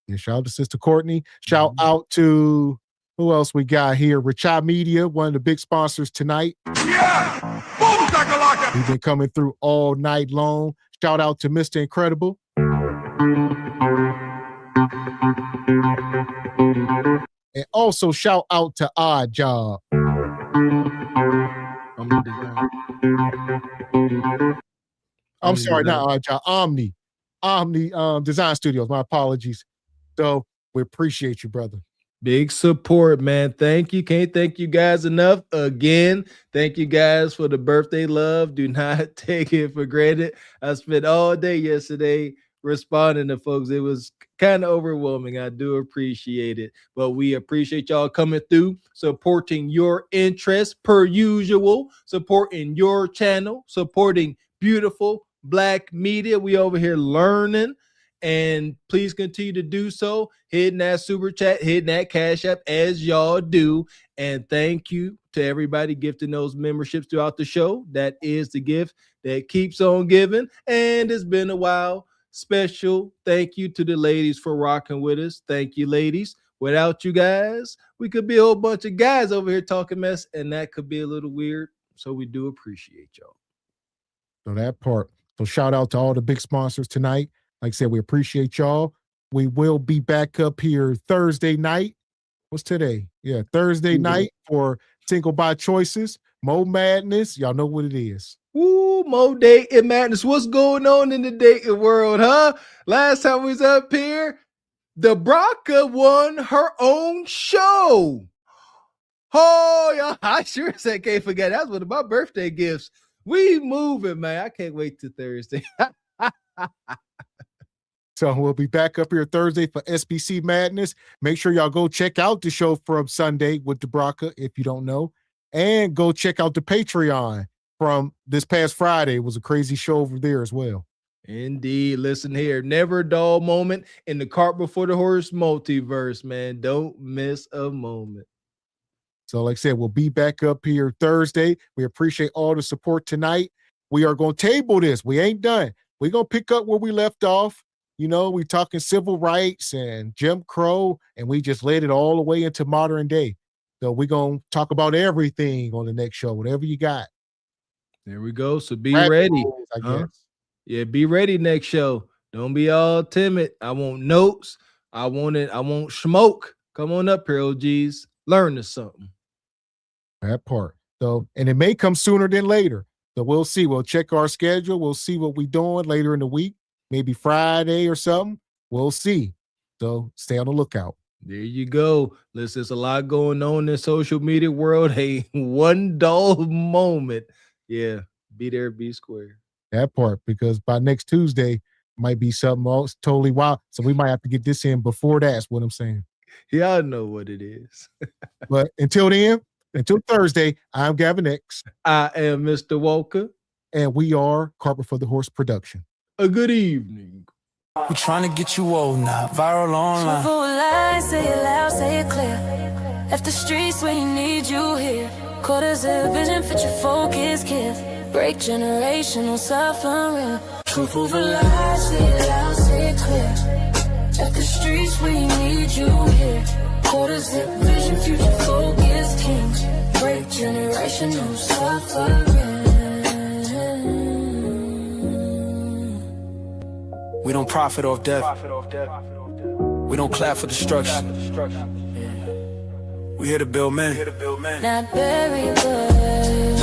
Yeah, shout out to Sister Courtney. Shout out to who else we got here? Richard Media, one of the big sponsors tonight. Yeah! Boom, shakalaka! He's been coming through all night long. Shout out to Mr. Incredible. And also shout out to Odd Job. I'm sorry, not Odd Job. Omni Design Studios. My apologies. So we appreciate you, brother. Big support, man. Thank you. Can't thank you guys enough. Again, thank you guys for the birthday love. Do not take it for granted. I spent all day yesterday responding to folks. It was kind of overwhelming. I do appreciate it. But we appreciate y'all coming through, supporting your interests per usual, supporting your channel, supporting beautiful Black media. We over here learning. And please continue to do so, hitting that super chat, hitting that cash app as y'all do. And thank you to everybody gifting those memberships throughout the show. That is the gift that keeps on giving. And it's been a while. Special thank you to the ladies for rocking with us. Thank you, ladies. Without you guys, we could be a whole bunch of guys over here talking mess, and that could be a little weird. So we do appreciate y'all. So that part. So shout out to all the big sponsors tonight. Like I said, we appreciate y'all. We will be back up here Thursday night. What's today? Yeah, Thursday night for Single by Choices. Mo Madness. Y'all know what it is. Woo, Mo Dating Madness. What's going on in the dating world, huh? Last time we was up here, the Bronca won her own show. Oh, y'all, I sure said can't forget. That's one of my birthday gifts. We moving, man. I can't wait till Thursday. So we'll be back up here Thursday for SBC Madness. Make sure y'all go check out the show from Sunday with DeBrocca if you don't know. And go check out the Patreon from this past Friday. It was a crazy show over there as well. Indeed. Listen here. Never a dull moment in the cart before the horse multiverse, man. Don't miss a moment. So like I said, we'll be back up here Thursday. We appreciate all the support tonight. We are going to table this. We ain't done. We're going to pick up where we left off. We talking civil rights and Jim Crow, and we just led it all the way into modern day. So we're going to talk about everything on the next show, whatever you got. There we go. So be ready. I guess. Yeah, be ready next show. Don't be all timid. I want notes. I want smoke. Come on up here, OGs. Learn us something. That part. So, and it may come sooner than later. So we'll see. We'll check our schedule. We'll see what we're doing later in the week. Maybe Friday or something. We'll see. So stay on the lookout. There you go. Listen, there's a lot going on in the social media world. Hey, one dull moment. Yeah, be there, be square. That part, because by next Tuesday might be something else totally wild. So we might have to get this in before that. That's what I'm saying. Y'all know what it is. But until then, until Thursday, I'm Gavin X. I am Mr. Walker. And we are Carpet for the Horse Production. A good evening. We're trying to get you old now, viral online. Truthful lies, say it loud, say it clear. Left the streets where he need you here. Quarters of vision, fit your focus, kiss. Break generational suffering. Truthful lies, say it loud, say it clear. Left the streets where he need you here. Quarters of vision, future focus, kings. Break generational suffering. We don't profit off death. We don't clap for destruction. We here to build men. Not bury the